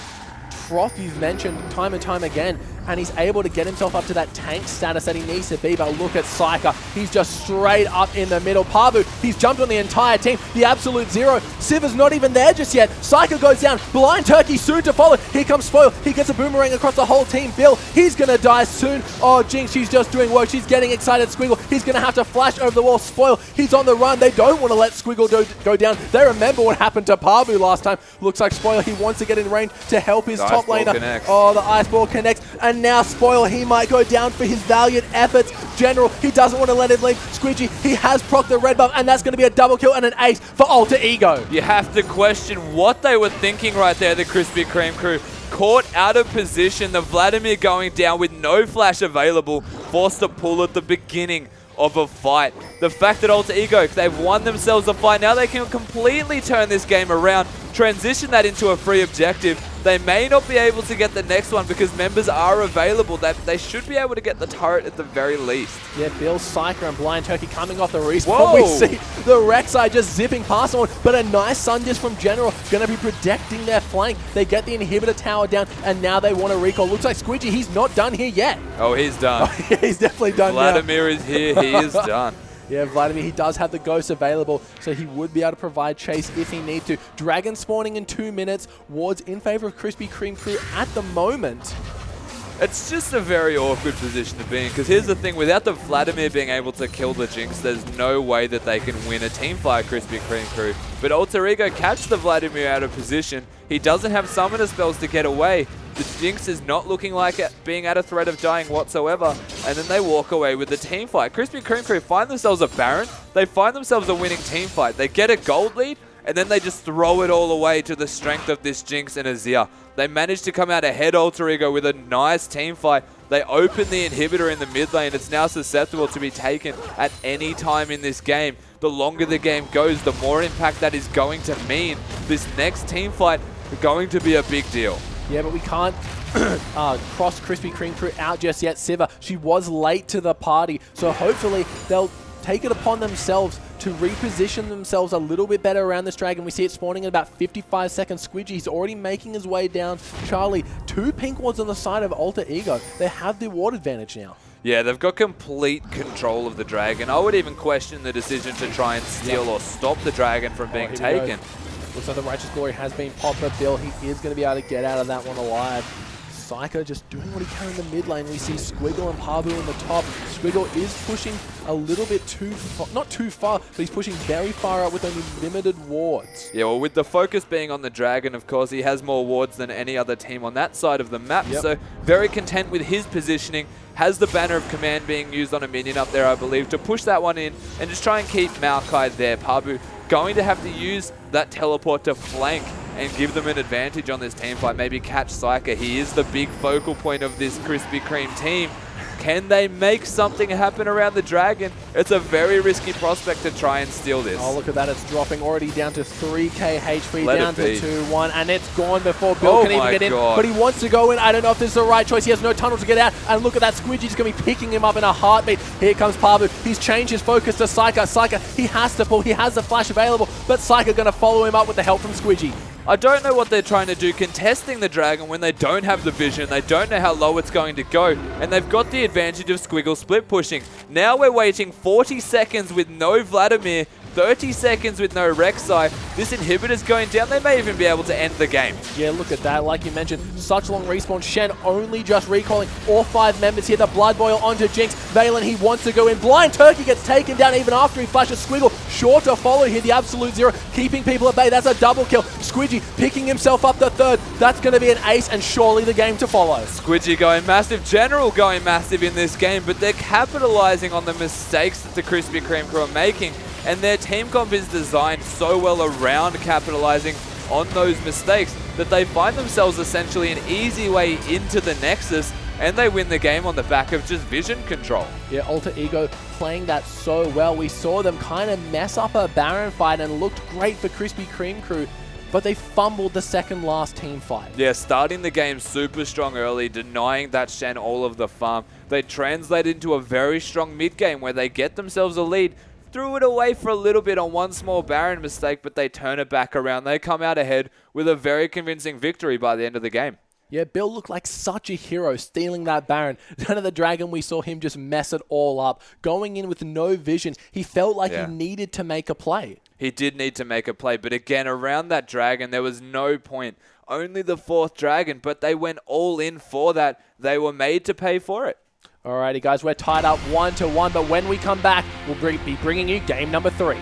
trough you've mentioned time and time again, and he's able to get himself up to that tank status that he needs to be. But look at Psyker. He's just straight up in the middle. Pabu, he's jumped on the entire team. The absolute zero. Sivir's not even there just yet. Psyker goes down. Blind Turkey soon to follow. Here comes Spoil. He gets a boomerang across the whole team. Bill, he's going to die soon. Oh, Jinx, she's just doing work. She's getting excited. Squiggle, he's going to have to flash over the wall. Spoil, he's on the run. They don't want to let Squiggle go down. They remember what happened to Pabu last time. Looks like Spoil, he wants to get in range to help his top laner. Connects. Oh, the Ice Ball connects. And And now Spoil, he might go down for his valiant efforts. General, he doesn't want to let it leave. Squidgy, he has procced the red buff, and that's going to be a double kill and an ace for Alter Ego. You have to question what they were thinking right there, the Krispy Kreme crew. Caught out of position, the Vladimir going down with no flash available, forced to pull at the beginning of a fight. The fact that Alter Ego, they've won themselves a fight, now they can completely turn this game around, transition that into a free objective. They may not be able to get the next one because members are available. They should be able to get the turret at the very least. Yeah, Bill, Psyker, and Blind Turkey coming off the respawn. Whoa. We see the Rek'Sai just zipping past someone, but a nice Sun Disc from General going to be protecting their flank. They get the inhibitor tower down, and now they want to recall. Looks like Squidgy, he's not done here yet. Oh, he's done. Oh, yeah, he's definitely done Vladimir is here. He is done. Yeah, Vladimir, he does have the Ghost available, so he would be able to provide chase if he need to. Dragon spawning in 2 minutes. Wards in favor of Krispy Kreme crew at the moment. It's just a very awkward position to be in, because here's the thing, without the Vladimir being able to kill the Jinx, there's no way that they can win a teamfight, Krispy Kreme crew. But Alter Ego catch the Vladimir out of position. He doesn't have summoner spells to get away. The Jinx is not looking like it being at a threat of dying whatsoever, and then they walk away with the team fight. Krispy Kreme crew find themselves a Baron, they find themselves a winning team fight. They get a gold lead, and then they just throw it all away to the strength of this Jinx and Azir. They manage to come out ahead Alter Ego with a nice team fight. They open the inhibitor in the mid lane. It's now susceptible to be taken at any time in this game. The longer the game goes, the more impact that is going to mean. This next team fight is going to be a big deal. Yeah, but we can't cross Krispy Kreme crew out just yet. Siva, she was late to the party, so hopefully they'll take it upon themselves to reposition themselves a little bit better around this dragon. We see it spawning in about 55 seconds. Squidgy, he's already making his way down. Charlie, 2 pink wards on the side of Alter Ego. They have the ward advantage now. Yeah, they've got complete control of the dragon. I would even question the decision to try and steal or stop the dragon from being taken. Looks like the Righteous Glory has been popped by Bill. He is going to be able to get out of that one alive. Psycho just doing what he can in the mid lane. We see Squiggle and Pabu in the top. Squiggle is pushing a little bit too far, not too far, but he's pushing very far out with only limited wards. Yeah, well, with the focus being on the dragon, of course, he has more wards than any other team on that side of the map. Yep. So very content with his positioning. Has the banner of command being used on a minion up there, I believe, to push that one in and just try and keep Maokai there. Pabu going to have to use that teleport to flank and give them an advantage on this team fight. Maybe catch Psyker. He is the big focal point of this Krispy Kreme team. Can they make something happen around the dragon? It's a very risky prospect to try and steal this. Oh, look at that. It's dropping already down to 3k HP, down to 2-1, and it's gone before Bill can even get in. But he wants to go in. I don't know if this is the right choice. He has no tunnel to get out. And look at that. Squidgy's going to be picking him up in a heartbeat. Here comes Pabu. He's changed his focus to Psyker. Psyker, he has to pull. He has the flash available, but Psyker going to follow him up with the help from Squidgy. I don't know what they're trying to do contesting the dragon when they don't have the vision. They don't know how low it's going to go. And they've got the advantage of Squiggle split pushing. Now we're waiting 40 seconds with no Vladimir, 30 seconds with no Rek'Sai. This inhibitor's going down. They may even be able to end the game. Yeah, look at that. Like you mentioned, such long respawn. Shen only just recalling all 5 members here. The Blood Boil onto Jinx. Valen, he wants to go in. Blind Turkey gets taken down even after he flashes Squiggle. Sure to follow here. The Absolute Zero keeping people at bay. That's a double kill. Squidgy picking himself up the third. That's going to be an ace and surely the game to follow. Squidgy going massive. General going massive in this game, but they're capitalizing on the mistakes that the Krispy Kreme crew are making. And their team comp is designed so well around capitalizing on those mistakes that they find themselves essentially an easy way into the Nexus, and they win the game on the back of just vision control. Yeah, Alter Ego playing that so well. We saw them kind of mess up a Baron fight and looked great for Krispy Kreme crew, but they fumbled the second last team fight. Yeah, starting the game super strong early, denying that Shen all of the farm. They translate into a very strong mid game where they get themselves a lead, threw it away for a little bit on one small Baron mistake, but they turn it back around. They come out ahead with a very convincing victory by the end of the game. Yeah, Bill looked like such a hero stealing that Baron. None of the dragon, we saw him just mess it all up. Going in with no vision, he felt like he needed to make a play. He did need to make a play, but again, around that dragon, there was no point. Only the 4th dragon, but they went all in for that. They were made to pay for it. Alrighty, guys, we're tied up 1-1, but when we come back, we'll be bringing you game number 3.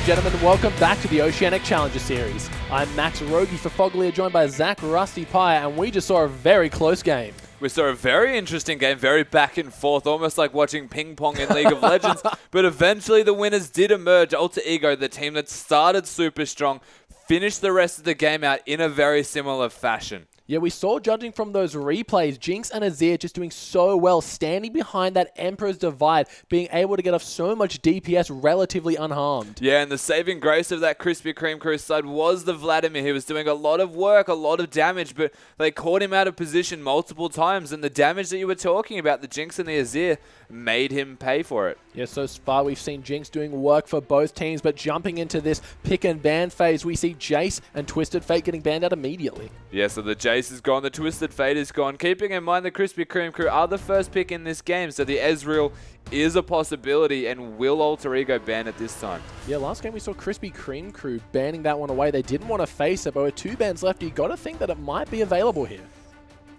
and gentlemen, welcome back to the Oceanic Challenger Series. I'm Max Rogie for Foglia, joined by Zach Rusty Pie, and we just saw a very close game. We saw a very interesting game, very back and forth, almost like watching ping pong in League of Legends. But eventually the winners did emerge. Alter Ego, the team that started super strong, finished the rest of the game out in a very similar fashion. Yeah, we saw, judging from those replays, Jinx and Azir just doing so well, standing behind that Emperor's Divide, being able to get off so much DPS relatively unharmed. Yeah, and the saving grace of that Krispy Kreme crew side was the Vladimir. He was doing a lot of work, a lot of damage, but they caught him out of position multiple times, and the damage that you were talking about, the Jinx and the Azir, made him pay for it. Yeah, so far we've seen Jinx doing work for both teams, but jumping into this pick and ban phase, we see Jace and Twisted Fate getting banned out immediately. Yeah, so the Jace is gone, the Twisted Fate is gone. Keeping in mind the Krispy Kreme crew are the first pick in this game, so the Ezreal is a possibility, and will Alter Ego ban it this time? Yeah, last game we saw Krispy Kreme crew banning that one away. They didn't want to face it, but with 2 bans left, you got to think that it might be available here.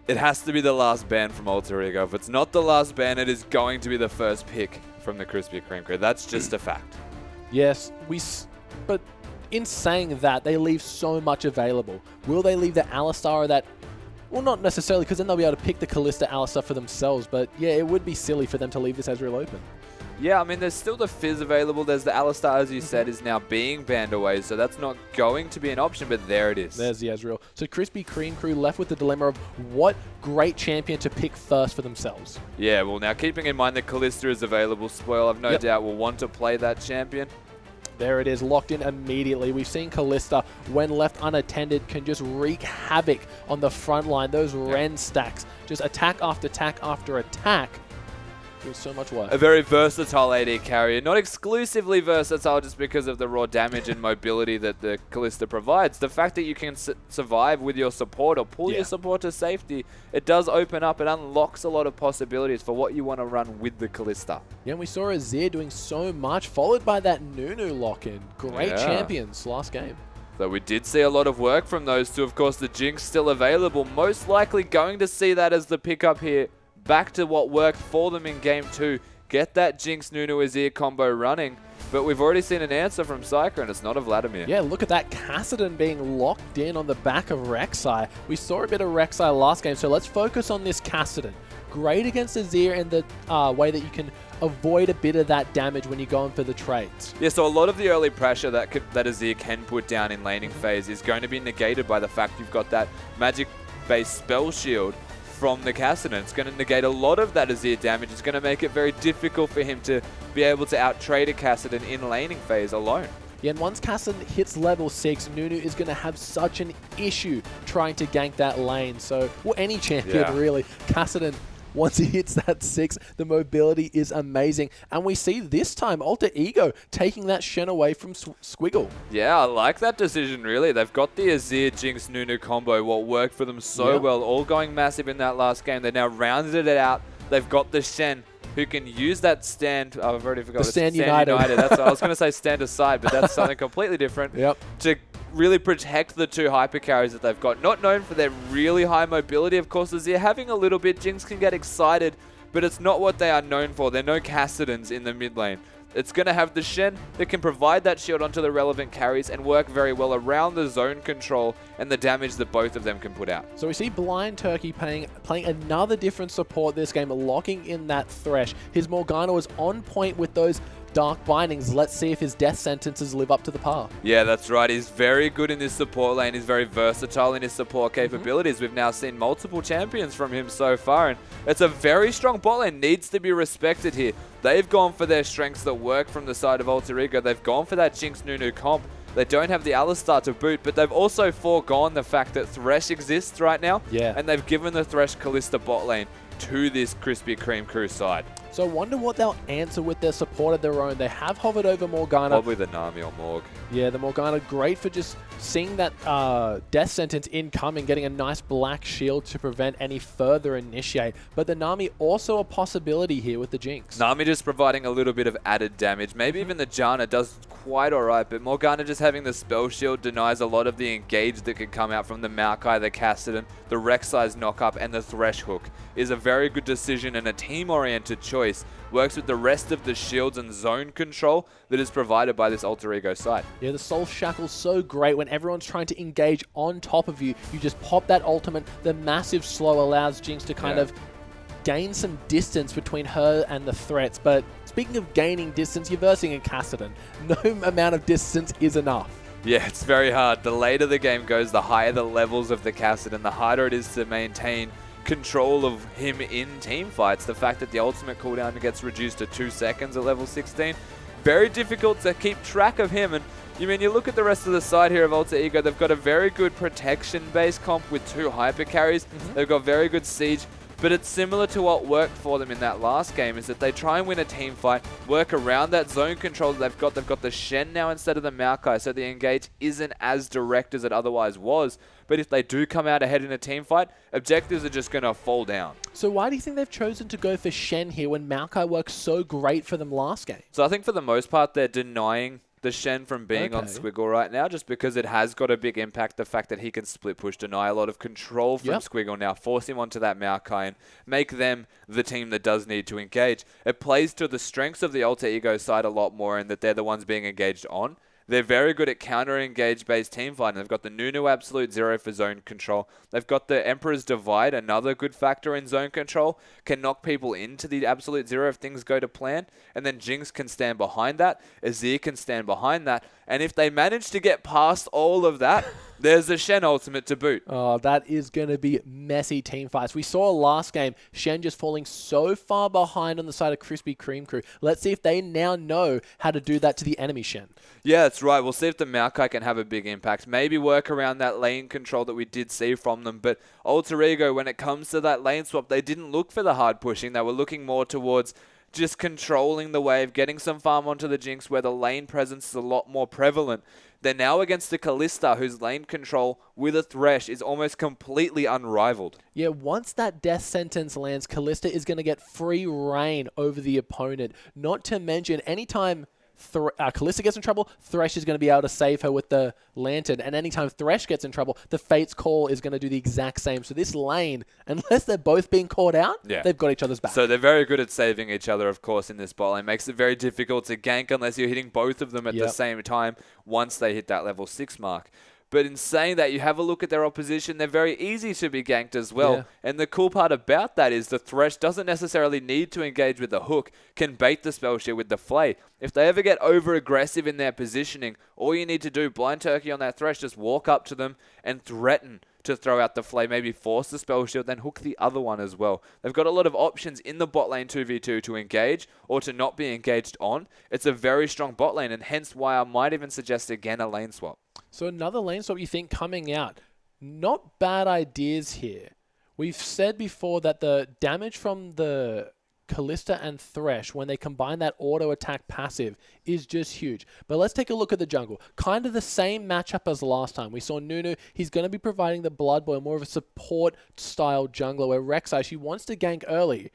It has to be the last ban from Alter Ego. If it's not the last ban, it is going to be the first pick from the Krispy Kreme crew. That's just a fact. Yes, but in saying that, they leave so much available. Will they leave the Alistar or that? Well, not necessarily, because then they'll be able to pick the Kalista Alistar for themselves. But yeah, it would be silly for them to leave this Ezreal open. Yeah, I mean, there's still the Fizz available. There's the Alistar, as you said, is now being banned away. So that's not going to be an option, but there it is. There's the Ezreal. So Krispy Kreme crew left with the dilemma of what great champion to pick first for themselves. Yeah, well, now keeping in mind that Kalista is available, Spoil, I've no doubt will want to play that champion. There it is, locked in immediately. We've seen Kalista, when left unattended, can just wreak havoc on the front line. Those Ren stacks, just attack after attack after attack. Doing so much work. A very versatile AD carrier. Not exclusively versatile just because of the raw damage and mobility that the Kalista provides. The fact that you can survive with your support or pull your support to safety, it does open up and unlocks a lot of possibilities for what you want to run with the Kalista. Yeah, and we saw Azir doing so much, followed by that Nunu lock-in. Great champions last game. So we did see a lot of work from those two. Of course, the Jinx still available. Most likely going to see that as the pickup here. Back to what worked for them in Game 2. Get that Jinx Nunu Azir combo running. But we've already seen an answer from Psyker, and it's not a Vladimir. Yeah, look at that Kassadin being locked in on the back of Rek'Sai. We saw a bit of Rek'Sai last game, so let's focus on this Kassadin. Great against Azir in the way that you can avoid a bit of that damage when you're going for the trades. Yeah, so a lot of the early pressure that Azir can put down in laning phase is going to be negated by the fact you've got that magic-based spell shield from the Kassadin. It's going to negate a lot of that Azir damage. It's going to make it very difficult for him to be able to out-trade a Kassadin in laning phase alone. Yeah, and once Kassadin hits level 6, Nunu is going to have such an issue trying to gank that lane. So, well, any champion really. Kassadin, once he hits that 6, the mobility is amazing. And we see this time Alter Ego taking that Shen away from Squiggle. Yeah, I like that decision, really. They've got the Azir Jinx Nunu combo, what worked for them so well, all going massive in that last game. They now rounded it out. They've got the Shen, who can use that stand. Oh, I've already forgot. The Stand United. That's what I was going to say, stand aside, but that's something completely different. To really protect the 2 hyper carries that they've got. Not known for their really high mobility, of course, as they're having a little bit. Jinx can get excited, but it's not what they are known for. They're no Kassadins in the mid lane. It's going to have the Shen that can provide that shield onto the relevant carries and work very well around the zone control and the damage that both of them can put out. So we see Blind Turkey playing another different support this game, locking in that Thresh. His Morgana was on point with those Dark Bindings. Let's see if his death sentences live up to the par. Yeah, that's right. He's very good in this support lane. He's very versatile in his support capabilities. We've now seen multiple champions from him so far, and it's a very strong bot lane. Needs to be respected here. They've gone for their strengths that work from the side of Alter Ego. They've gone for that Jinx Nunu comp. They don't have the Alistar to boot, but they've also foregone the fact that Thresh exists right now. And they've given the Thresh Kalista bot lane to this Krispy Kreme crew side. So I wonder what they'll answer with their support of their own. They have hovered over Morgana. Probably the Nami or Morg. Yeah, the Morgana, great for just seeing that death sentence incoming, getting a nice black shield to prevent any further initiate. But the Nami also a possibility here with the Jinx. Nami just providing a little bit of added damage. Maybe even the Janna does quite alright, but Morgana just having the spell shield denies a lot of the engage that could come out from the Maokai, the Kassadin, the Rek'Sai's knock-up, and the Thresh hook. Is a very good decision and a team-oriented choice. Works with the rest of the shields and zone control that is provided by this Alter Ego side. Yeah, the Soul Shackle's so great when everyone's trying to engage on top of you. You just pop that ultimate. The massive slow allows Jinx to kind of gain some distance between her and the threats. But speaking of gaining distance, you're versing a Kassadin. No amount of distance is enough. Yeah, it's very hard. The later the game goes, the higher the levels of the Kassadin, the harder it is to maintain control of him in team fights. The fact that the ultimate cooldown gets reduced to 2 seconds at level 16, very difficult to keep track of him. And you look at the rest of the side here of Alter Ego, they've got a very good protection-based comp with 2 hyper carries. They've got very good siege. But it's similar to what worked for them in that last game, is that they try and win a team fight, work around that zone control that they've got. They've got the Shen now instead of the Maokai, so the engage isn't as direct as it otherwise was. But if they do come out ahead in a team fight, objectives are just going to fall down. So why do you think they've chosen to go for Shen here when Maokai worked so great for them last game? So I think for the most part, they're denying the Shen from being on Squiggle right now, just because it has got a big impact. The fact that he can split push, deny a lot of control from Squiggle now, force him onto that Maokai and make them the team that does need to engage. It plays to the strengths of the Alter Ego side a lot more, in that they're the ones being engaged on. They're very good at counter-engage based team fighting. They've got the Nunu Absolute Zero for zone control. They've got the Emperor's Divide, another good factor in zone control. Can knock people into the Absolute Zero if things go to plan. And then Jinx can stand behind that. Azir can stand behind that. And if they manage to get past all of that, there's the Shen ultimate to boot. Oh, that is going to be messy team fights. We saw last game, Shen just falling so far behind on the side of Krispy Kreme crew. Let's see if they now know how to do that to the enemy Shen. Yeah, that's right. We'll see if the Maokai can have a big impact. Maybe work around that lane control that we did see from them. But Alter Ego, when it comes to that lane swap, they didn't look for the hard pushing. They were looking more towards just controlling the wave, getting some farm onto the Jinx where the lane presence is a lot more prevalent. They're now against the Kalista, whose lane control with a Thresh is almost completely unrivaled. Yeah, once that death sentence lands, Kalista is going to get free reign over the opponent. Not to mention, anytime Kalista gets in trouble, Thresh is going to be able to save her with the Lantern. And anytime Thresh gets in trouble, the Fate's Call is going to do the exact same. So this lane, unless they're both being caught out, they've got each other's back. So they're very good at saving each other, of course, in this bot lane. Makes it very difficult to gank unless you're hitting both of them at the same time once they hit that level 6 mark. But in saying that, you have a look at their opposition, they're very easy to be ganked as well. And the cool part about that is the Thresh doesn't necessarily need to engage with the hook, can bait the spell shield with the Flay. If they ever get over-aggressive in their positioning, all you need to do, blind turkey on that Thresh, just walk up to them and threaten to throw out the Flay, maybe force the spell shield, then hook the other one as well. They've got a lot of options in the bot lane 2v2 to engage or to not be engaged on. It's a very strong bot lane, and hence why I might even suggest again a lane swap. So another lane swap you think coming out. Not bad ideas here. We've said before that the damage from the Kalista and Thresh, when they combine that auto attack passive, is just huge. But let's take a look at the jungle. Kind of the same matchup as last time. We saw Nunu. He's going to be providing the Blood Boil, more of a support style jungler, where Rek'Sai, she wants to gank early.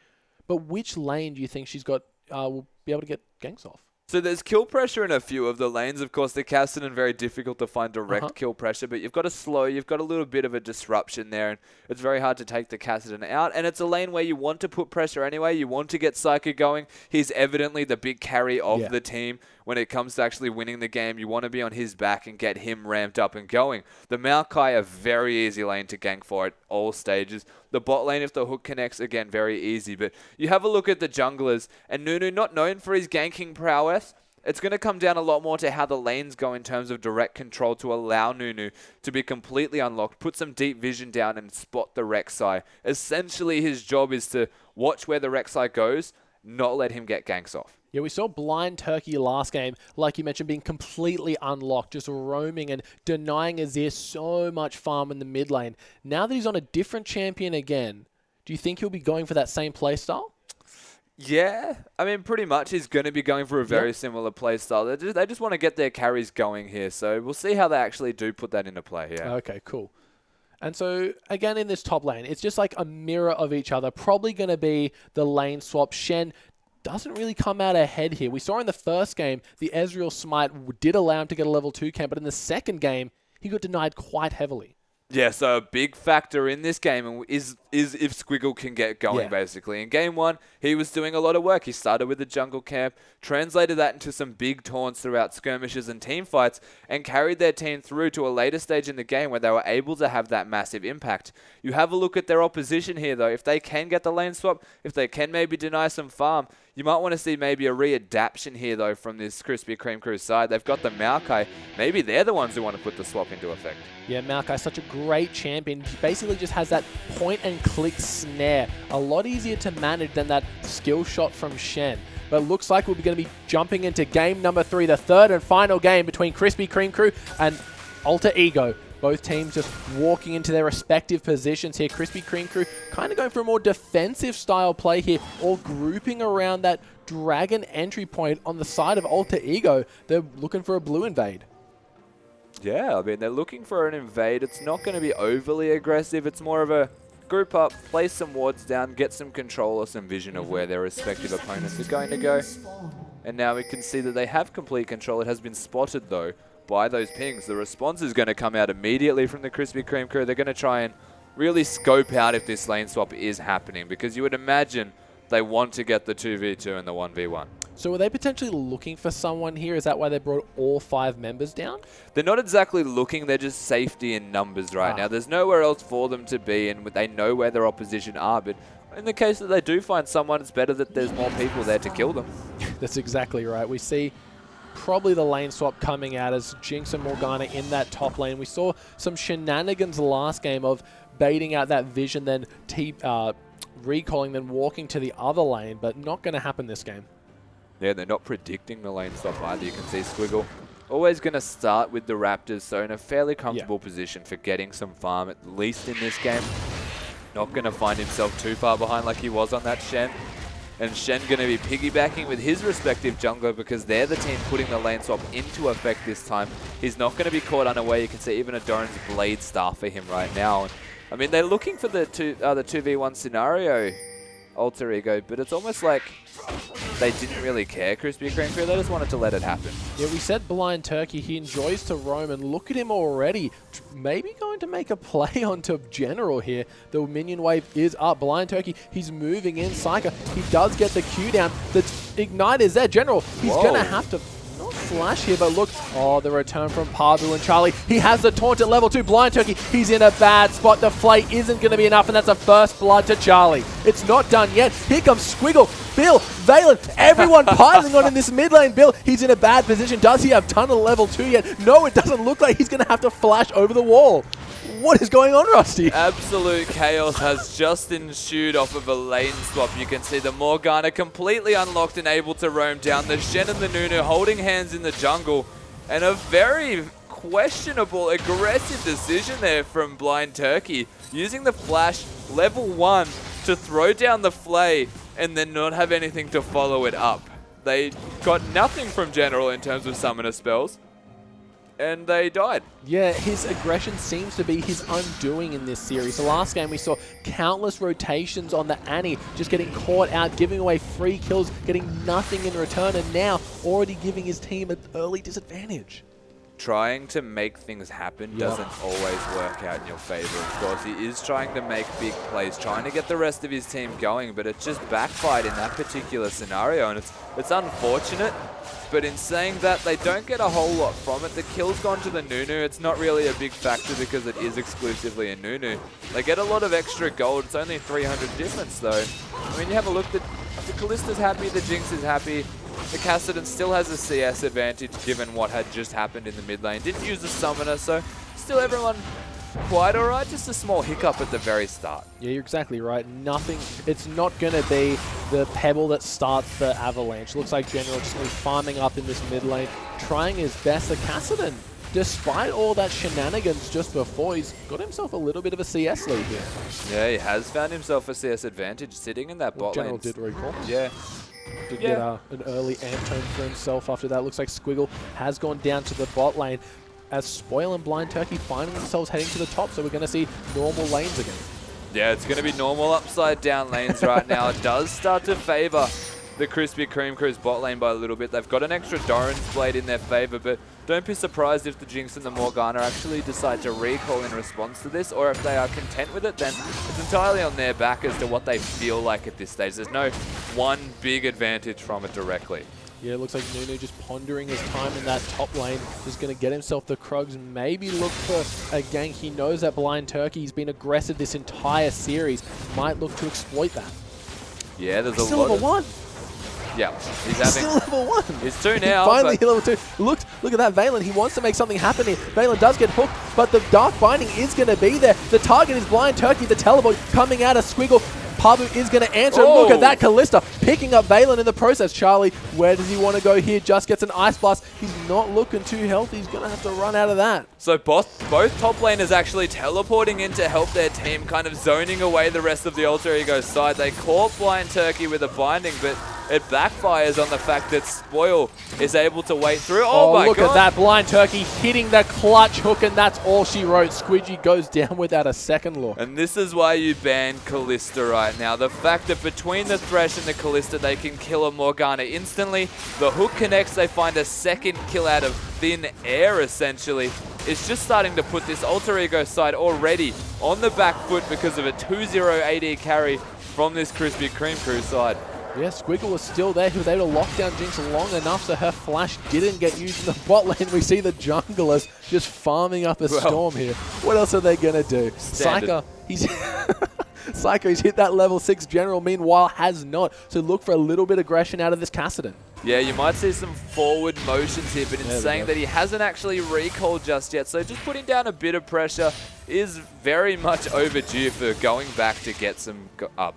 But which lane do you think she's got will be able to get ganks off? So there's kill pressure in a few of the lanes. Of course, the Kassadin, very difficult to find direct kill pressure, but you've got a slow, you've got a little bit of a disruption there, and it's very hard to take the Kassadin out. And it's a lane where you want to put pressure anyway. You want to get Psychic going. He's evidently the big carry of the team. When it comes to actually winning the game, you want to be on his back and get him ramped up and going. The Maokai, a very easy lane to gank for at all stages. The bot lane, if the hook connects, again, very easy. But you have a look at the junglers, and Nunu, not known for his ganking prowess, it's going to come down a lot more to how the lanes go in terms of direct control to allow Nunu to be completely unlocked, put some deep vision down and spot the Rek'Sai. Essentially, his job is to watch where the Rek'Sai goes, not let him get ganks off. Yeah, we saw Blind Turkey last game, like you mentioned, being completely unlocked, just roaming and denying Azir so much farm in the mid lane. Now that he's on a different champion again, do you think he'll be going for that same playstyle? Yeah, I mean, pretty much he's going to be going for a very similar playstyle. They just want to get their carries going here, so we'll see how they actually do put that into play here. Okay, cool. And so, again, in this top lane, it's just like a mirror of each other. Probably going to be the lane swap. Shen doesn't really come out ahead here. We saw in the first game, the Ezreal Smite did allow him to get a level 2 camp, but in the second game, he got denied quite heavily. Yeah, so a big factor in this game is if Squiggle can get going, basically. In Game 1, he was doing a lot of work. He started with the jungle camp, translated that into some big taunts throughout skirmishes and team fights, and carried their team through to a later stage in the game where they were able to have that massive impact. You have a look at their opposition here, though. If they can get the lane swap, if they can maybe deny some farm, you might want to see maybe a readaptation here, though, from this Krispy Kreme crew side. They've got the Maokai. Maybe they're the ones who want to put the swap into effect. Yeah, Maokai, such a great champion. He basically just has that point-and-click snare. A lot easier to manage than that skill shot from Shen. But it looks like we're going to be jumping into game number 3, the third and final game between Krispy Kreme crew and Alter Ego. Both teams just walking into their respective positions here. Krispy Kreme crew kind of going for a more defensive style play here, all grouping around that dragon entry point on the side of Alter Ego. They're looking for a blue invade. Yeah, I mean, they're looking for an invade. It's not going to be overly aggressive. It's more of a group up, place some wards down, get some control or some vision of where their respective opponents are going to go. And now we can see that they have complete control. It has been spotted, though, by those pings. The response is going to come out immediately from the Krispy Kreme crew. They're going to try and really scope out if this lane swap is happening, because you would imagine they want to get the 2v2 and the 1v1. So are they potentially looking for someone here? Is that why they brought all 5 members down? They're not exactly looking. They're just safety in numbers right now. There's nowhere else for them to be, and they know where their opposition are. But in the case that they do find someone, it's better that there's more people there to kill them. That's exactly right. We see probably the lane swap coming out as Jinx and Morgana in that top lane. We saw some shenanigans last game of baiting out that vision, then recalling, then walking to the other lane, but not going to happen this game. Yeah, they're not predicting the lane swap either. You can see Squiggle always going to start with the Raptors, so in a fairly comfortable position for getting some farm, at least in this game. Not going to find himself too far behind like he was on that Shen. And Shen going to be piggybacking with his respective jungler because they're the team putting the lane swap into effect this time. He's not going to be caught unaware. You can see even a Doran's Blade Star for him right now. And, I mean, they're looking for the 2v1 scenario, Alter Ego, but it's almost like they didn't really care, Krispy Kreme crew. They just wanted to let it happen. Yeah, we said Blind Turkey. He enjoys to roam, and look at him already. Maybe going to make a play onto General here. The minion wave is up. Blind Turkey, he's moving in. Psyker, he does get the Q down. The Ignite is there. General, he's going to have to not slash here, but look. Oh, the return from Parvu and Charlie. He has the taunt at level 2. Blind Turkey, he's in a bad spot. The flay isn't going to be enough, and that's a first blood to Charlie. It's not done yet. Here comes Squiggle, Bill, Valen, everyone piling on in this mid lane. Bill, he's in a bad position. Does he have tunnel level 2 yet? No, it doesn't look like he's going to have to flash over the wall. What is going on, Rusty? Absolute chaos has just ensued off of a lane swap. You can see the Morgana completely unlocked and able to roam down. The Shen and the Nunu holding hands in the jungle. And a very questionable, aggressive decision there from Blind Turkey. Using the flash level 1 to throw down the flay and then not have anything to follow it up. They got nothing from General in terms of summoner spells, and they died. Yeah, his aggression seems to be his undoing in this series. The last game we saw countless rotations on the Annie, just getting caught out, giving away free kills, getting nothing in return, and now already giving his team an early disadvantage. Trying to make things happen doesn't always work out in your favor, of course. He is trying to make big plays, trying to get the rest of his team going, but it just backfired in that particular scenario, and it's unfortunate. But in saying that, they don't get a whole lot from it. The kill's gone to the Nunu. It's not really a big factor because it is exclusively a Nunu. They get a lot of extra gold. It's only 300 difference, though. I mean, you have a look. The Kallista's happy. The Jinx is happy. The Kassadin still has a CS advantage given what had just happened in the mid lane. Didn't use the Summoner, so still everyone quite alright. Just a small hiccup at the very start. Yeah, you're exactly right. Nothing. It's not going to be the Pebble that starts the Avalanche. Looks like General just going to be farming up in this mid lane, trying his best. The Kassadin, despite all that shenanigans just before, he's got himself a little bit of a CS lead here. Yeah, he has found himself a CS advantage sitting in that bot lane. General did recall. Yeah. Did get an early Antone for himself after that. Looks like Squiggle has gone down to the bot lane as Spoil and Blind Turkey finding themselves heading to the top, so we're going to see normal lanes again. Yeah, it's going to be normal upside down lanes right now. It does start to favor the Krispy Kreme crew's bot lane by a little bit. They've got an extra Doran's Blade in their favor, but don't be surprised if the Jinx and the Morgana actually decide to recall in response to this, or if they are content with it, then it's entirely on their back as to what they feel like at this stage. There's no one big advantage from it directly. Yeah, it looks like Nunu just pondering his time in that top lane, just going to get himself the Krugs, maybe look for a gank. He knows that Blind Turkey's been aggressive this entire series, might look to exploit that. Yeah, there's a still lot level 1. Yeah, he's still level 1. He's 2 now. Finally hit level 2. Look at that Valen. He wants to make something happen here. Valen does get hooked, but the Dark Binding is going to be there. The target is Blind Turkey, the teleport coming out of Squiggle. Pabu is going to answer. Oh. Look at that, Kalista picking up Valen in the process. Charlie, where does he want to go here? Just gets an Ice Blast. He's not looking too healthy. He's going to have to run out of that. So both top laners actually teleporting in to help their team, kind of zoning away the rest of the Alter Ego side. They caught Blind Turkey with a binding, but it backfires on the fact that Spoil is able to wait through. Oh my god. Look at that, Blind Turkey hitting the clutch hook, and that's all she wrote. Squidgy goes down without a second look. And this is why you ban Kalista right now. The fact that between the Thresh and the Kalista, they can kill a Morgana instantly. The hook connects, they find a second kill out of thin air, essentially. It's just starting to put this Alter Ego side already on the back foot because of a 2-0 AD carry from this Krispy Kreme crew side. Yeah, Squiggle was still there. He was able to lock down Jinx long enough so her flash didn't get used in the bot lane. We see the junglers just farming up a storm here. What else are they going to do? Psycho, he's hit that level 6 general, meanwhile has not. So look for a little bit of aggression out of this Kassadin. Yeah, you might see some forward motions here, but in saying that he hasn't actually recalled just yet, so just putting down a bit of pressure is very much overdue for going back to get some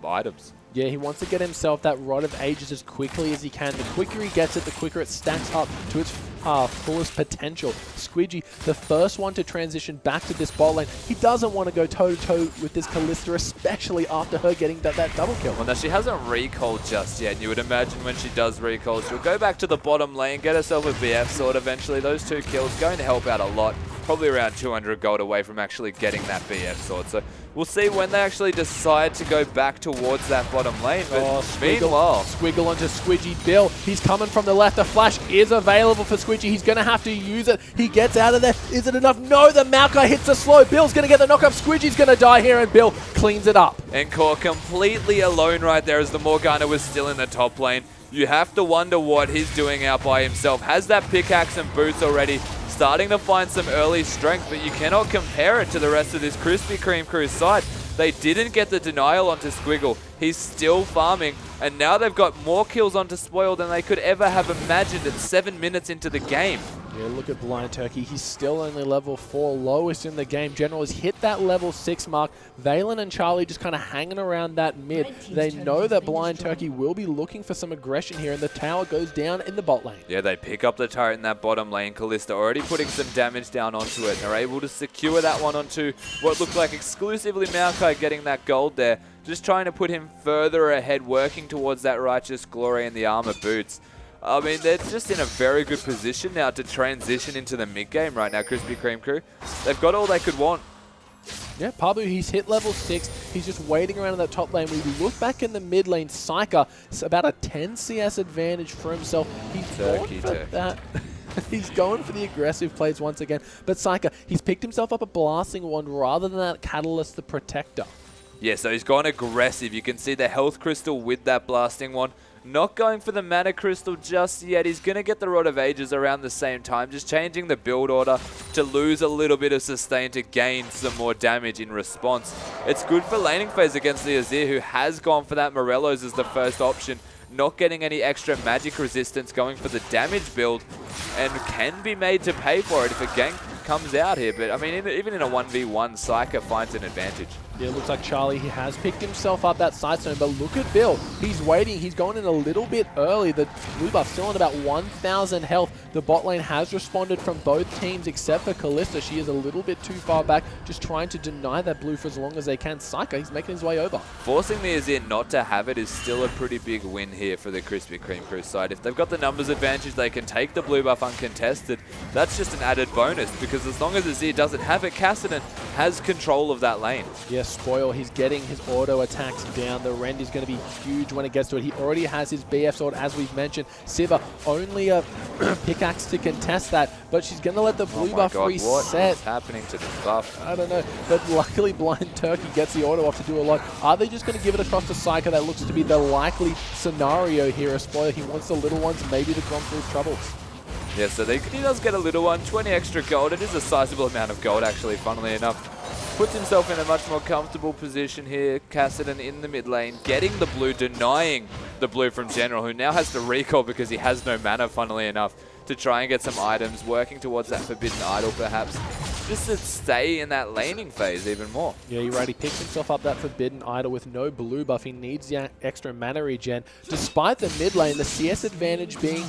items. Yeah, he wants to get himself that Rod of Ages as quickly as he can. The quicker he gets it, the quicker it stacks up to its fullest potential. Squidgy, the first one to transition back to this bot lane. He doesn't want to go toe-to-toe with this Kalista, especially after her getting that double kill. Well, now she hasn't recalled just yet. You would imagine when she does recall, she'll go back to the bottom lane, get herself a BF sword eventually. Those 2 kills going to help out a lot. Probably around 200 gold away from actually getting that BF sword. So we'll see when they actually decide to go back towards that bottom lane. But meanwhile, Squiggle onto Squidgy. Bill, he's coming from the left. The flash is available for Squidgy. He's going to have to use it. He gets out of there. Is it enough? No, the Maokai hits a slow. Bill's going to get the knock up. Squidgy's going to die here, and Bill cleans it up. And Core completely alone right there as the Morgana was still in the top lane. You have to wonder what he's doing out by himself. Has that pickaxe and boots already. Starting to find some early strength, but you cannot compare it to the rest of this Krispy Kreme crew side. They didn't get the denial onto Squiggle. He's still farming, and now they've got more kills onto Spoil than they could ever have imagined at 7 minutes into the game. Yeah, look at Blind Turkey. He's still only level 4, lowest in the game. General has hit that level 6 mark. Valen and Charlie just kind of hanging around that mid. They know that Blind Turkey will be looking for some aggression here, and the tower goes down in the bot lane. Yeah, they pick up the turret in that bottom lane. Kalista already putting some damage down onto it. And they're able to secure that one onto what looked like exclusively Maokai getting that gold there. Just trying to put him further ahead, working towards that Righteous Glory and the armor boots. I mean, they're just in a very good position now to transition into the mid-game right now, Krispy Kreme crew. They've got all they could want. Yeah, Pabu, he's hit level 6. He's just waiting around in that top lane. We look back in the mid lane, Psyker, it's about a 10 CS advantage for himself. He's going for that. He's going for the aggressive plays once again. But Psyker, he's picked himself up a Blasting Wand rather than that Catalyst, the Protector. Yeah, so he's gone aggressive. You can see the Health Crystal with that Blasting Wand. Not going for the Mana Crystal just yet. He's going to get the Rod of Ages around the same time, just changing the build order to lose a little bit of sustain to gain some more damage in response. It's good for laning phase against the Azir, who has gone for that Morellos as the first option, not getting any extra magic resistance, going for the damage build, and can be made to pay for it if a gank comes out here. But I mean, even in a 1v1, Psyker finds an advantage. Yeah, it looks like Charlie, he has picked himself up that side stone, but look at Bill. He's waiting. He's going in a little bit early. The blue buff still on about 1,000 health. The bot lane has responded from both teams except for Kalista. She is a little bit too far back, just trying to deny that blue for as long as they can. Psyker, he's making his way over. Forcing the Azir not to have it is still a pretty big win here for the Krispy Kreme crew side. If they've got the numbers advantage, they can take the blue buff uncontested. That's just an added bonus, because as long as Azir doesn't have it, Kassadin has control of that lane. Yeah, Spoil, he's getting his auto attacks down. The rend is going to be huge when it gets to it. He already has his BF sword, as we've mentioned. Siva, only a pickaxe to contest that, but she's going to let the blue buff reset. What is happening to this buff? I don't know, but luckily Blind Turkey gets the auto off to do a lot. Are they just going to give it across to Psycho? That looks to be the likely scenario here. A Spoiler, he wants the little ones, maybe to come through his troubles. Yeah, so he does get a little one, 20 extra gold. It is a sizable amount of gold, actually, funnily enough. Puts himself in a much more comfortable position here. Kassadin in the mid lane, getting the blue, denying the blue from General, who now has to recall because he has no mana, funnily enough, to try and get some items, working towards that Forbidden Idol, perhaps, just to stay in that laning phase even more. Yeah, you're right. He picks himself up that Forbidden Idol with no blue buff. He needs the extra mana regen. Despite the mid lane, the CS advantage being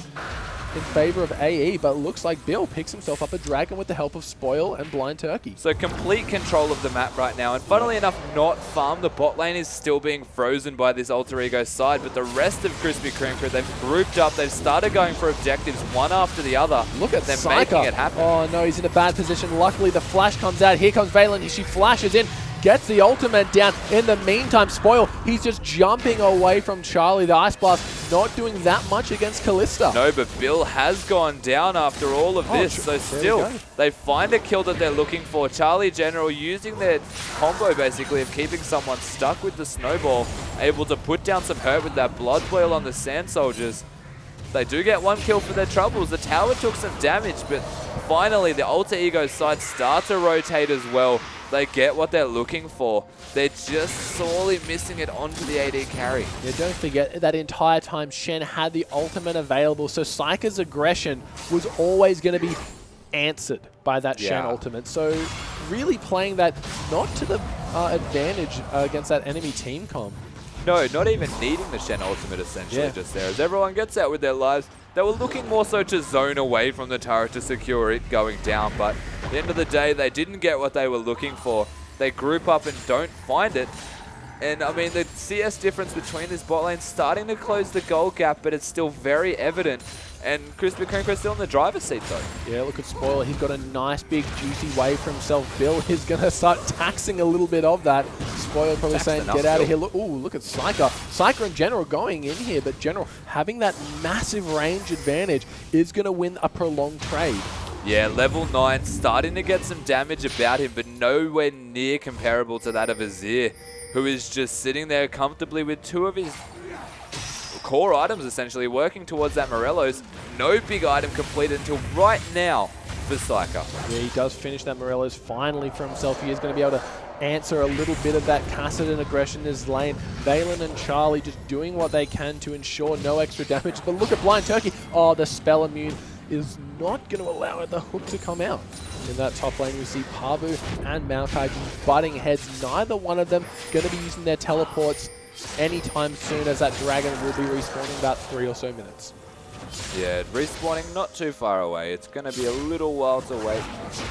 in favor of AE, but looks like Bill picks himself up a dragon with the help of Spoil and Blind Turkey. So complete control of the map right now, and funnily enough, not farm. The bot lane is still being frozen by this Alter Ego side, but the rest of Krispy Kreme crew, they've grouped up, they've started going for objectives one after the other. Look at them making it happen. Oh no, he's in a bad position. Luckily the flash comes out. Here comes Valen. She flashes in, gets the ultimate down. In the meantime, Spoil, he's just jumping away from Charlie. The Ice Blast not doing that much against Kalista. No, but Bill has gone down after all of this. So still, they find a kill that they're looking for. Charlie General using their combo, basically, of keeping someone stuck with the snowball, able to put down some hurt with that blood boil on the Sand Soldiers. They do get one kill for their troubles. The tower took some damage, but finally the Alter Ego side start to rotate as well. They get what they're looking for. They're just sorely missing it onto the AD carry. Yeah, don't forget that entire time Shen had the ultimate available, so Psyker's aggression was always going to be answered by that Shen ultimate. So really playing that not to the advantage against that enemy team comp. No, not even needing the Shen ultimate essentially just there. As everyone gets out with their lives, they were looking more so to zone away from the turret to secure it going down, but at the end of the day, they didn't get what they were looking for. They group up and don't find it. And I mean, the CS difference between this bot lane starting to close the gold gap, but it's still very evident. And Krispy Kreme still in the driver's seat though. Yeah, look at Spoiler. He's got a nice big juicy wave for himself. Bill is going to start taxing a little bit of that. Spoiler probably saying, get out of here. Look, ooh, look at Psyker. Psyker and General going in here, but General having that massive range advantage is going to win a prolonged trade. Yeah, level 9, starting to get some damage about him, but nowhere near comparable to that of Azir, who is just sitting there comfortably with two of his core items, essentially, working towards that Morello's. No big item completed until right now for Psyker. Yeah, he does finish that Morello's finally for himself. He is going to be able to answer a little bit of that Kassadin aggression in his lane. Valen and Charlie just doing what they can to ensure no extra damage. But look at Blind Turkey. Oh, the spell immune is not going to allow the hook to come out. In that top lane, we see Pavu and Maokai just butting heads. Neither one of them going to be using their teleports anytime soon, as that dragon will be respawning about 3 or so minutes. Yeah, respawning not too far away. It's going to be a little while to wait.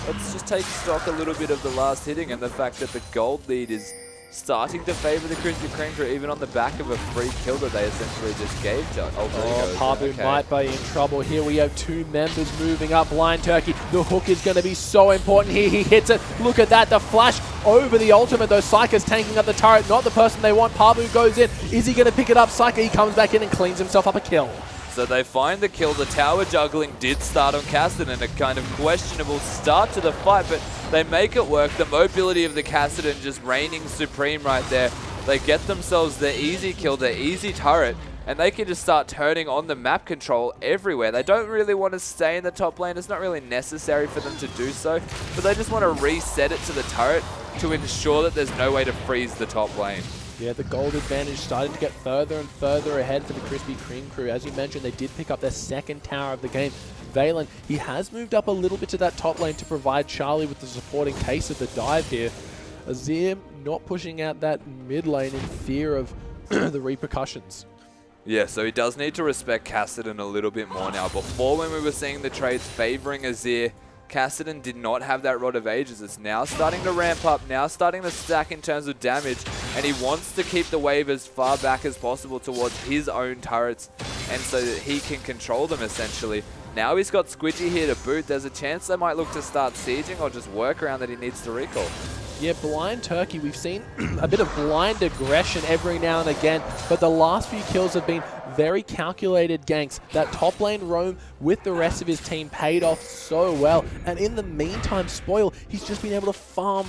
Let's just take stock a little bit of the last hitting and the fact that the gold lead is starting to favor the Krispy Kreme crew, even on the back of a free kill that they essentially just gave to Alter Ego. Pavu might be in trouble here. We have two members moving up. Blind Turkey, the hook is going to be so important here. He hits it. Look at that, the flash over the ultimate, though. Psyker's tanking up the turret, not the person they want. Pavu goes in. Is he going to pick it up? Psyker, he comes back in and cleans himself up a kill. So they find the kill. The tower juggling did start on Kassadin, and a kind of questionable start to the fight, but they make it work. The mobility of the Kassadin just reigning supreme right there. They get themselves their easy kill, their easy turret, and they can just start turning on the map control everywhere. They don't really want to stay in the top lane. It's not really necessary for them to do so, but they just want to reset it to the turret to ensure that there's no way to freeze the top lane. Yeah, the gold advantage starting to get further and further ahead for the Krispy Kreme crew. As you mentioned, they did pick up their second tower of the game. Valen, he has moved up a little bit to that top lane to provide Charlie with the supporting case of the dive here. Azir not pushing out that mid lane in fear of the repercussions. Yeah, so he does need to respect Kassadin a little bit more now. Before, when we were seeing the trades favoring Azir, Kassadin did not have that Rod of Ages. It's now starting to ramp up, now starting to stack in terms of damage, and he wants to keep the wave as far back as possible towards his own turrets, and so that he can control them essentially. Now he's got Squidgy here to boot. There's a chance they might look to start sieging or just work around that he needs to recall. Yeah, blind turkey. We've seen a bit of blind aggression every now and again, but the last few kills have been very calculated ganks. That top lane roam with the rest of his team paid off so well. And in the meantime, Spoil, he's just been able to farm.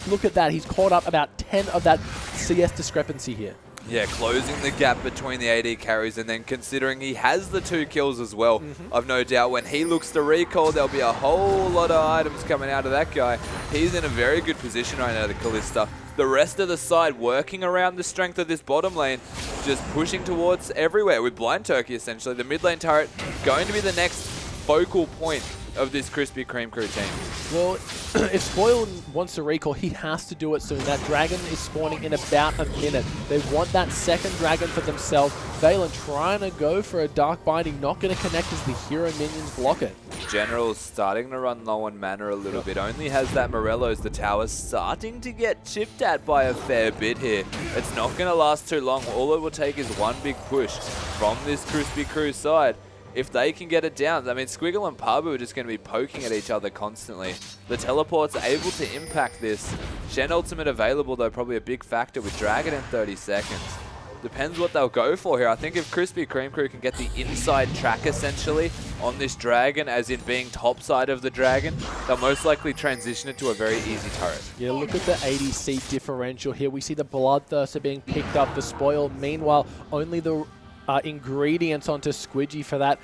Look at that. He's caught up about 10 of that CS discrepancy here. Yeah, closing the gap between the AD carries, and then considering he has the 2 kills as well, I've no doubt when he looks to recall, there'll be a whole lot of items coming out of that guy. He's in a very good position right now, the Kalista. The rest of the side working around the strength of this bottom lane, just pushing towards everywhere with Blind Turkey, essentially. The mid lane turret going to be the next focal point of this Krispy Kreme crew team. Well, if Spoil wants to recall, he has to do it soon. That dragon is spawning in about a minute. They want that second dragon for themselves. Valen trying to go for a Dark Binding, not going to connect as the hero minions block it. General's starting to run low on mana a little bit. Only has that Morello's. The tower's starting to get chipped at by a fair bit here. It's not going to last too long. All it will take is one big push from this Krispy Kreme side. If they can get it down, I mean, Squiggle and Pabu are just going to be poking at each other constantly. The teleport's able to impact this. Shen ultimate available, though, probably a big factor with Dragon in 30 seconds. Depends what they'll go for here. I think if Krispy Kreme crew can get the inside track, essentially, on this Dragon, as in being top side of the Dragon, they'll most likely transition it to a very easy turret. Yeah, look at the ADC differential here. We see the Bloodthirster being picked up for Spoil. Meanwhile, only the ingredients onto Squidgy for that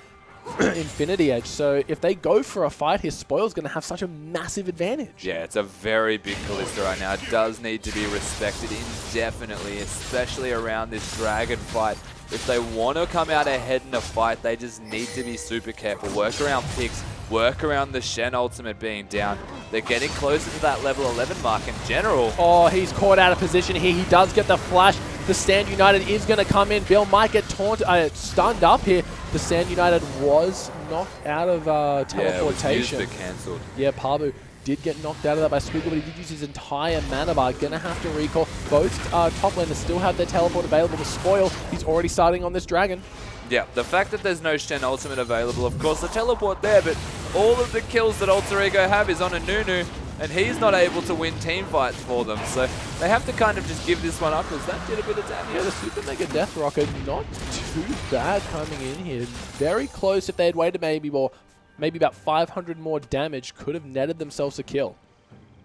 Infinity Edge. So if they go for a fight here, Spoil's going to have such a massive advantage. Yeah, it's a very big Kalista right now. It does need to be respected indefinitely, especially around this Dragon fight. If they want to come out ahead in a fight, they just need to be super careful. Work around picks, work around the Shen ultimate being down. They're getting closer to that level 11 mark in general. Oh, he's caught out of position here. He does get the flash. The Stand United is going to come in. Bill might get stunned up here. The Stand United was knocked out of teleportation. Yeah, it was cancelled. Yeah, Pabu did get knocked out of that by Squiggle, but he did use his entire mana bar. Gonna have to recall. Both top laners still have their teleport available to Spoil. He's already starting on this Dragon. Yeah, the fact that there's no Shen ultimate available, of course, the teleport there, but all of the kills that Alter Ego have is on a Nunu, and he's not able to win team fights for them. So they have to kind of just give this one up, because that did a bit of damage. Yeah, the Super Mega Death Rocket, not too bad coming in here. Very close. If they had waited maybe about 500 more damage, could have netted themselves a kill.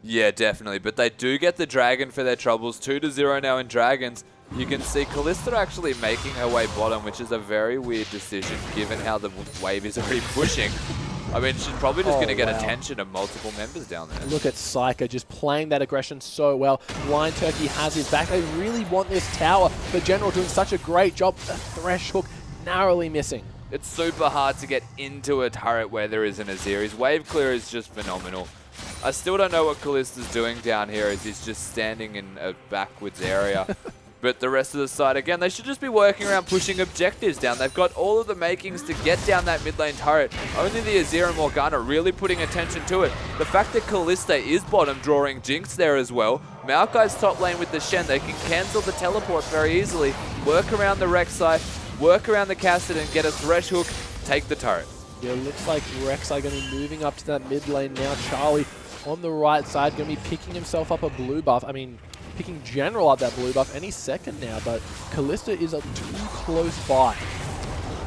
Yeah, definitely. But they do get the Dragon for their troubles. 2-0 now in Dragons. You can see Kalista actually making her way bottom, which is a very weird decision given how the wave is already pushing. I mean, she's probably just going to get attention of multiple members down there. Look at Psycho just playing that aggression so well. Blind Turkey has his back. They really want this tower. The General doing such a great job. The Thresh Hook narrowly missing. It's super hard to get into a turret where there isn't a Azir. Wave clear is just phenomenal. I still don't know what Kalista's doing down here as he's just standing in a backwards area. But the rest of the side, again, they should just be working around pushing objectives down. They've got all of the makings to get down that mid lane turret. Only the Azir and Morgana really putting attention to it. The fact that Kalista is bottom, drawing Jinx there as well. Maokai's top lane with the Shen. They can cancel the teleport very easily. Work around the Rek'Sai, work around the Kassadin, get a Thresh Hook, take the turret. Yeah, looks like Rek'Sai going to be moving up to that mid lane now. Charlie on the right side going to be picking himself up a blue buff. I mean, picking General up that blue buff any second now, but Kalista is too close by.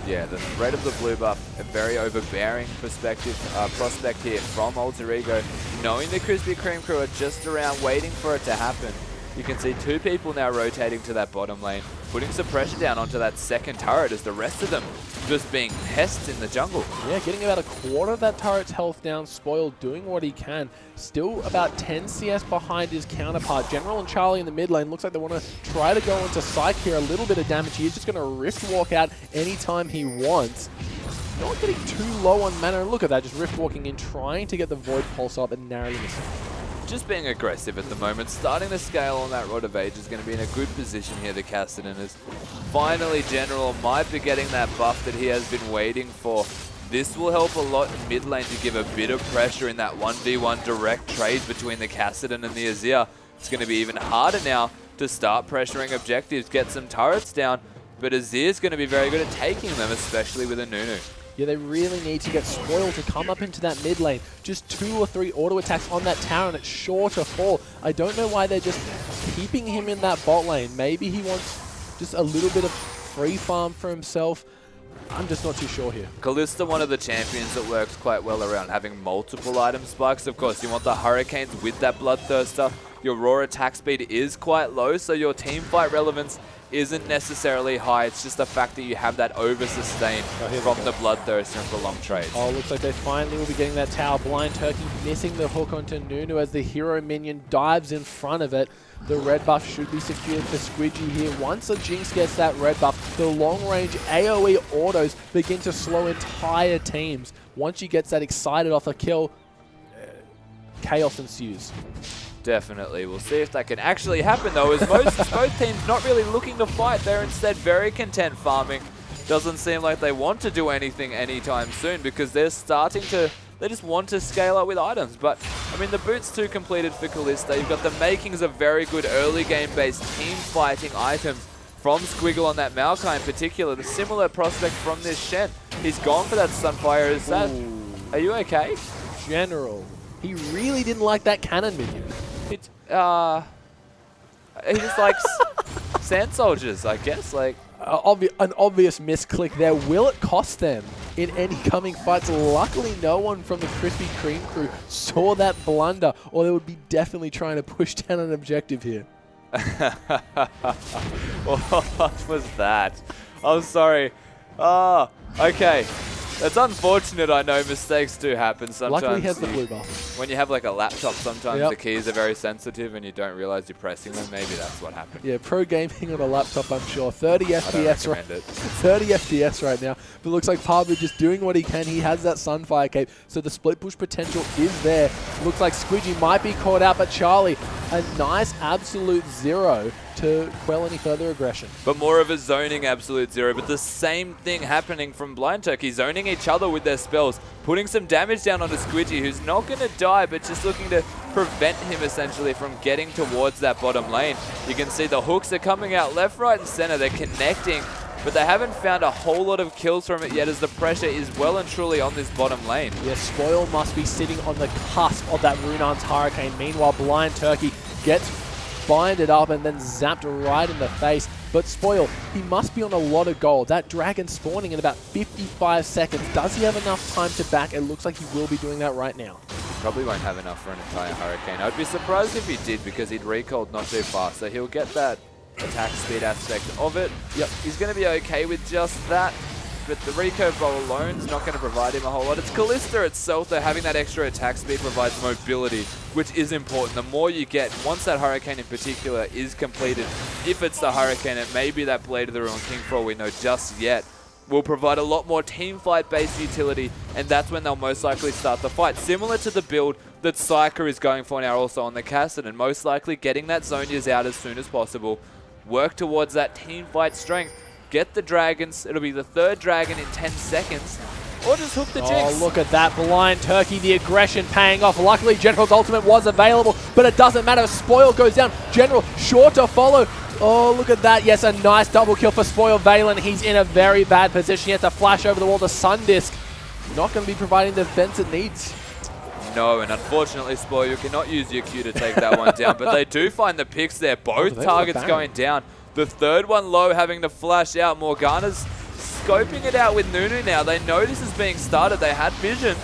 Yeah, the threat of the blue buff, a very overbearing prospect here from Alter Ego. Knowing the Krispy Kreme crew are just around waiting for it to happen. You can see 2 people now rotating to that bottom lane, putting some pressure down onto that second turret as the rest of them just being pests in the jungle. Yeah, getting about a quarter of that turret's health down. Spoil doing what he can. Still about 10 CS behind his counterpart. General and Charlie in the mid lane. Looks like they want to try to go into Psyche here. A little bit of damage. He is just going to Rift Walk out anytime he wants. Not getting too low on mana. Look at that, just Rift Walking in, trying to get the Void Pulse up and narrowly missing. Just being aggressive at the moment, starting to scale on that Rod of Age is going to be in a good position here. The Kassadin is finally General might be getting that buff that he has been waiting for. This will help a lot in mid lane to give a bit of pressure in that 1v1 direct trade between the Kassadin and the Azir. It's going to be even harder now to start pressuring objectives, get some turrets down, but Azir's going to be very good at taking them, especially with a Nunu. Yeah, they really need to get Spoil to come up into that mid lane. Just 2 or 3 auto attacks on that tower and it's sure to fall. I don't know why they're just keeping him in that bot lane. Maybe he wants just a little bit of free farm for himself. I'm just not too sure here. Kalista, one of the champions that works quite well around having multiple item spikes. Of course, you want the Hurricanes with that Bloodthirster. Your raw attack speed is quite low, so your team fight relevance isn't necessarily high. It's just the fact that you have that over-sustain from the Bloodthirster and for long trades. Oh, looks like they finally will be getting that tower. Blind Turkey missing the hook onto Nunu as the hero minion dives in front of it. The red buff should be secured for Squidgy here. Once a Jinx gets that red buff, the long-range AoE autos begin to slow entire teams. Once she gets that excited off a kill, chaos ensues. Definitely. We'll see if that can actually happen, though, as both teams not really looking to fight. They're instead very content farming. Doesn't seem like they want to do anything anytime soon because they're starting to... They just want to scale up with items. But, I mean, the boot's 2 completed for Kalista. You've got the makings of very good early game-based team fighting items from Squiggle on that Maokai in particular. The similar prospect from this Shen. He's gone for that Sunfire. Is that... Are you okay? General. He really didn't like that cannon minion. He just likes sand soldiers, I guess. Like an obvious misclick there. Will it cost them in any coming fights? Luckily, no one from the Krispy Kreme crew saw that blunder, or they would be definitely trying to push down an objective here. What was that? I'm sorry. Oh, okay. It's unfortunate, I know. Mistakes do happen sometimes. Luckily, he has the blue buff. When you have like a laptop, sometimes the keys are very sensitive and you don't realize you're pressing them. Maybe that's what happened. Yeah, pro gaming on a laptop, I'm sure. 30 FPS right 30 FPS right now. But it looks like Pabu just doing what he can. He has that Sunfire cape, so the split push potential is there. Looks like Squidgy might be caught out, but Charlie, a nice absolute 0 to quell any further aggression. But more of a zoning absolute 0, but the same thing happening from Blind Turkey, zoning each other with their spells, putting some damage down onto Squidgy, who's not going to die, but just looking to prevent him essentially from getting towards that bottom lane. You can see the hooks are coming out left, right, and center. They're connecting, but they haven't found a whole lot of kills from it yet as the pressure is well and truly on this bottom lane. Yeah, Spoil must be sitting on the cusp of that Runeglaive's Hurricane. Meanwhile, Blind Turkey gets binded up and then zapped right in the face. But Spoil, he must be on a lot of gold. That dragon spawning in about 55 seconds. Does he have enough time to back? It looks like he will be doing that right now. Probably won't have enough for an entire Hurricane. I'd be surprised if he did because he'd recalled not too fast. So he'll get that attack speed aspect of it. Yep. He's going to be okay with just that. But the recurve bow alone is not going to provide him a whole lot. It's Kalista itself, though, having that extra attack speed provides mobility, which is important. The more you get, once that Hurricane in particular is completed, if it's the Hurricane, it may be that Blade of the Ruin King for all we know just yet, will provide a lot more team fight-based utility, and that's when they'll most likely start the fight. Similar to the build that Psyker is going for now also on the Kassadin, most likely getting that Zhonya's out as soon as possible, work towards that team fight strength, get the dragons. It'll be the 3rd dragon in 10 seconds. Or just hook the Jinx. Oh, look at that Blind Turkey. The aggression paying off. Luckily, General's ultimate was available, but it doesn't matter. Spoil goes down. General sure to follow. Oh, look at that. Yes, a nice double kill for Spoil. Valen, he's in a very bad position. He has to flash over the wall. The Sun Disc not going to be providing the defense it needs. No, and unfortunately, Spoil, you cannot use your Q to take that one down, but they do find the picks there. Both targets going down. The 3rd one low, having to flash out. Morgana's scoping it out with Nunu now. They know this is being started. They had vision.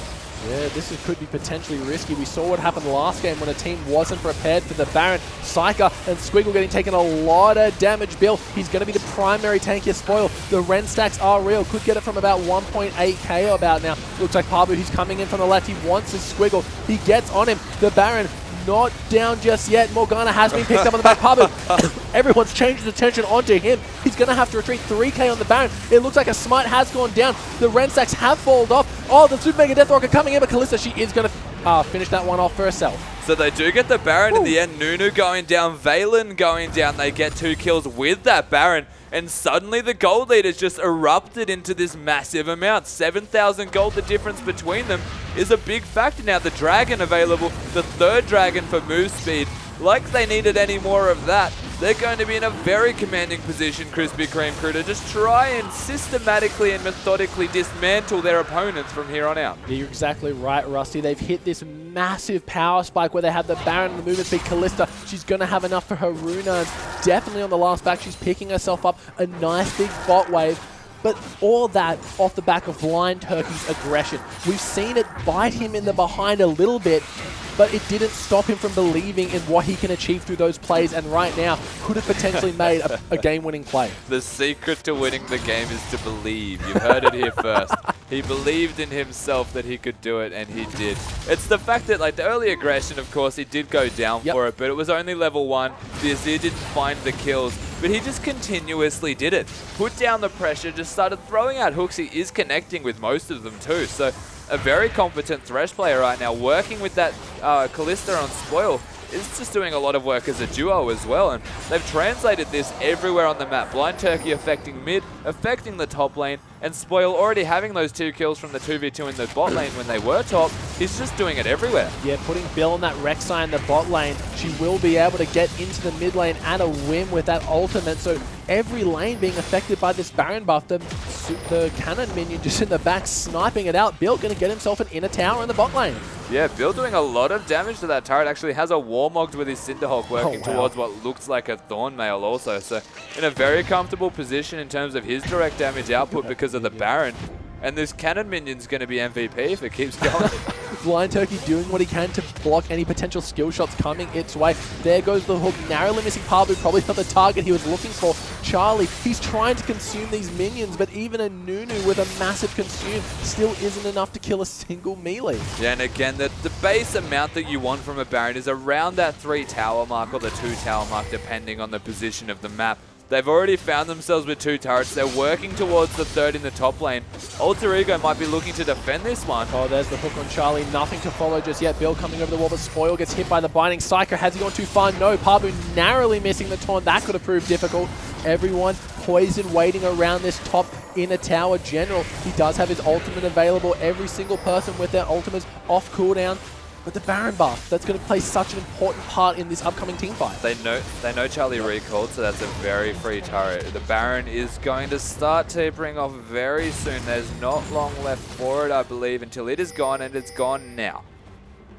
Yeah, could be potentially risky. We saw what happened last game when a team wasn't prepared for the Baron. Psyker and Squiggle getting taken a lot of damage. Bill, he's going to be the primary tank here. Spoil. The Ren stacks are real. Could get it from about 1.8k about now. Looks like Pabu, who's coming in from the left. He wants his Squiggle. He gets on him. The Baron not down just yet. Morgana has been picked up on the back. Pabu, everyone's changed his attention onto him. He's going to have to retreat 3k on the Baron. It looks like a smite has gone down. The Ren stacks have fallen off. Oh, the Super Mega Death Rocker coming in, but Kalista, she is going to finish that one off for herself. So they do get the Baron in the end. Nunu going down, Valen going down. They get 2 kills with that Baron. And suddenly the gold leaders just erupted into this massive amount. 7,000 gold, the difference between them is a big factor. Now the dragon available, the 3rd dragon for move speed. Like they needed any more of that. they're going to be in a very commanding position, Krispy Kreme crew, to just try and systematically and methodically dismantle their opponents from here on out. Yeah, you're exactly right, Rusty. They've hit this massive power spike where they have the Baron and the movement speed. Kalista, she's going to have enough for her runes. Definitely on the last back, she's picking herself up a nice big bot wave. But all that off the back of Blind Turkey's aggression. We've seen it bite him in the behind a little bit, but it didn't stop him from believing in what he can achieve through those plays, and right now could have potentially made a game-winning play. The secret to winning the game is to believe. You've heard it here first. He believed in himself that he could do it, and he did. It's the fact that, like, the early aggression, of course, he did go down for it, but it was only level 1. The Azir didn't find the kills, but he just continuously did it. Put down the pressure, just started throwing out hooks. He is connecting with most of them too, so a very competent Thresh player right now, working with that Kalista on Spoil. Is just doing a lot of work as a duo as well, and they've translated this everywhere on the map. Blind Turkey affecting mid, affecting the top lane, and Spoil already having those 2 kills from the 2v2 in the bot lane when they were top. He's just doing it everywhere. Yeah, putting Bill on that Rek'Sai in the bot lane, she will be able to get into the mid lane at a whim with that ultimate, so every lane being affected by this Baron buff. The cannon minion just in the back sniping it out. Bill going to get himself an inner tower in the bot lane. Yeah, Bill doing a lot of damage to that turret. Actually has a Warmogged with his Cinderhawk working towards what looks like a Thornmail also. So in a very comfortable position in terms of his direct damage output because of the Baron. And this cannon minion's going to be MVP if it keeps going. Blind Turkey doing what he can to block any potential skill shots coming its way. There goes the hook, narrowly missing Pabu, probably not the target he was looking for. Charlie, he's trying to consume these minions, but even a Nunu with a massive consume still isn't enough to kill a single melee. Yeah, and again, the base amount that you want from a Baron is around that 3 tower mark or the 2 tower mark, depending on the position of the map. They've already found themselves with 2 turrets. They're working towards the 3rd in the top lane. Alter Ego might be looking to defend this one. Oh, there's the hook on Charlie. Nothing to follow just yet. Bill coming over the wall, but Spoil gets hit by the binding. Psycho, has he gone too far? No. Pabu narrowly missing the taunt. That could have proved difficult. Everyone poison waiting around this top inner tower general. He does have his ultimate available. Every single person with their ultimates off cooldown. But the Baron buff, that's going to play such an important part in this upcoming teamfight. They know Charlie recalled, so that's a very free turret. The Baron is going to start tapering off very soon. There's not long left for it, I believe, until it is gone, and it's gone now.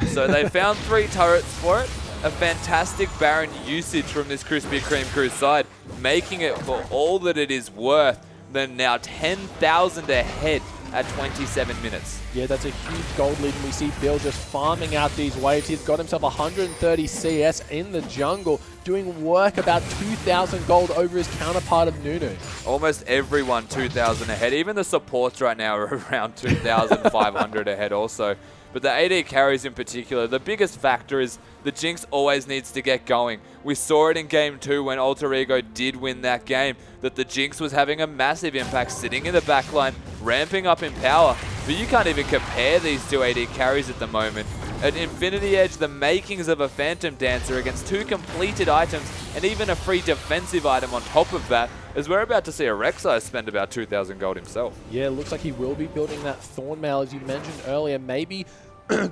So they found 3 turrets for it. A fantastic Baron usage from this Krispy Kreme crew side, making it for all that it is worth. They're now 10,000 ahead at 27 minutes. Yeah, that's a huge gold lead, and we see Bill just farming out these waves. He's got himself 130 CS in the jungle, doing work about 2,000 gold over his counterpart of Nunu. Almost everyone 2,000 ahead. Even the supports right now are around 2,500 ahead also. But the AD carries in particular, the biggest factor is the Jinx always needs to get going. We saw it in Game 2 when Alter Ego did win that game, that the Jinx was having a massive impact, sitting in the backline, ramping up in power. But you can't even compare these 2 AD carries at the moment. At Infinity Edge, the makings of a Phantom Dancer against 2 completed items and even a free defensive item on top of that, as we're about to see a Rek'Sai spend about 2,000 gold himself. Yeah, it looks like he will be building that Thornmail, as you mentioned earlier, maybe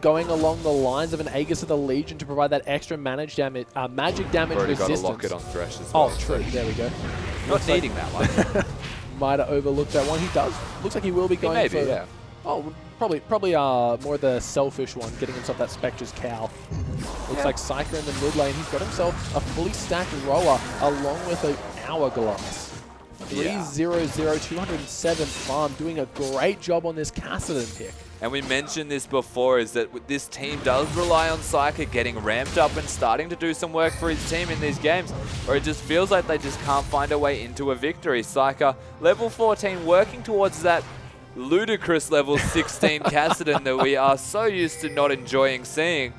going along the lines of an Aegis of the Legion to provide that extra magic damage Already resistance. Got a locket on Thresh as well. Oh, true. There we go. Not needing that one. Might have overlooked that one. He does. Looks like he will be going for... yeah. Oh, probably more the selfish one, getting himself that Spectre's Cow. Looks like Psyker in the mid lane. He's got himself a fully stacked Roa along with an Hourglass. 300, 207 farm, doing a great job on this Kassadin pick. And we mentioned this before, is that this team does rely on Psyker getting ramped up and starting to do some work for his team in these games, or it just feels like they just can't find a way into a victory. Psyker, level 14, working towards that ludicrous level 16 Kassadin that we are so used to not enjoying seeing.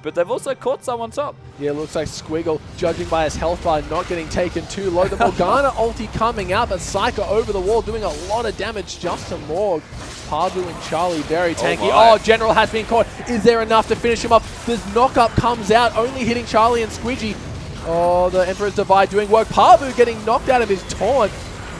But they've also caught some on top. Yeah, looks like Squiggle, judging by his health bar, not getting taken too low. The Morgana ulti coming out, but Psyker over the wall doing a lot of damage just to Morg. Pabu and Charlie very tanky. Oh, General has been caught. Is there enough to finish him off? This knock-up comes out, only hitting Charlie and Squidgy. Oh, the Emperor's Divide doing work. Pabu getting knocked out of his taunt.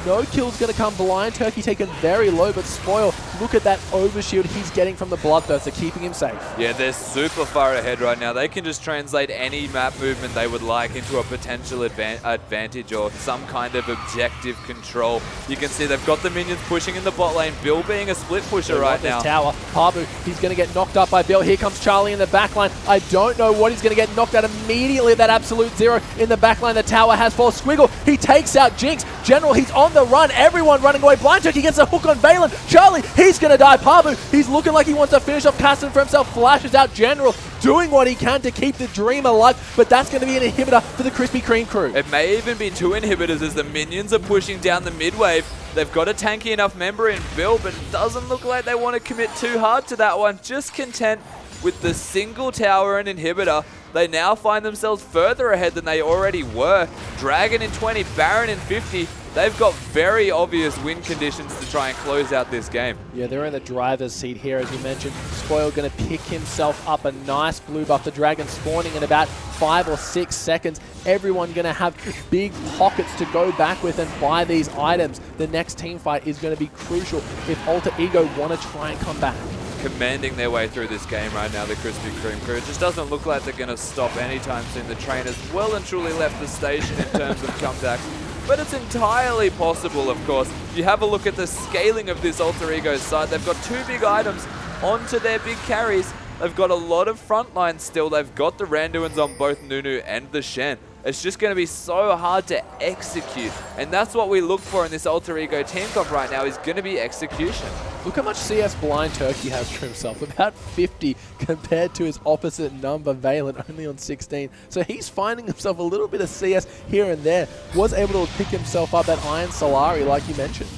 No kill's going to come. Blind Turkey taken very low, but Spoil Look at that overshield he's getting from the Bloodthirster, keeping him safe. Yeah, they're super far ahead right now. They can just translate any map movement they would like into a potential advantage or some kind of objective control. You can see they've got the minions pushing in the bot lane. Bill being a split pusher right now. Tower. Pabu, he's going to get knocked up by Bill. Here comes Charlie in the backline. I don't know what he's going to get knocked out immediately. That absolute zero in the backline. The tower has for Squiggle. He takes out Jinx. General, he's on the run. Everyone running away. Blind Turkey gets a hook on Valen. Charlie, he's going to die. Pabu, he's looking like he wants to finish off Caston for himself. Flashes out General, doing what he can to keep the dream alive, but that's going to be an inhibitor for the Krispy Kreme crew. It may even be 2 inhibitors as the minions are pushing down the mid wave. They've got a tanky enough member in Bill, but it doesn't look like they want to commit too hard to that one. Just content with the single tower and inhibitor. They now find themselves further ahead than they already were. Dragon in 20, Baron in 50. They've got very obvious win conditions to try and close out this game. Yeah, they're in the driver's seat here, as you mentioned. Spoil going to pick himself up a nice blue buff. The Dragon spawning in about 5 or 6 seconds. Everyone going to have big pockets to go back with and buy these items. The next team fight is going to be crucial if Alter Ego want to try and come back. Commanding their way through this game right now, the Krispy Kreme crew. It just doesn't look like they're going to stop anytime soon. The train has well and truly left the station in terms of comebacks. But it's entirely possible, of course. You have a look at the scaling of this Alter Ego side. They've got 2 big items onto their big carries. They've got a lot of front lines still. They've got the Randuins on both Nunu and the Shen. It's just going to be so hard to execute. And that's what we look for in this Alter Ego team comp right now, is going to be execution. Look how much CS Blind Turkey has for himself. About 50 compared to his opposite number, Valen, only on 16. So he's finding himself a little bit of CS here and there. Was able to pick himself up that Iron Solari, like you mentioned.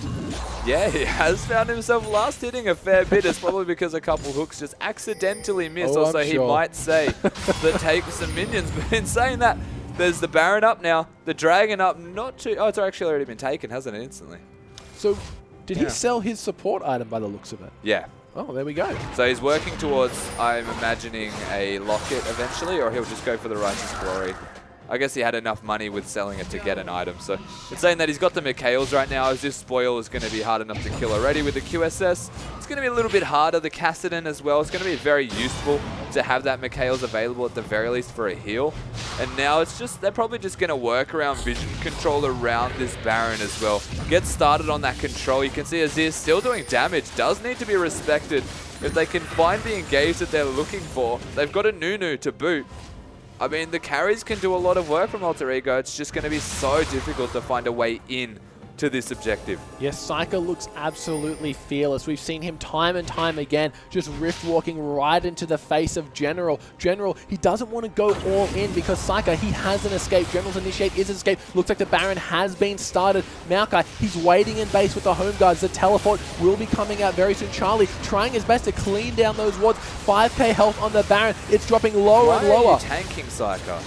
Yeah, he has found himself last hitting a fair bit. It's probably because a couple hooks just accidentally missed. Oh, also, he might say that take some minions. But in saying that, there's the Baron up now, the Dragon up, not too... Oh, it's actually already been taken, hasn't it, instantly? So, did he sell his support item by the looks of it? Yeah. Oh, there we go. So he's working towards, I'm imagining, a locket eventually, or he'll just go for the Righteous Glory. I guess he had enough money with selling it to get an item. So it's saying that he's got the Mikhails right now, as this spoil is going to be hard enough to kill already with the QSS. It's going to be a little bit harder, the Kassadin as well. It's going to be very useful to have that Mikhails available at the very least for a heal. And now it's just, they're probably just going to work around vision control around this Baron as well. Get started on that control. You can see Azir still doing damage, does need to be respected. If they can find the engage that they're looking for, they've got a Nunu to boot. I mean, the carries can do a lot of work from Alter Ego. It's just going to be so difficult to find a way in to this objective. Yes, Psycho looks absolutely fearless. We've seen him time and time again just rift walking right into the face of General. General, he doesn't want to go all in because Psycho, he has an escape. General's initiate is an escape. Looks like the Baron has been started. Maokai, he's waiting in base with the home guards. The teleport will be coming out very soon. Charlie trying his best to clean down those wards. 5k health on the Baron. It's dropping lower and lower. Why are you tanking Psycho?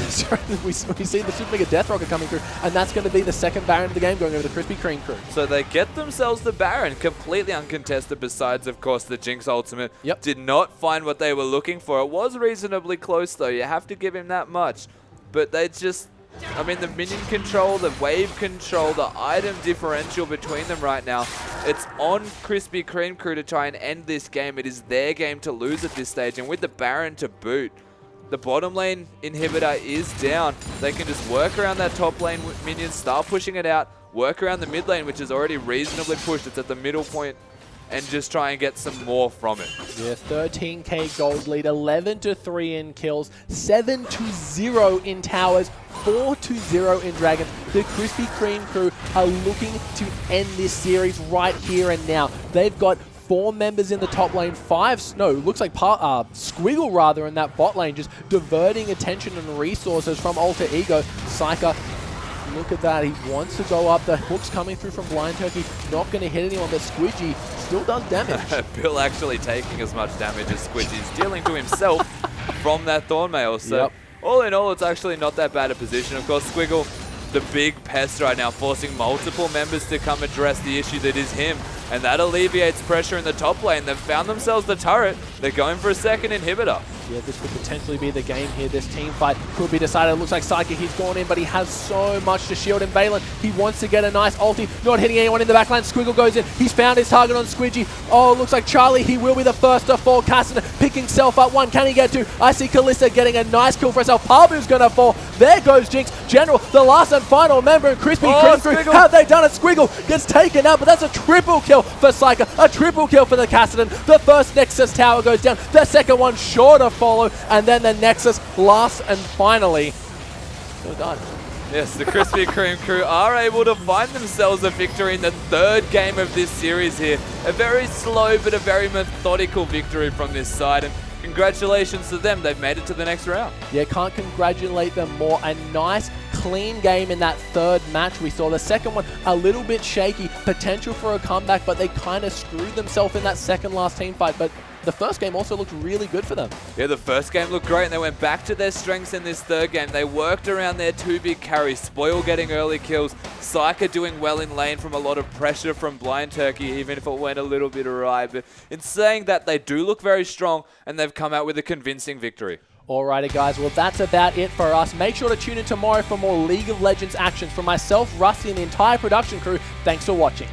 Sorry, we see the Super Mega Death Rocket coming through, and that's going to be the second Baron of the game going over the Krispy Kreme crew. So they get themselves the Baron, completely uncontested, besides, of course, the Jinx ultimate. Yep. Did not find what they were looking for. It was reasonably close, though. You have to give him that much. But they just... I mean, the minion control, the wave control, the item differential between them right now, it's on Krispy Kreme crew to try and end this game. It is their game to lose at this stage, and with the Baron to boot, the bottom lane inhibitor is down. They can just work around that top lane minions, start pushing it out, work around the mid lane, which is already reasonably pushed. It's at the middle point, and just try and get some more from it. Yeah, 13k gold lead, 11-3 in kills, 7-0 in towers, 4-0 in dragons. The Krispy Kreme crew are looking to end this series right here and now. They've got 4 members in the top lane, 5, no, looks like Squiggle rather in that bot lane, just diverting attention and resources from Alter Ego. Psyker, look at that, he wants to go up, the hook's coming through from Blind Turkey, not going to hit anyone, but Squidgy still does damage. Bill actually taking as much damage as Squidgy's dealing to himself from that Thornmail, so all in all, it's actually not that bad a position. Of course, Squiggle, the big pest right now, forcing multiple members to come address the issue that is him. And that alleviates pressure in the top lane. They've found themselves the turret. They're going for a second inhibitor. Yeah, this could potentially be the game here. This team fight could be decided. It looks like Psyker, he's gone in, but he has so much to shield him. Valen, he wants to get a nice ulti, not hitting anyone in the backline. Squiggle goes in. He's found his target on Squidgy. Oh, it looks like Charlie, he will be the first to fall. Cassidy picking himself up. One, can he get two? I see Kalista getting a nice kill for herself. Parvu's going to fall. There goes Jinx. General, the last and final member, and Crispy creeps through. Have they done it? Squiggle gets taken out, but that's a triple kill for Psyker. A triple kill for the Cassidy. The first Nexus tower goes down. The second one sure to follow, and then the Nexus last and finally still done. Yes, the Krispy Kreme crew are able to find themselves a victory in the third game of this series here. A very slow but a very methodical victory from this side, and congratulations to them. They've made it to the next round. Yeah, can't congratulate them more. A nice, clean game in that third match. We saw the second one a little bit shaky, potential for a comeback, but they kind of screwed themselves in that second last team fight. But the first game also looked really good for them. Yeah, the first game looked great, and they went back to their strengths in this third game. They worked around their two big carries, Spoil getting early kills, Psyker doing well in lane from a lot of pressure from Blind Turkey, even if it went a little bit awry. But in saying that, they do look very strong, and they've come out with a convincing victory. Alrighty guys, well that's about it for us. Make sure to tune in tomorrow for more League of Legends actions. From myself, Rusty, and the entire production crew, thanks for watching.